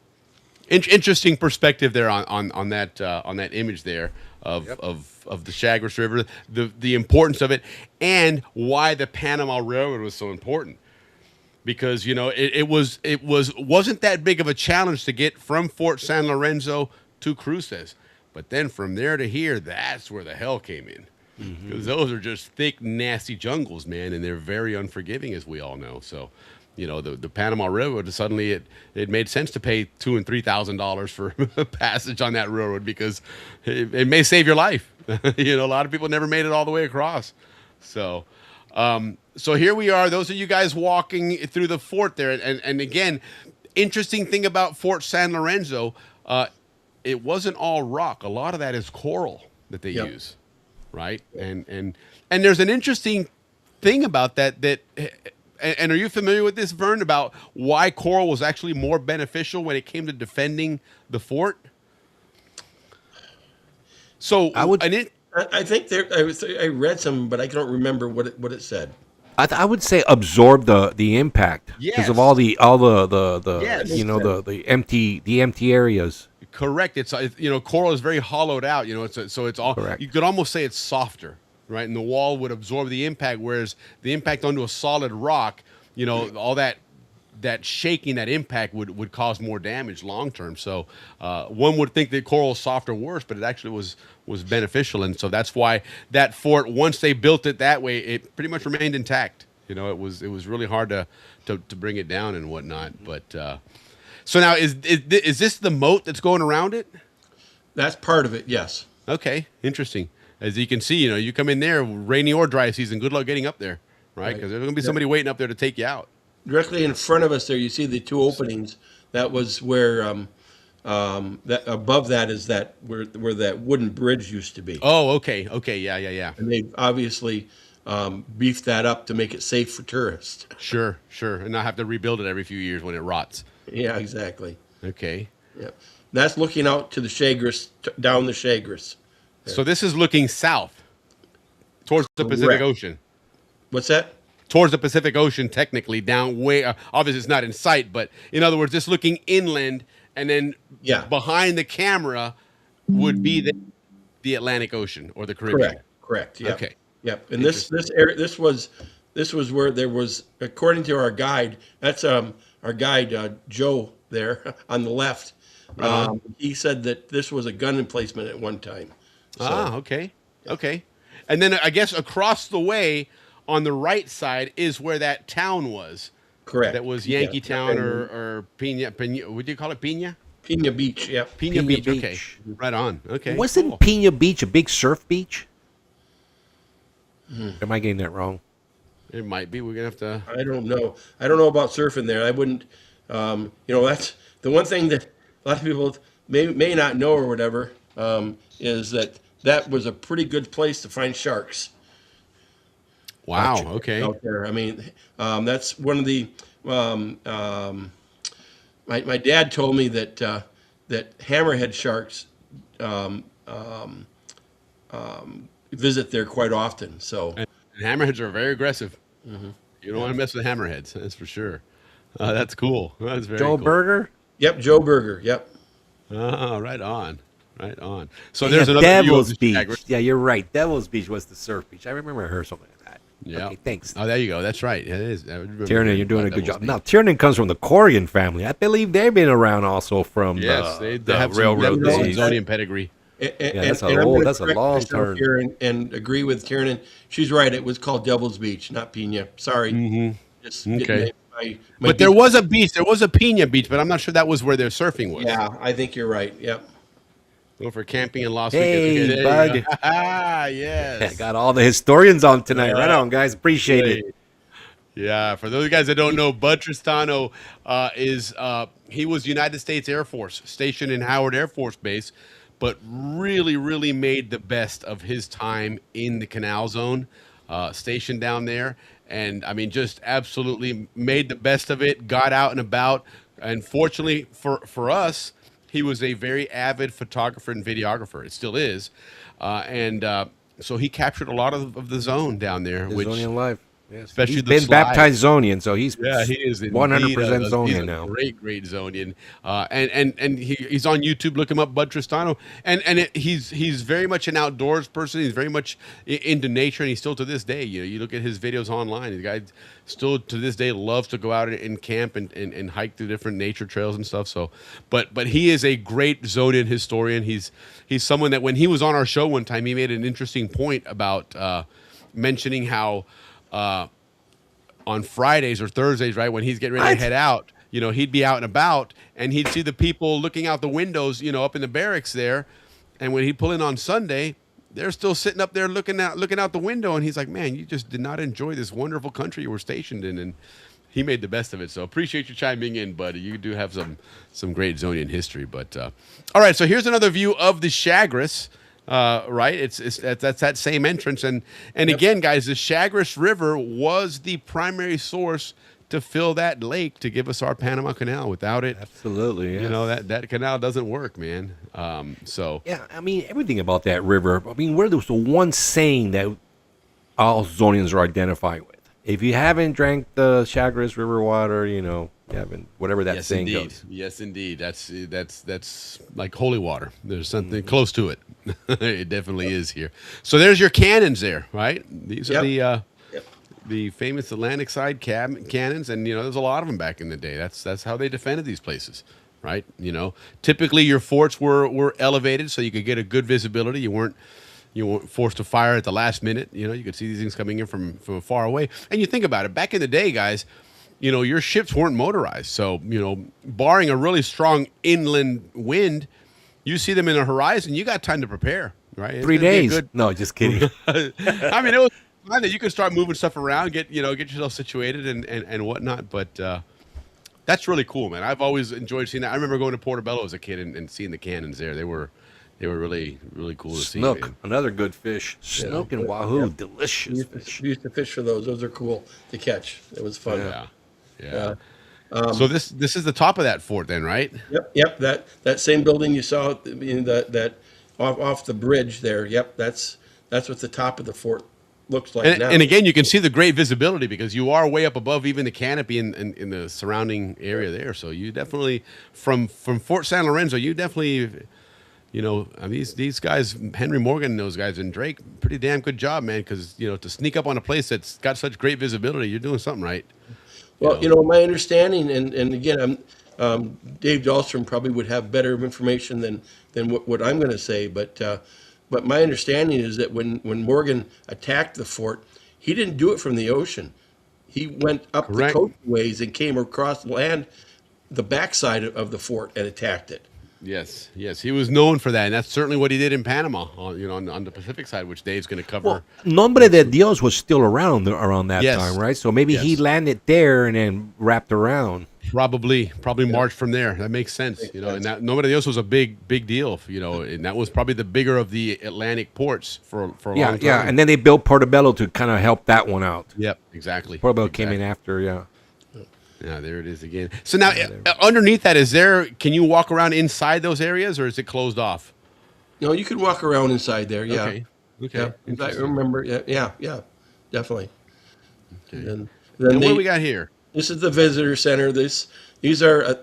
Interesting perspective there on that image there of the Chagres River, the importance of it, and why the Panama Railroad was so important. Because it wasn't that big of a challenge to get from Fort San Lorenzo to Cruces, but then from there to here, that's where the hell came in. Because those are just thick, nasty jungles, man, and they're very unforgiving, as we all know. So. The Panama Railroad, suddenly it made sense to pay $2,000 and $3,000 for passage on that railroad, because it may save your life. A lot of people never made it all the way across. So here we are. Those of you guys walking through the fort there, and again, interesting thing about Fort San Lorenzo, it wasn't all rock. A lot of that is coral that they use, right? And there's an interesting thing about that. And are you familiar with this, Vern, about why coral was actually more beneficial when it came to defending the fort? So I think I read some, but I don't remember what it said. I would say absorb the impact because of all the Yes. the empty areas. Correct. It's coral is very hollowed out. So it's all. Correct. You could almost say it's softer. Right, and the wall would absorb the impact, whereas the impact onto a solid rock, all that shaking, that impact would cause more damage long term. So one would think that coral is soft or worse, but it actually was beneficial, and so that's why that fort, once they built it that way, it pretty much remained intact. It was really hard to bring it down and whatnot. But so now is this the moat that's going around it? That's part of it. Yes. Okay, interesting. As you can see, you come in there, rainy or dry season, good luck getting up there, right? Because there's going to be somebody waiting up there to take you out. Directly in front of us there, you see the two openings. That was where, that above that is where that wooden bridge used to be. Oh, okay. Yeah. And they obviously beefed that up to make it safe for tourists. Sure. And not have to rebuild it every few years when it rots. Yeah, exactly. Okay. Yeah. That's looking out to the Chagres, down the Chagres. So this is looking south towards the Pacific Ocean. What's that? Towards the Pacific Ocean, technically, down way. Obviously, it's not in sight, but in other words, just looking inland, and then behind the camera would be the Atlantic Ocean or the Caribbean. Correct. Yeah. Okay. Yep. And this area, this was where there was, according to our guide. That's our guide Joe there on the left. He said that this was a gun emplacement at one time. So, okay. Okay. And then I guess across the way on the right side is where that town was. correct. That was Yankee Town or Pina. What do you call it? Pina? Pina Beach, yeah. Pina Beach. Okay. Right on. Okay. Wasn't cool. Pina Beach a big surf beach? Am I getting that wrong? It might be. We're going to have to. I don't know. I don't know about surfing there. I wouldn't, that's the one thing that a lot of people may not know or whatever, is that was a pretty good place to find sharks. Wow. Okay. Out there. I mean, that's one of the, my dad told me that hammerhead sharks visit there quite often. So And hammerheads are very aggressive. You don't want to mess with hammerheads. That's for sure. That's cool. That's very Joe cool. Berger? Yep, Joe Berger. Yep. Oh, right on. Right on. So Yeah, there's another view of Devil's the Beach. Chagres. Yeah, you're right. Devil's Beach was the surf beach. I remember I heard something like that. Yeah. Okay, thanks. Oh, there you go. That's right. It is. I remember Tiernan, hearing you're doing a about good Devil's job. Beach. Now, Tiernan comes from the Corian family. I believe they've been around also from Yes, the they have railroad some days. Zonian pedigree. that's a I'm long- gonna that's a correct long myself turn. here and agree with Tiernan. She's right. It was called Devil's Beach, not Pina. Sorry. Just getting Okay. my But there was a beach. There was a Pina Beach, but I'm not sure that was where their surfing was. Yeah, I think you're right. Yep. Go for camping in Las Hey, Vegas. Okay, there bud. you go. Ah, yes. Got all the historians on tonight. Yeah. Right on, guys. Appreciate it. Yeah, for those guys that don't know, Bud Tristano he was United States Air Force stationed in Howard Air Force Base, but really, really made the best of his time in the Canal Zone, stationed down there, and I mean, just absolutely made the best of it. Got out and about, and fortunately for us, he was a very avid photographer and videographer. It still is, so he captured a lot of the zone down there, The which. Zonian life. Yes. Especially He's the been slide. baptized Zonian, so he's Yeah, he is 100% he's Zonian a now. Great Zonian, and he's on YouTube. Look him up, Bud Tristano, and he's very much an outdoors person. He's very much into nature, and he's still to this day. You look at his videos online. The guy still to this day loves to go out and camp and hike through different nature trails and stuff. So, but he is a great Zonian historian. He's someone that when he was on our show one time, he made an interesting point about mentioning how. On Fridays or Thursdays, right, when he's getting ready to head out, he'd be out and about, and he'd see the people looking out the windows, up in the barracks there, and when he'd pull in on Sunday, they're still sitting up there looking out the window, and he's like, "Man, you just did not enjoy this wonderful country you were stationed in," and he made the best of it. So appreciate you chiming in, buddy. You do have some great Zonian history, but all right. So here's another view of the Chagres. Right, that's that same entrance, and again, guys, the Chagres River was the primary source to fill that lake to give us our Panama Canal. Without it, Absolutely, yeah. that canal doesn't work, man. So Yeah, I mean, everything about that river. I mean, where there's the one saying that all Zonians are identified with. If you haven't drank the Chagres River water, you haven't, whatever that saying goes. Yes, indeed. That's like holy water. There's something close to it. It definitely is here. So there's your cannons there, right? These are the famous Atlantic side cannons, and there's a lot of them back in the day. That's how they defended these places, right? Typically your forts were elevated so you could get a good visibility. You weren't forced to fire at the last minute. You could see these things coming in from far away. And you think about it, back in the day, guys, your ships weren't motorized. So, barring a really strong inland wind, you see them in the horizon, you got time to prepare, right? 3 days. No, just kidding. I mean, it was fun that you could start moving stuff around, get yourself situated and whatnot. But that's really cool, man. I've always enjoyed seeing that. I remember going to Portobello as a kid and seeing the cannons there. They were really, really cool to see. Snook, man. another good fish. Snook and wahoo, delicious fish. We used to fish for those. Those are cool to catch. It was fun. Yeah. So this is the top of that fort, then, right? Yep. That same building you saw in that off the bridge there. Yep, that's what the top of the fort looks like now. And again, you can see the great visibility because you are way up above even the canopy in the surrounding area there. So you definitely from Fort San Lorenzo, you definitely. I mean, these guys, Henry Morgan and those guys, and Drake, pretty damn good job, man. Because to sneak up on a place that's got such great visibility, you're doing something right. Well, my understanding, and again, Dave Dahlstrom probably would have better information than what I'm going to say. But my understanding is that when Morgan attacked the fort, he didn't do it from the ocean. He went up the coastways and came across land, the backside of the fort, and attacked it. Yes, he was known for that, and that's certainly what he did in Panama, on the Pacific side, which Dave's going to cover. Well, Nombre de Dios was still around that time, right? So maybe he landed there and then wrapped around. Probably marched from there. That makes sense, And that Nombre de Dios was a big deal, and that was probably the bigger of the Atlantic ports for a long time. Yeah, and then they built Portobello to kind of help that one out. Yep, exactly. Portobello came in after, yeah. Yeah, there it is again. So now, underneath that, can you walk around inside those areas, or is it closed off? No, you can walk around inside there. Yeah. Okay. Yeah. I remember. Yeah. Di Okay. And what do we got here? This is the visitor center. These are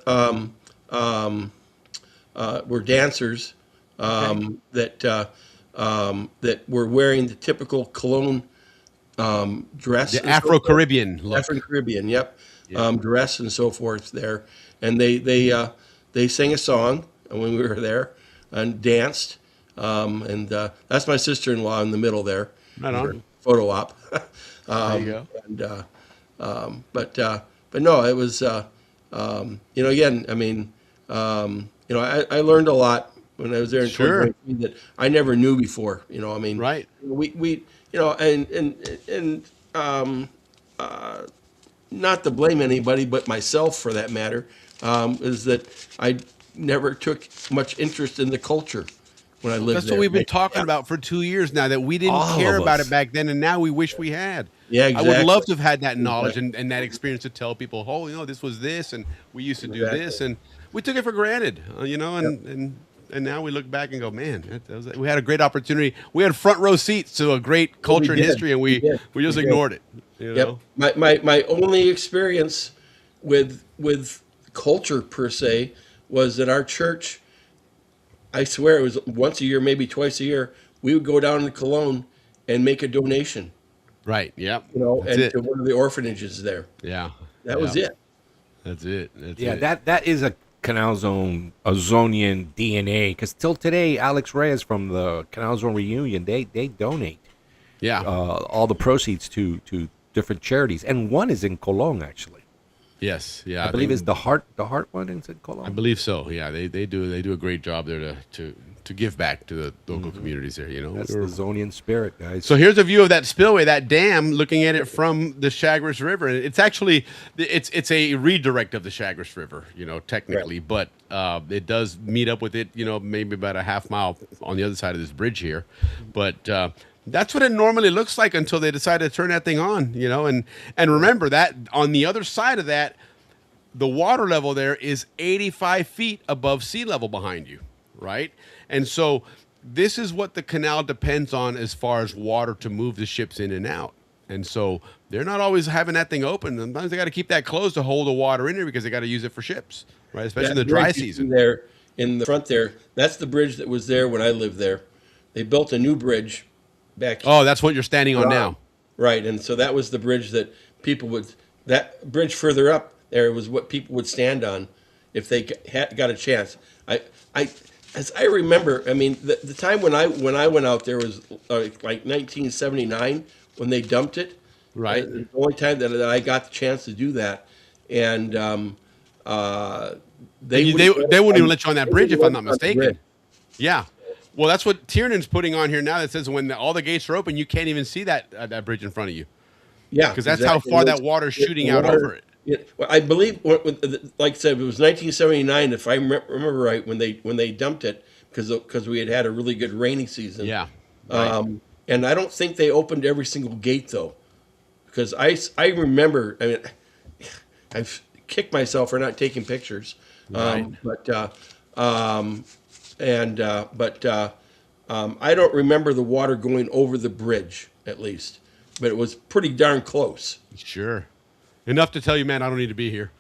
were dancers that were wearing the typical Cologne dress. The Afro-Caribbean look. Afro-Caribbean, yep. Dress and so forth there, and they sang a song when we were there and danced, and that's my sister-in-law in the middle there. Right on. Photo op. There you go. And but no, it was again. I mean, I learned a lot when I was there in 2023 that I never knew before. I mean, right? We and not to blame anybody but myself for that matter, is that I never took much interest in the culture when I lived there. That's what we've been talking about for 2 years now, that we didn't care about it back then, and now we wish we had. Yeah, exactly. I would love to have had that knowledge and that experience to tell people, this was this, and we used to do this, and we took it for granted, and now we look back and go, man, we had a great opportunity. We had front row seats to a great culture and history, and we just ignored it. Yep. My only experience with culture per se was that our church, I swear it was once a year, maybe twice a year, we would go down to Cologne and make a donation. Right. Yep. To one of the orphanages there. Yeah. That was it. That's it. That is a Canal Zone, a Zonian DNA, because till today, Alex Reyes from the Canal Zone reunion, they donate. Yeah. All the proceeds to different charities, and one is in Cologne actually. Yes, yeah. I believe it's the heart one is in Cologne. I believe so. Yeah, they do a great job there to give back to the local communities there. That's the Zonian spirit, guys. So here's a view of that spillway, that dam, looking at it from the Chagres River. It's actually it's a redirect of the Chagres River, technically, but it does meet up with it, maybe about a half mile on the other side of this bridge here, but. That's what it normally looks like until they decide to turn that thing on, and remember that on the other side of that, the water level there is 85 feet above sea level behind you, right? And so this is what the canal depends on as far as water to move the ships in and out. And so they're not always having that thing open. Sometimes they got to keep that closed to hold the water in there because they got to use it for ships, right? Especially in the dry season. There in the front there, that's the bridge that was there when I lived there. They built a new bridge. That's what you're standing on now. Right, and so that was the bridge that that bridge further up there was what people would stand on if they got a chance. As I remember, I mean, the time when I went out there was like 1979 when they dumped it. Right. The only time that I got the chance to do that, and they wouldn't even let you on that bridge if I'm not mistaken. Yeah. Well, that's what Tiernan's putting on here now. That says when all the gates are open, you can't even see that bridge in front of you. Yeah, because that's how far that water's shooting out over it. Well, I believe, like I said, it was 1979, if I remember right, when they dumped it because we had a really good rainy season. Yeah. Right. And I don't think they opened every single gate though, because I remember. I mean, I've kicked myself for not taking pictures. Right. I don't remember the water going over the bridge, at least, but it was pretty darn close. Sure. Enough to tell you, man, I don't need to be here.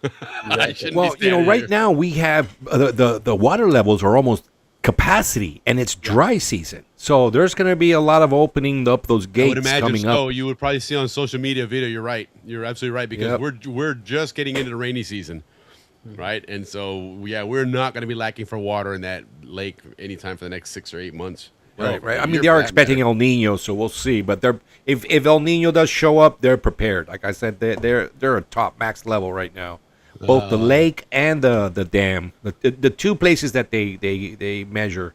Right now we have the water levels are almost capacity, and it's dry season. So there's going to be a lot of opening up those gates coming up. Oh, you would probably see on social media video. You're right. You're absolutely right, because we're just getting into the rainy season. right? And so, yeah, we're not going to be lacking for water in that lake anytime for the next 6 or 8 months. Right, right. I A mean, year they for are that expecting matter. El Nino, so we'll see. But if El Nino does show up, they're prepared. Like I said, they're a top max level right now. Both the lake and the dam, the two places that they measure,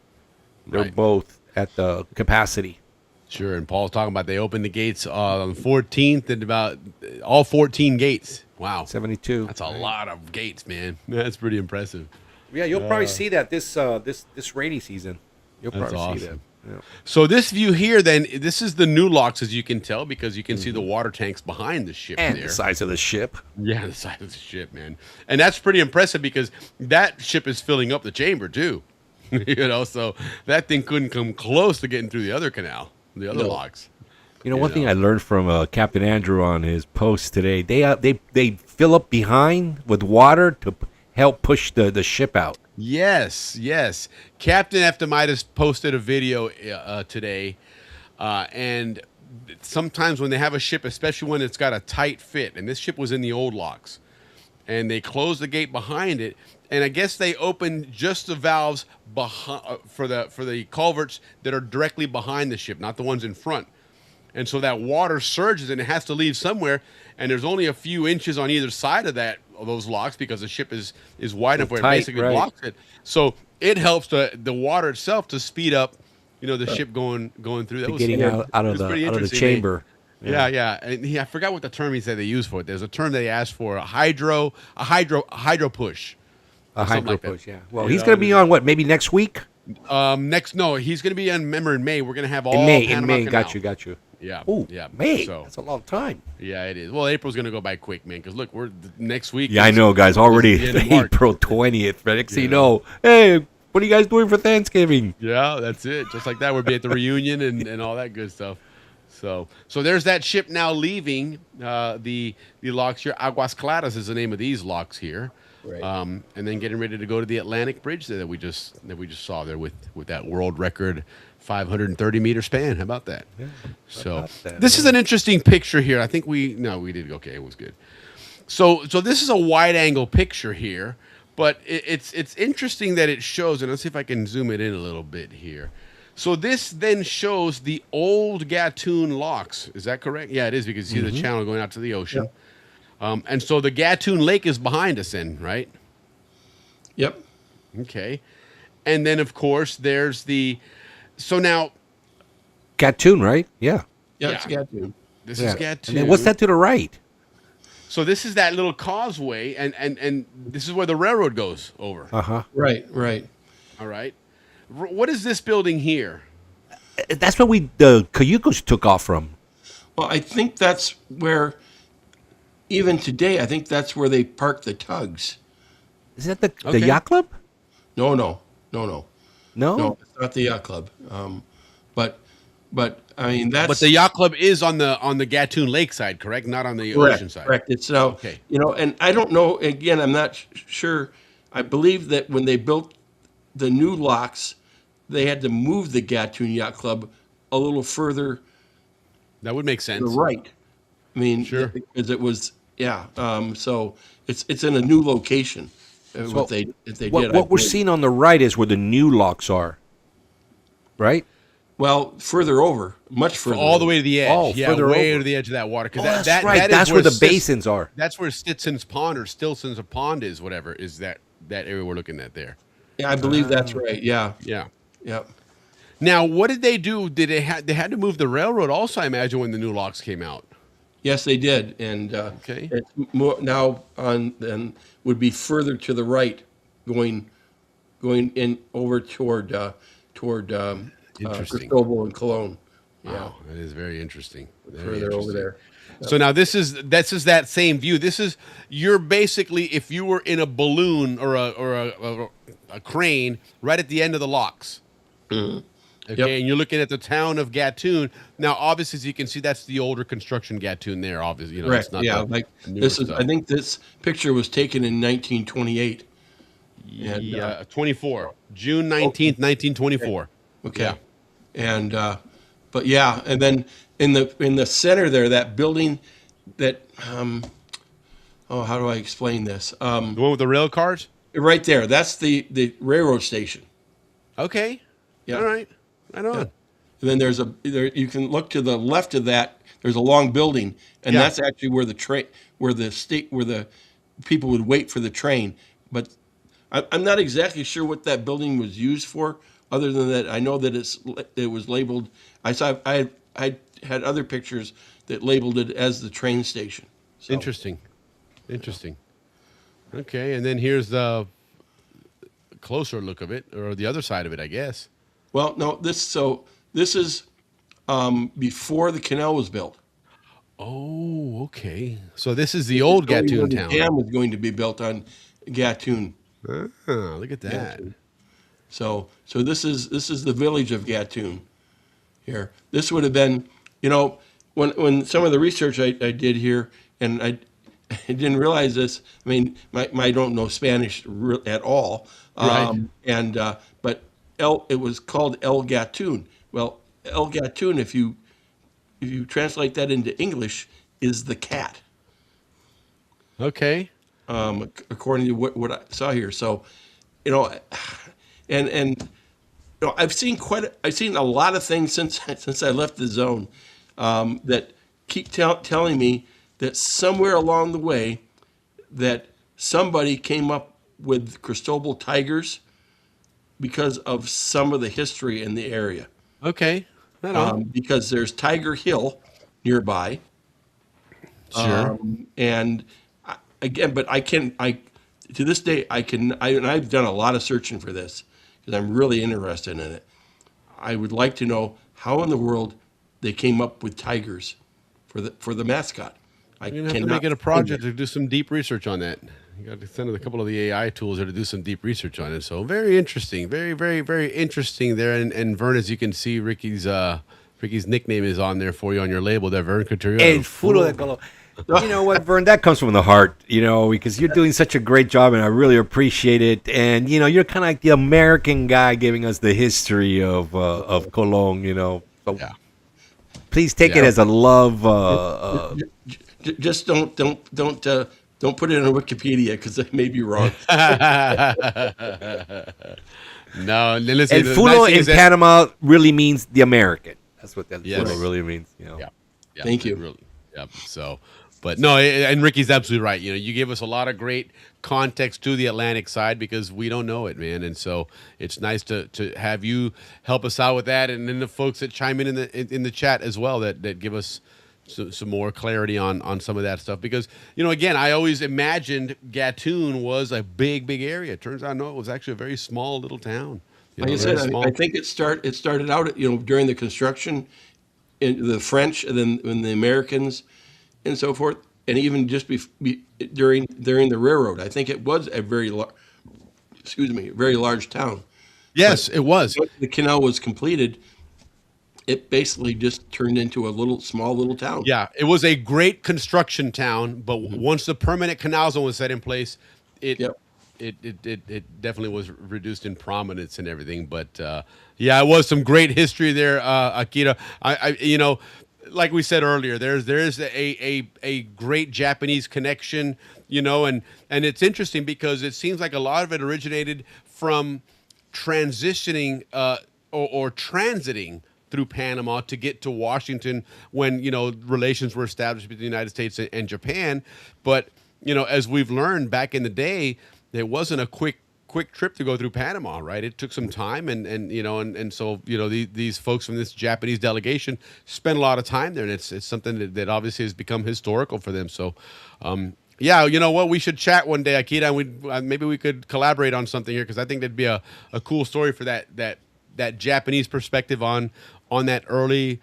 they're Right. both at the capacity. Sure, and Paul's talking about they opened the gates on the 14th and about all 14 gates. Wow. 72. That's a lot of gates, man. That's pretty impressive. Yeah, you'll probably see that this rainy season. You'll That's probably see that. awesome. Yeah. So this view here, then, this is the new locks, as you can tell, because you can see the water tanks behind the ship And there. the size of the ship. Yeah, the size of the ship, man. And that's pretty impressive because that ship is filling up the chamber, too. So that thing couldn't come close to getting through the other canal, the other locks. You know, one thing I learned from Captain Andrew on his post today, they fill up behind with water to help push the ship out. Yes. Captain Eftimitis posted a video today, and sometimes when they have a ship, especially when it's got a tight fit, and this ship was in the old locks, and they close the gate behind it, and I guess they opened just the valves for the culverts that are directly behind the ship, not the ones in front. And so that water surges and it has to leave somewhere. And there's only a few inches on either side of those locks because the ship is wide enough where tight, it basically right. blocks it. So it helps the water itself to speed up, the ship going through. That was Getting out of pretty the interesting. chamber. Yeah. And I forgot what the term he said they used for it. There's a term they asked for, a hydro push. A or something hydro like that. push, yeah. Well, he's going to be on what? Maybe next week? He's going to be on. Remember, in May we're going to have all In May. Panama Canal. Got you. Yeah. Ooh, yeah. May. So, That's a long time. yeah, it is. Well, April's going to go by quick, man. Because look, we're next week. Yeah, I know, guys. Already the end of March. April 20th. Next thing you know, hey, what are you guys doing for Thanksgiving? Yeah, that's it. Just like that, we'll be at the reunion and all that good stuff. So there's that ship now leaving the locks here. Aguas Claras is the name of these locks here. Right. And then getting ready to go to the Atlantic Bridge there that we just saw there with that world record 530-meter span. How about that? Yeah, so this is an interesting picture here. I think we did okay. It was good. So this is a wide angle picture here, but it's interesting that it shows. And let's see if I can zoom it in a little bit here. So this then shows the old Gatun locks. Is that correct? Yeah, it is because you see the channel going out to the ocean. Yeah. And so the Gatun Lake is behind us then, right? Yep. Okay. And then, of course, there's the... So now... Gatun, right? Yeah. Yeah, it's Gatun. This is Gatun. And then what's that to the right? So this is that little causeway, and this is where the railroad goes over. Uh-huh. Right. All right. What is this building here? That's where the Cayucos took off from. Well, I think that's where, even today, I think that's where they park the tugs. Is that the yacht club? No. No? No, it's not the yacht club. But I mean that's. But the yacht club is on the Gatun Lake side, correct? Not on the ocean side. Correct. It's now. Okay. And I don't know. Again, I'm not sure. I believe that when they built the new locks, they had to move the Gatun Yacht Club a little further. That would make sense. To the right. I mean, Sure. Because it was so it's in a new location. What they did. What we're seeing on the right is where the new locks are, right? Well, further over, much further. All the way to the edge. Oh, yeah, further way over. to the edge of that water. Oh, Because that's right. That's where the basins are. That's where Stitson's Pond or Stilson's Pond is, whatever, is that area we're looking at there. Yeah, I believe that's right. Yeah. Yeah. Yep. Now, what did they do? Did they had to move the railroad also, I imagine, when the new locks came out? Yes, they did, and Okay. it's more now on then would be further to the right, going in over toward Interesting. Cristobal and Cologne. Yeah, Wow, that is very interesting. Very further over interesting. there. So now this is that same view. You're basically, if you were in a balloon or a crane right at the end of the locks. Mhm. Okay, Yep. and you're looking at the town of Gatun. Now, obviously, as you can see, that's the older construction Gatun there. Obviously, Correct. it's not Yeah, the like newer this is. stuff. I think this picture was taken in 1928. And, Yeah, 24, June 19th, 1924. Okay. Yeah. And but yeah, and then in the center there, that building that how do I explain this? The one with the rail cars? Right there. That's the railroad station. Okay. Yeah. All right. Right on. Yeah. And then you can look to the left of that. There's a long building, and that's actually where the people would wait for the train. But I'm not exactly sure what that building was used for. Other than that, I know that it was labeled. I had other pictures that labeled it as the train station. So. Interesting. Okay, and then here's the closer look of it, or the other side of it, I guess. Well, no, this is before the canal was built. Oh, okay. So this is the old Gatun town. The dam was going to be built on Gatun. Oh, look at that. Gatun. So this is the village of Gatun. Here, this would have been, when some of the research I did here, and I didn't realize this. I mean, I don't know Spanish at all. Right. But it was called El Gatun. Well, El Gatun, if you translate that into English, is the cat. Okay. According to what I saw here. So, I've seen a lot of things since I left the zone that keep telling me that somewhere along the way that somebody came up with Cristobal tigers because of some of the history in the area. Okay. Right on. Because there's Tiger Hill nearby. Sure. And to this day, I've done a lot of searching for this because I'm really interested in it. I would like to know how in the world they came up with tigers for the mascot. You're going to have to make it a project to do some deep research on that. You got to send a couple of the AI tools there to do some deep research on it. So very interesting, very, very, very interesting there. And Vern, as you can see, Ricky's nickname is on there for you on your label there, Vern Couturier. El Furo de Color. You know what, Vern? That comes from the heart, because you're doing such a great job, and I really appreciate it. And you're kind of like the American guy giving us the history of Colón. So yeah. Please take it as a love. Just don't put it on Wikipedia because it may be wrong. No, listen. El Fulo in Panama really means the American. That's what that Fulo really means. Yeah. Thank you. Really. Yeah. So, but no, and Ricky's absolutely right. You gave us a lot of great context to the Atlantic side because we don't know it, man. And so it's nice to have you help us out with that, and then the folks that chime in the chat as well that give us some more clarity on some of that stuff. Because, again, I always imagined Gatun was a big area. It turns out, no, it was actually a very small little town. Like I said, I think it started out, during the construction, in the French, and then when the Americans and so forth, and even just during the railroad. I think it was a very large town. Yes, it was. Once the canal was completed, it basically just turned into a small little town. Yeah, it was a great construction town, but once the permanent canal zone was set in place, it definitely was reduced in prominence and everything. But it was some great history there, Akira. I like we said earlier, there is a great Japanese connection, and it's interesting because it seems like a lot of it originated from transitioning or transiting through Panama to get to Washington when, relations were established between the United States and Japan. But, as we've learned back in the day, there wasn't a quick trip to go through Panama, right? It took some time, and so these folks from this Japanese delegation spent a lot of time there, and it's something that obviously has become historical for them. So, you know what? We should chat one day, Akira, and maybe we could collaborate on something here because I think that'd be a cool story for that Japanese perspective on that early,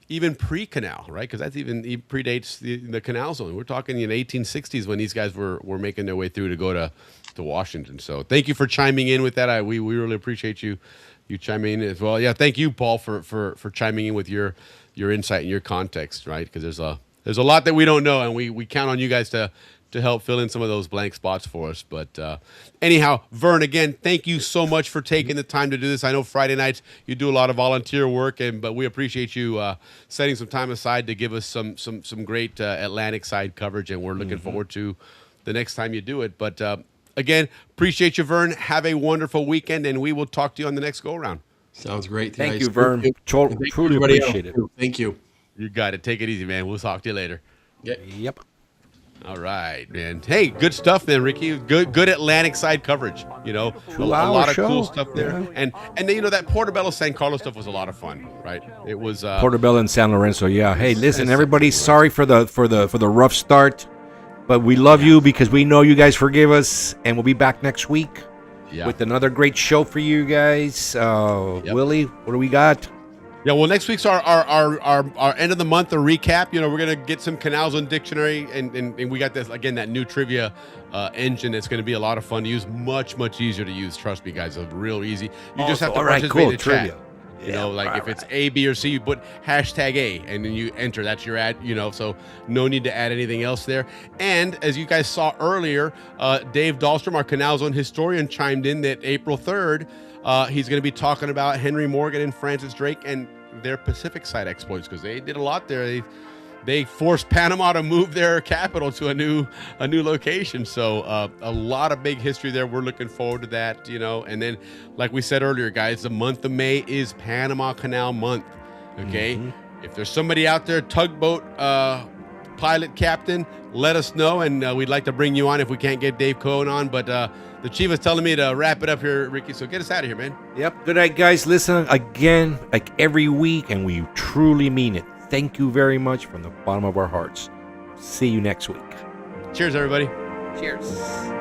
even pre-canal, right? Because that even predates the canal zone. We're talking in the 1860s when these guys were making their way through to go to Washington. So thank you for chiming in with that. We really appreciate you chiming in as well. Yeah, thank you, Paul, for chiming in with your insight and your context, right? Because there's a lot that we don't know, and we count on you guys to help fill in some of those blank spots for us. But anyhow, Vern, again, thank you so much for taking the time to do this. I know Friday nights you do a lot of volunteer work, but we appreciate you setting some time aside to give us some great Atlantic side coverage, and we're looking forward to the next time you do it. But again, appreciate you, Vern. Have a wonderful weekend, and we will talk to you on the next go around. Sounds great. Thank guys. you, Vern. Truly everybody appreciate else, it. too. Thank you. You got it. Take it easy, man. We'll talk to you later. Yep. All right, man. Hey, good stuff, man, Ricky. Good Atlantic side coverage. You know, a lot of cool stuff there. Yeah. And then, you know, that Portobello San Carlos stuff was a lot of fun, right? It was Portobello and San Lorenzo. Yeah. Hey, listen, everybody. Sorry for the rough start, but we love you because we know you guys forgive us, and we'll be back next week with another great show for you guys. Willie, what do we got? Yeah, well, next week's our end of the month, a recap. You know, we're gonna get some Canals on Dictionary, and we got this again, that new trivia engine. That's gonna be a lot of fun to use, much easier to use. Trust me, guys, it's real easy. You just have to participate in the chat. You know, like if it's A, B, or C, you put hashtag A, and then you enter. That's your ad. You know, so no need to add anything else there. And as you guys saw earlier, Dave Dahlstrom, our Canals on historian, chimed in that April 3rd. He's going to be talking about Henry Morgan and Francis Drake and their Pacific side exploits, because they did a lot there. They forced Panama to move their capital to a new location. So a lot of big history there. We're looking forward to that, you know. And then, like we said earlier, guys, the month of May is Panama Canal month. Okay, if there's somebody out there, tugboat pilot captain, let us know, and we'd like to bring you on if we can't get Dave Cohen on. But the chief is telling me to wrap it up here, Ricky, so get us out of here, man. Yep. Good night, guys. Listen again, like every week, and we truly mean it. Thank you very much from the bottom of our hearts. See you next week. Cheers, everybody. Cheers.